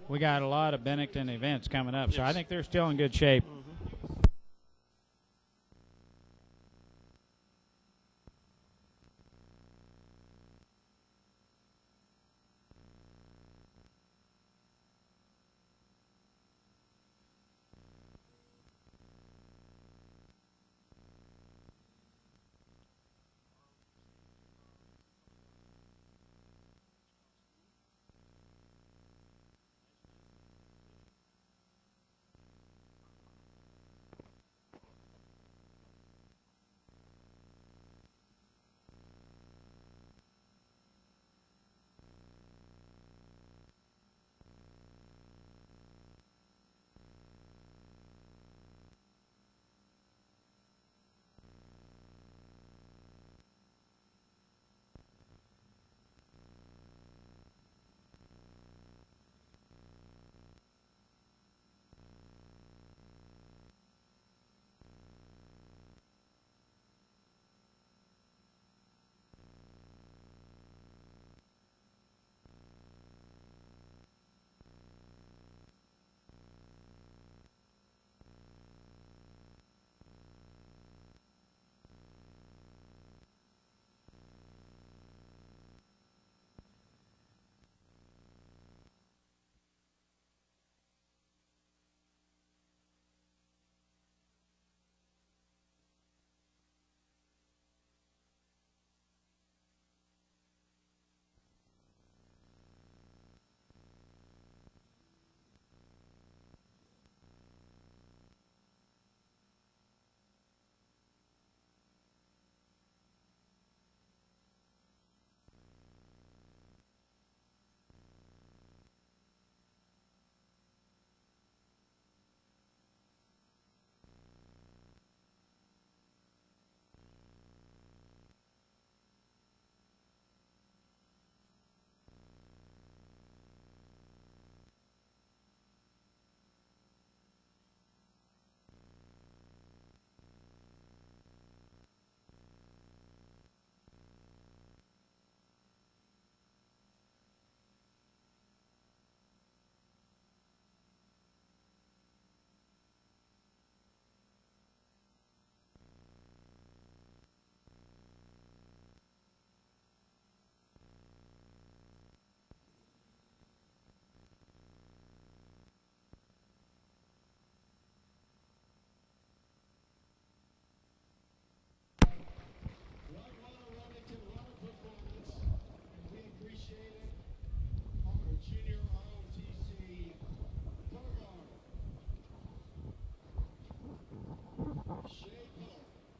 we got a lot of Bennington events coming up, so I think they're still in good shape.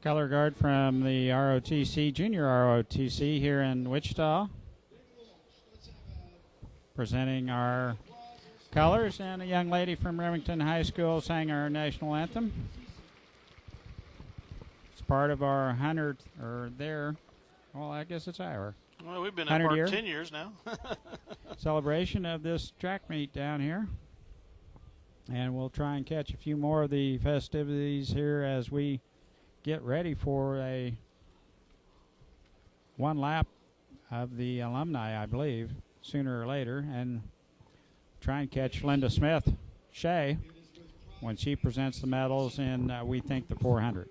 Color guard from the ROTC, junior ROTC here in Wichita, presenting our colors, and a young lady from Remington High School sang our national anthem. It's part of our 100th, or well, I guess it's our Well, we've been at Park year 10 years now. celebration of this track meet down here. And we'll try and catch a few more of the festivities here as we get ready for one lap of the alumni, I believe, sooner or later, and try and catch Linda Smith Shea when she presents the medals in, we think, the 400.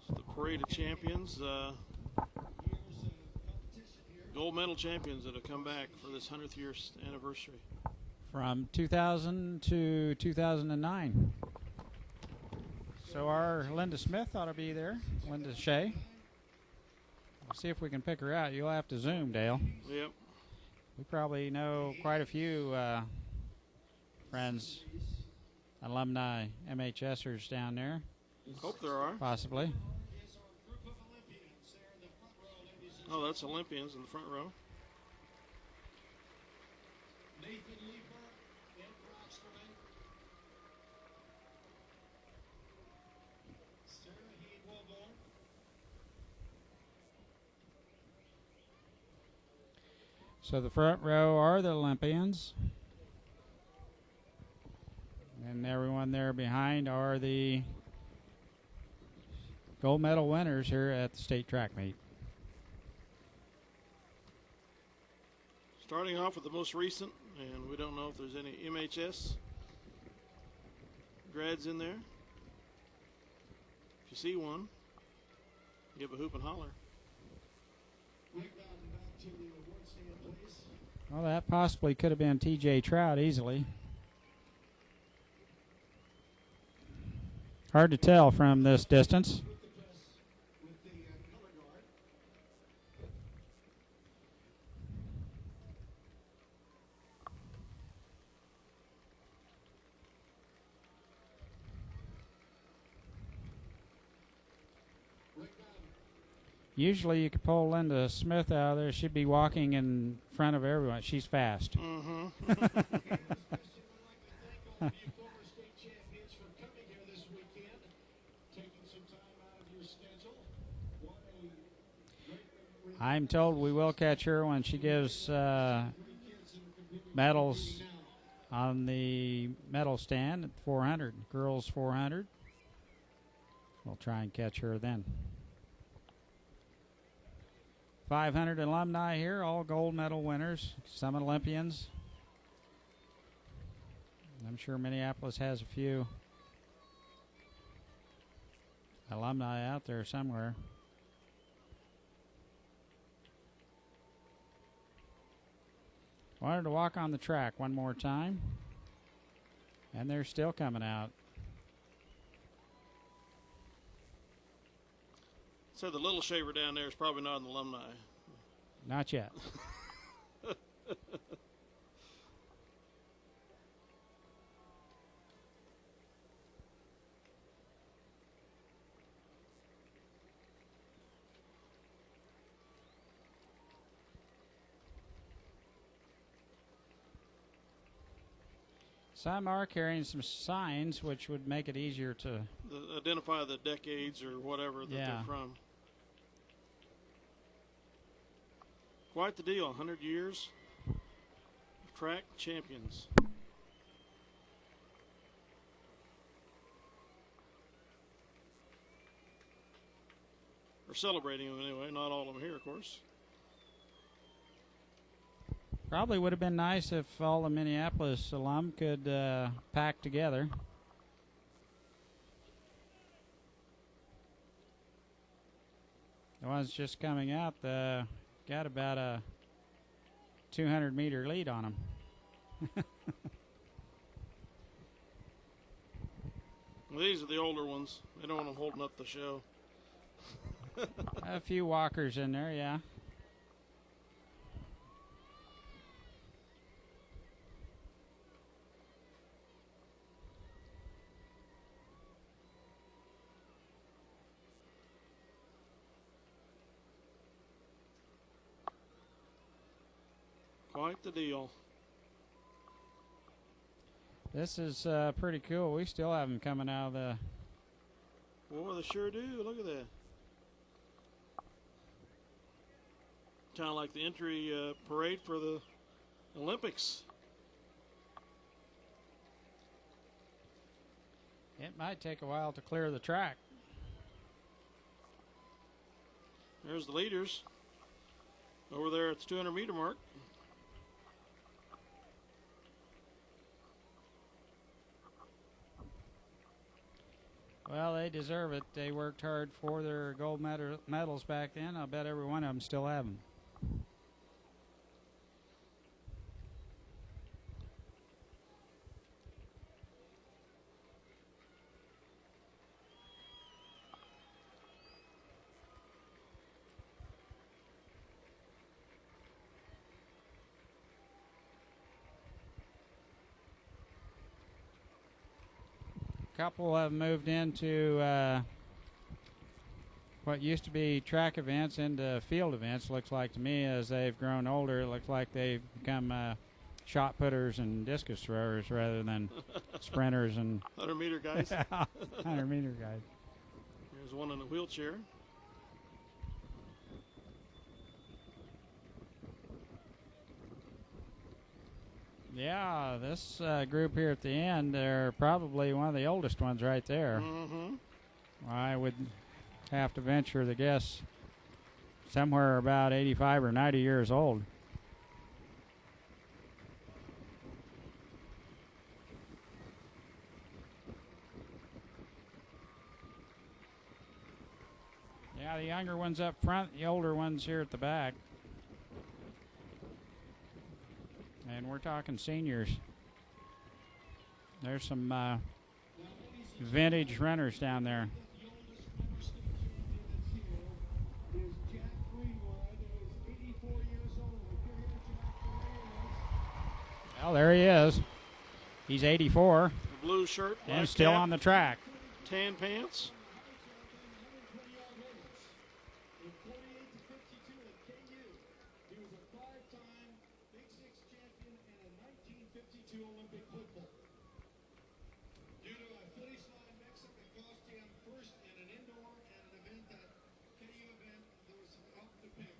The parade of champions, gold medal champions that have come back for this 100th year anniversary. From 2000 to 2009. So our Linda Smith ought to be there, Linda Shea. We'll see if we can pick her out. You'll have to zoom, Dale. Yep. We probably know quite a few friends, alumni, MHSers down there. Hope there are. Possibly. Oh, that's Olympians in the front row. So the front row are the Olympians. And everyone there behind are the gold medal winners here at the state track meet. Starting off with the most recent, and we don't know if there's any MHS grads in there. If you see one, give a hoop and holler. Well, that possibly could have been TJ Trout easily. Hard to tell from this distance. Usually you could pull Linda Smith out of there. She'd be walking in front of everyone. She's fast. I'm told we will catch her when she gives medals on the medal stand at 400, girls 400. We'll try and catch her then. 500 alumni here, all gold medal winners, some Olympians. I'm sure Minneapolis has a few alumni out there somewhere. Wanted to walk on the track one more time, and they're still coming out. So the little shaver down there is probably not an alumni. Not yet. Some are carrying some signs, which would make it easier to identify the decades or whatever that they're from. Quite the deal, 100 years of track champions. We're celebrating them anyway, not all of them here, of course. Probably would have been nice if all the Minneapolis alum could pack together. The ones just coming out got about a 200-meter lead on them. Well, these are the older ones. They don't want them holding up the show. A few walkers in there, yeah. Quite the deal. This is pretty cool. We still have them coming out of the... Boy, they sure do. Look at that. Kind of like the entry parade for the Olympics. It might take a while to clear the track. There's the leaders over there at the 200-meter mark. Well, they deserve it. They worked hard for their gold medals back then. I bet every one of them still have them. Couple have moved into what used to be track events into field events. Looks like to me, as they've grown older, it looks like they've become shot putters and discus throwers rather than sprinters and 100-meter guys. 100-meter guys. There's one in a wheelchair. Yeah, this group here at the end, they're probably one of the oldest ones right there. Mm-hmm. I would have to venture to guess somewhere about 85 or 90 years old. Yeah, the younger ones up front, the older ones here at the back. And we're talking seniors. There's some vintage runners down there. The oldest rubber state champion that's here is Jack Greenwood, who is 84 years old. If you're here, Jack, Well, there he is. He's 84 The blue shirt, black and still cap, on the track. tan pants. in 48 to 52 at KU. He was a 5-time Big Six champion and a 1952 Olympic football. Due to a finish line mix-up that cost him first in an indoor and an event that KU event, there was some help to pick.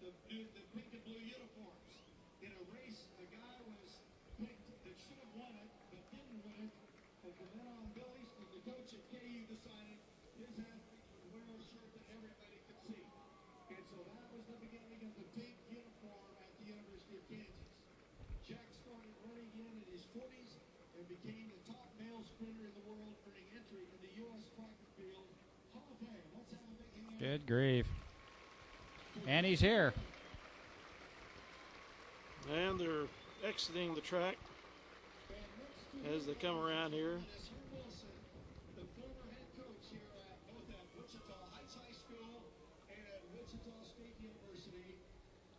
The pink and blue uniforms. In a race, a guy was picked that should have won it, but didn't win it. But the men on Billy's and the coach at KU decided his athlete would wear a shirt that everybody could see. And so that was the beginning of the pink uniform at the University of Kansas. Jack started running in his 40s and became the top male sprinter in the world, earning entry in the U.S. Track and Field Hall of Fame. Let's have a big hand. Good grief. And he's here. And they're exiting the track as they come around here. Is Herb Wilson, the former head coach here at both at Wichita Heights High School and at Wichita State University.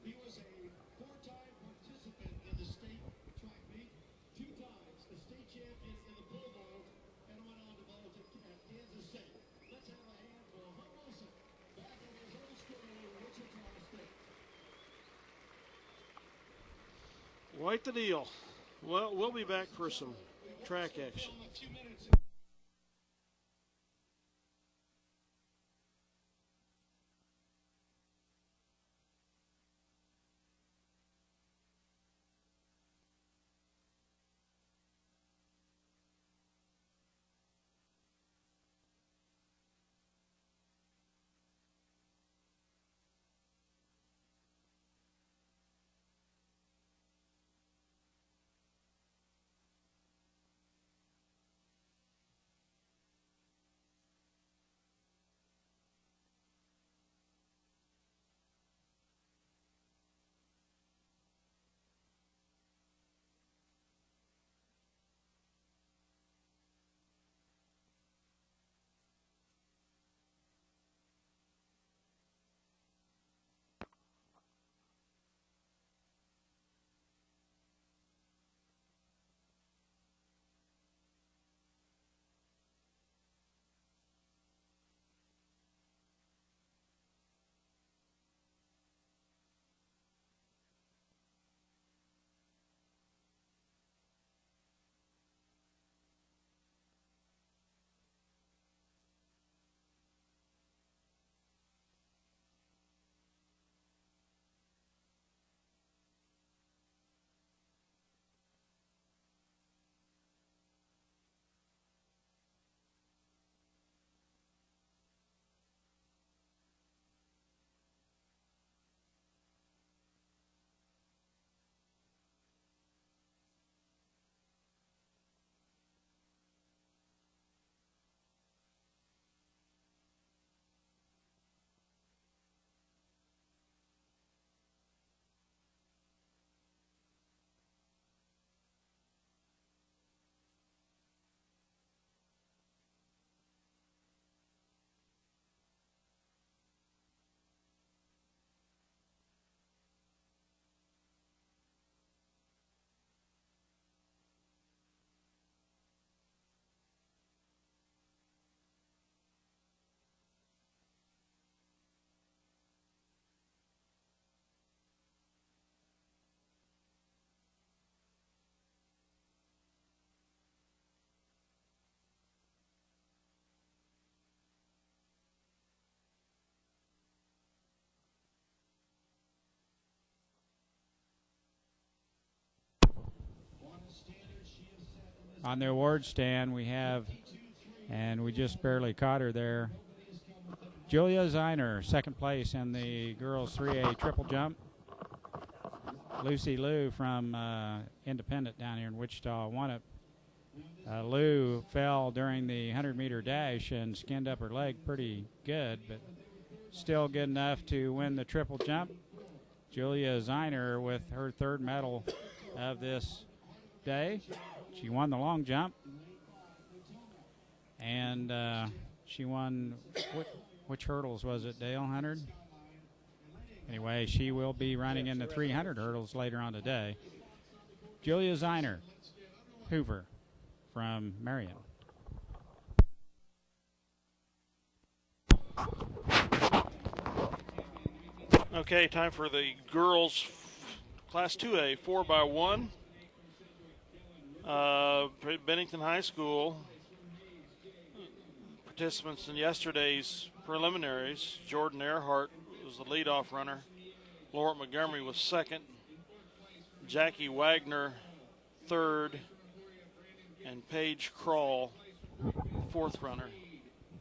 He was a 4-time participant in the state track meet, 2 times a state champion in the pole vault, and went on to vault at Kansas State. Let's have a hand for Herb Wilson, back at his old school in Wichita State. White the deal. Well, we'll be back for some track action. A few minutes on the award stand we have, and we just barely caught her there, Julia Zeiner, second place in the girls 3A triple jump. Lucy Liu from Independent down here in Wichita won it. Liu fell during the 100-meter dash and skinned up her leg pretty good, but still good enough to win the triple jump. Julia Zeiner with her third medal of this day. She won the long jump, and she won, which hurdles was it, Dale? 100? Anyway, she will be running in the 300 hurdles later on today. Julia Zeiner, Hoover from Marion. Okay, time for the girls Class 2A 4x1. Bennington High School participants in yesterday's preliminaries. Jordan Earhart was the leadoff runner. Laura Montgomery was second. Jackie Wagner third. And Paige Crawl fourth runner.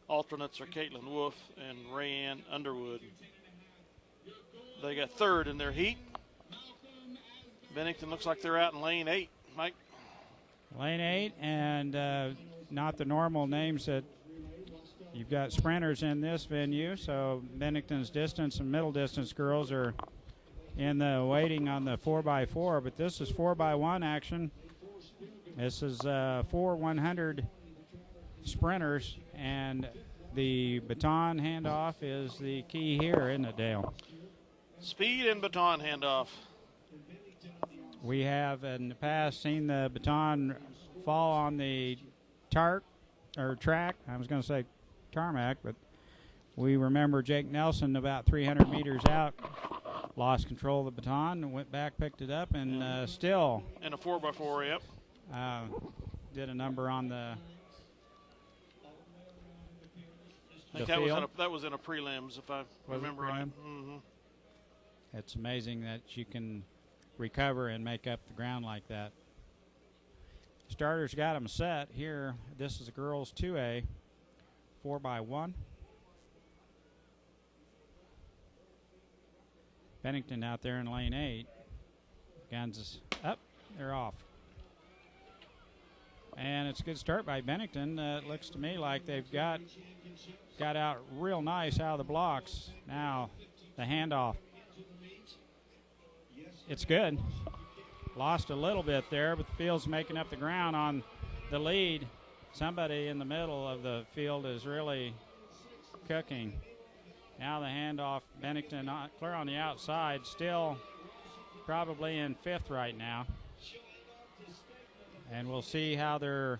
Alternates are Caitlin Wolf and Rayanne Underwood. They got third in their heat. Bennington looks like they're out in lane 8, Mike. Lane 8, and not the normal names that you've got sprinters in this venue, so Bennington's distance and middle distance girls are in the waiting on the 4x4, but this is 4x1 action. This is 4 100 sprinters, and the baton handoff is the key here, isn't it, Dale? Speed and baton handoff. We have in the past seen the baton fall on the track. I was going to say tarmac, but we remember Jake Nelson about 300 meters out lost control of the baton and went back, picked it up, and still. And a 4x4, yep. Did a number on the I think that was in a prelims, if I remember right. Mm-hmm. It's amazing that you can recover and make up the ground like that. Starters got them set here. This is a girls 2A 4x1. Bennington out there in lane 8. Guns is up. They're off. And it's a good start by Bennington. It looks to me like they've got out real nice out of the blocks. Now the handoff. It's good. Lost a little bit there, but the field's making up the ground on the lead. Somebody in the middle of the field is really cooking. Now the handoff, Bennington clear on the outside, still probably in 5th right now. And we'll see how their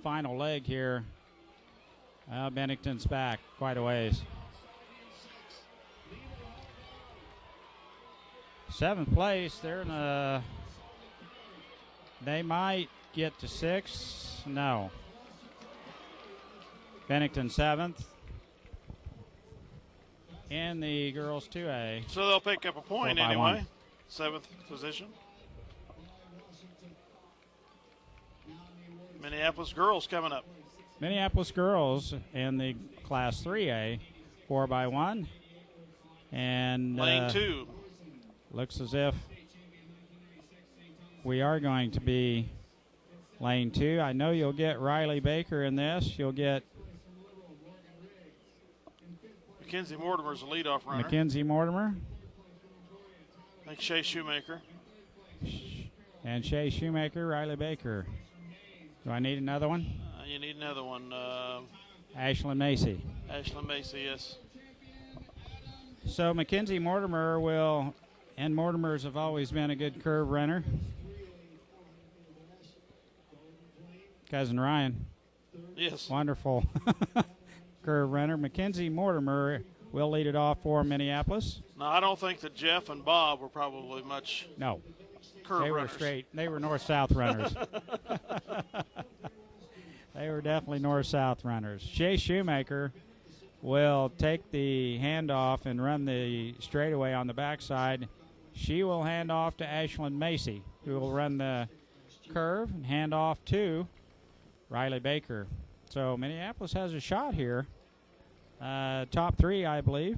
final leg here. Bennington's back quite a ways. 7th place, they're in a, they might get to 6th. No. Bennington 7th in the girls 2A. So they'll pick up a point anyway. 7th position. Minneapolis girls coming up. Minneapolis girls in the class 3A 4x1. And lane 2. Looks as if we are going to be lane 2. I know you'll get Riley Baker in this. You'll get Mackenzie Mortimer's the leadoff runner. Mackenzie Mortimer. I think Shay Shoemaker. And Shay Shoemaker, Riley Baker. Do I need another one? You need another one. Ashlyn Macy. Ashlyn Macy, yes. So Mackenzie Mortimer will, and Mortimers have always been a good curve runner. Cousin Ryan. Yes. Wonderful curve runner. Mackenzie Mortimer will lead it off for Minneapolis. No, I don't think that Jeff and Bob were probably much. No. Curve they runners. Were straight. They were north-south runners. They were definitely north-south runners. Shay Shoemaker will take the handoff and run the straightaway on the backside. She will hand off to Ashlyn Macy. who will run the curve and hand off to Riley Baker. So Minneapolis has a shot here. Top three, I believe.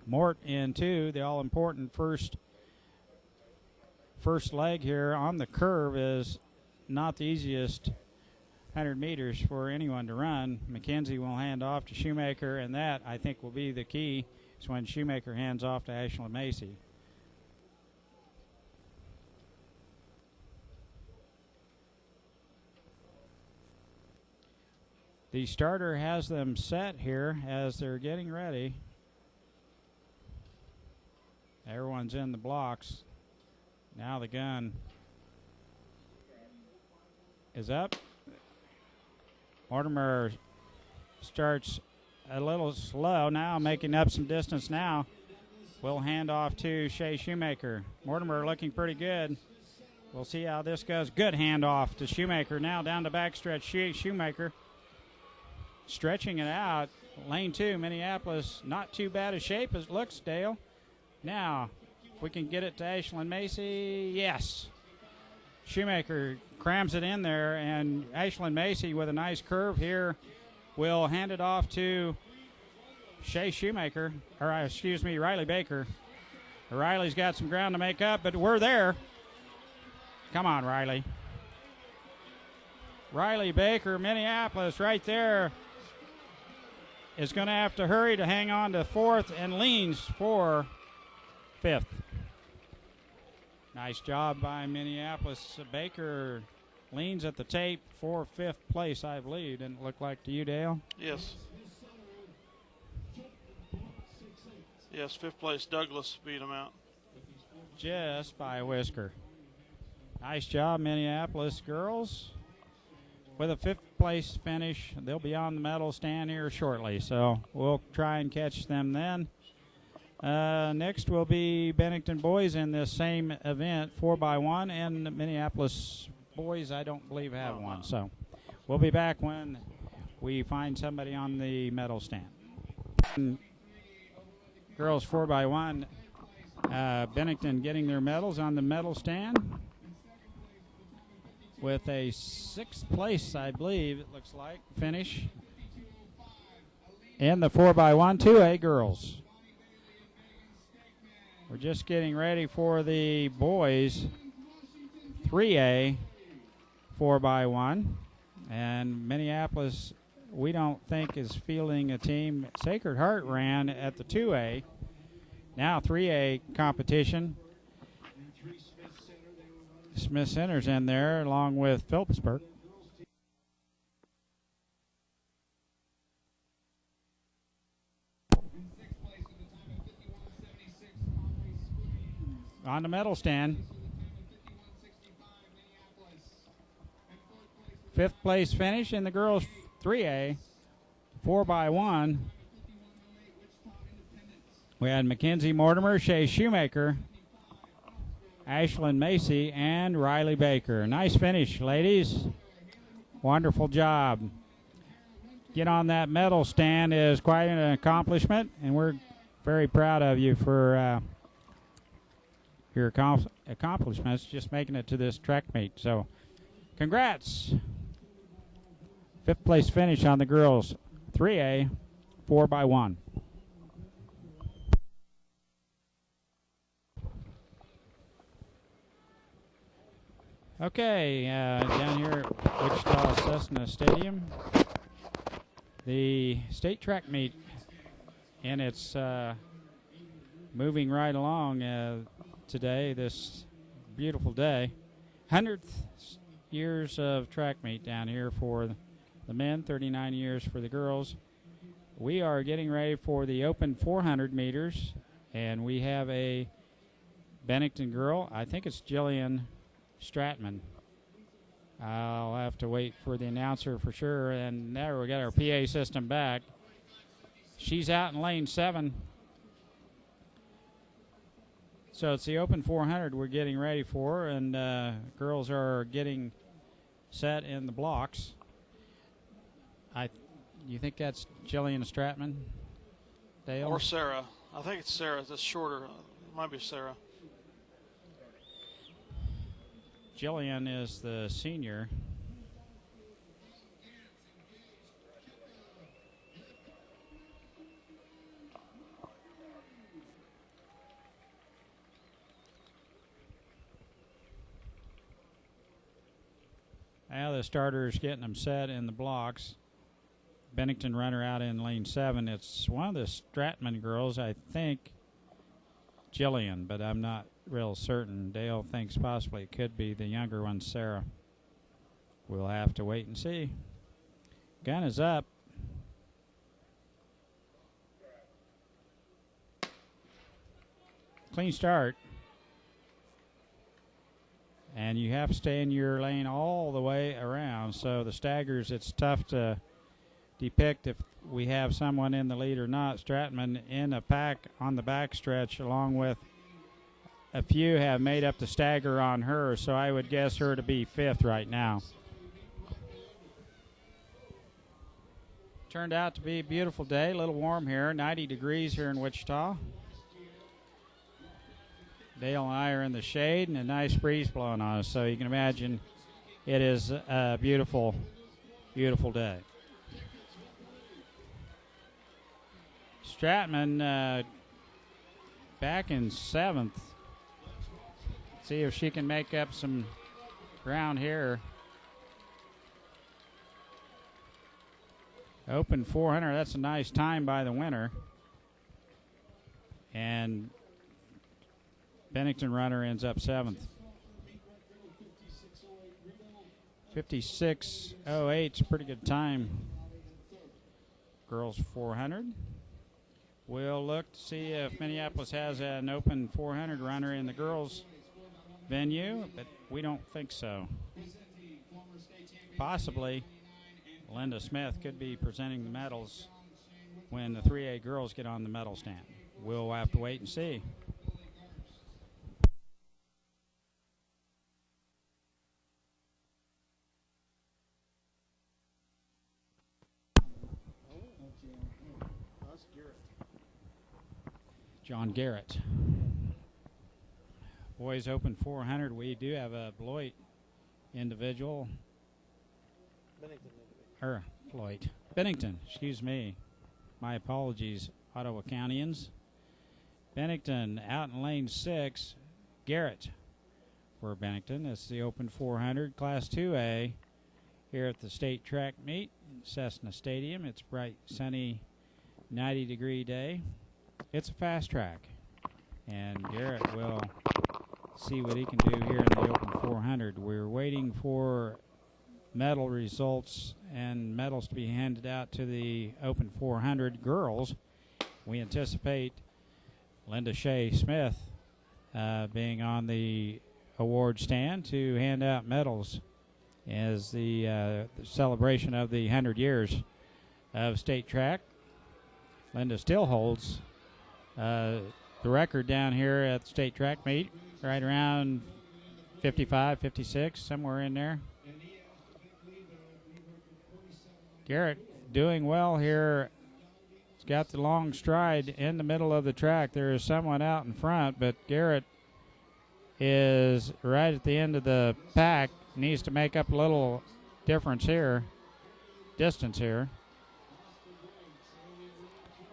Mort in two, the all-important first leg here on the curve is not the easiest 100 meters for anyone to run. McKenzie will hand off to Shoemaker, and that, I think, will be the key, is when Shoemaker hands off to Ashlyn Macy. The starter has them set here as they're getting ready. Everyone's in the blocks. Now the gun is up. Mortimer starts a little slow now, making up some distance now. We'll hand off to Shea Shoemaker. Mortimer looking pretty good. We'll see how this goes. Good handoff to Shoemaker. Now down the backstretch. Shoemaker stretching it out. Lane 2, Minneapolis. Not too bad a shape as it looks, Dale. Now, if we can get it to Ashlyn Macy, yes. Shoemaker crams it in there, and Ashlyn Macy with a nice curve here will hand it off to Shea Shoemaker, or excuse me, Riley Baker. Riley's got some ground to make up, but we're there. Come on, Riley. Riley Baker, Minneapolis, right there, is going to have to hurry to hang on to fourth and leans for fifth. Nice job by Minneapolis. Baker leans at the tape for fifth place, I believe. Didn't it look like to you, Dale? Yes. Yes, fifth place. Douglas beat him out. Just by a whisker. Nice job, Minneapolis girls. With a fifth place finish, they'll be on the medal stand here shortly, so we'll try and catch them then. Next will be Bennington boys in this same event, 4x1, and Minneapolis boys I don't believe have one. So we'll be back when we find somebody on the medal stand. Girls 4x1, Bennington getting their medals on the medal stand with a sixth place, I believe it looks like, finish in the 4x1 2A girls. We're just getting ready for the boys 3A 4x1, and Minneapolis we don't think is fielding a team. Sacred Heart ran at the 2A, now 3A competition. Smith Center's in there along with Phillipsburg. On the medal stand. Fifth place finish in the girls 3A, 4x1. We had Mackenzie Mortimer, Shea Shoemaker, Ashlyn Macy, and Riley Baker. Nice finish, ladies. Wonderful job. Get on that medal stand is quite an accomplishment, and we're very proud of you for your accomplishments, just making it to this track meet. So, congrats. Fifth place finish on the girls 3A 4x1. Okay, down here at Wichita Cessna Stadium, the state track meet, and it's moving right along today, this beautiful day. 100th years of track meet down here for the men, 39 years for the girls. We are getting ready for the open 400 meters, and we have a Bennington girl. I think it's Jillian Stratman. I'll have to wait for the announcer for sure. And there we got our PA system back. She's out in lane 7. So it's the open 400 we're getting ready for, and girls are getting set in the blocks. You think that's Jillian Stratman, Dale? Or Sarah. I think it's Sarah. That's shorter. It might be Sarah. Jillian is the senior. Now the starter's getting them set in the blocks. Bennington runner out in lane 7. It's one of the Stratman girls, I think, Jillian, but I'm not real certain. Dale thinks possibly it could be the younger one, Sarah. We'll have to wait and see. Gun is up. Clean start. And you have to stay in your lane all the way around. So the staggers, it's tough to depict if we have someone in the lead or not. Stratman in a pack on the backstretch, along with a few have made up the stagger on her, so I would guess her to be 5th right now. Turned out to be a beautiful day, a little warm here, 90 degrees here in Wichita. Dale and I are in the shade and a nice breeze blowing on us, so you can imagine it is a beautiful, beautiful day. Stratman back in 7th. See if she can make up some ground here. Open 400, that's a nice time by the winner. And Bennington runner ends up 7th. 56.08 is a pretty good time. Girls 400. We'll look to see if Minneapolis has an open 400 runner in the girls' venue, but we don't think so. Possibly Linda Smith could be presenting the medals when the 3A girls get on the medal stand. We'll have to wait and see. John Garrett. Boys open 400. We do have a Beloit individual. Bennington, excuse me. My apologies, Ottawa Countyans. Bennington out in lane 6. Garrett for Bennington. It's the open 400, Class 2A here at the state track meet in Cessna Stadium. It's bright, sunny, 90-degree day. It's a fast track, and Garrett will see what he can do here in the open 400. We're waiting for medal results and medals to be handed out to the open 400 girls. We anticipate Linda Shea Smith being on the award stand to hand out medals as the celebration of the 100 years of state track. Linda still holds the record down here at the state track meet, right around 55, 56, somewhere in there. Garrett doing well here. He's got the long stride in the middle of the track. There is someone out in front, but Garrett is right at the end of the pack. Needs to make up a little distance here.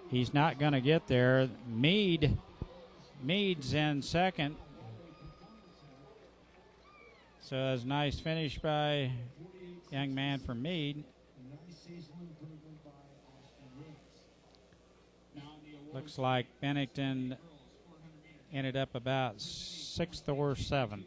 He's not going to get there. Mead's in second. So it's a nice finish by young man from Mead. Looks like Bennington ended up about 6th or 7th.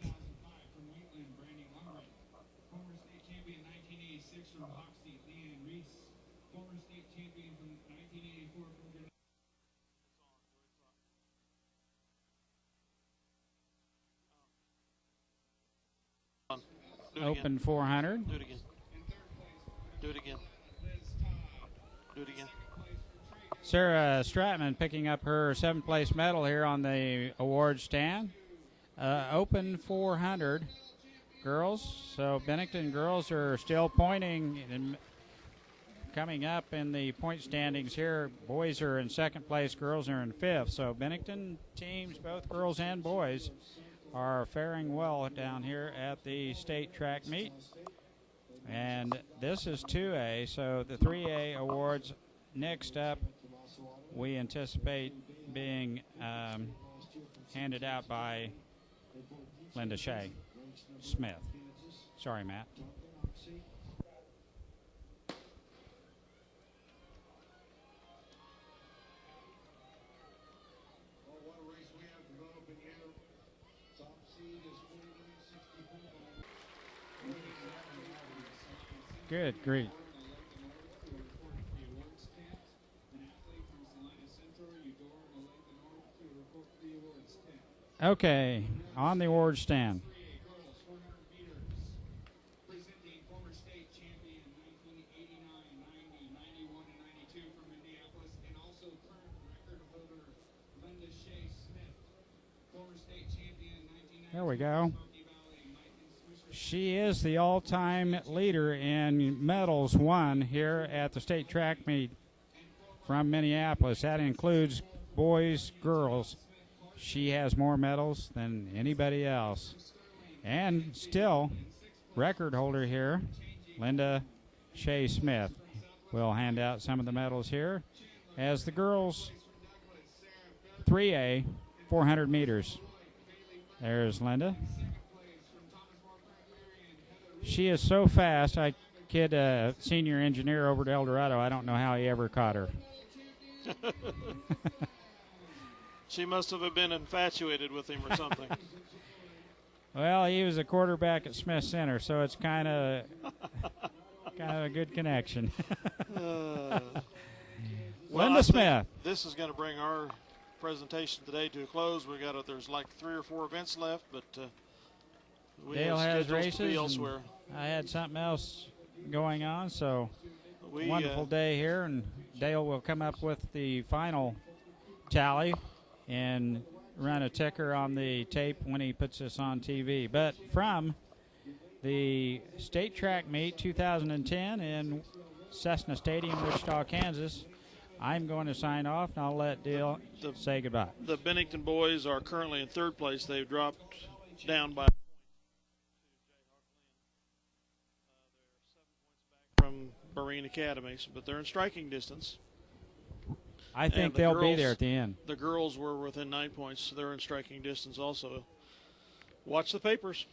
Open 400. Do it again. Do it again. Do it again. Sarah Stratman picking up her 7th place medal here on the award stand. Open 400 girls. So Bennington girls are still pointing and coming up in the point standings here. Boys are in 2nd place, girls are in 5th. So Bennington teams, both girls and boys, are faring well down here at the state track meet. And this is 2A, so the 3A awards next up we anticipate being handed out by Linda Shea Smith. Sorry, Matt. Good grief. Okay, on the award stand. Presenting former state champion 1989, 90, 91, and 92 from Minneapolis, and also current record holder Linda Shea Smith. Former state champion 1990. There we go. She is the all-time leader in medals won here at the state track meet from Minneapolis. That includes boys, girls. She has more medals than anybody else. And still, record holder here, Linda Shea Smith. We'll hand out some of the medals here as the girls 3A 400 meters. There's Linda. She is so fast. I kid a senior engineer over to El Dorado. I don't know how he ever caught her. She must have been infatuated with him or something. Well, he was a quarterback at Smith Center, so it's kind of a good connection. Linda Smith. This is going to bring our presentation today to a close. There's like 3 or 4 events left, but Dale has races. To be elsewhere. I had something else going on, so We, wonderful day here, and Dale will come up with the final tally and run a ticker on the tape when he puts this on TV. But from the state track meet 2010 in Cessna Stadium, Wichita, Kansas, I'm going to sign off, and I'll let Dale say goodbye. The Bennington boys are currently in 3rd place. They've dropped down by from Marine Academy, but they're in striking distance. I think they'll be there at the end. The girls were within 9 points, so they're in striking distance also. Watch the papers.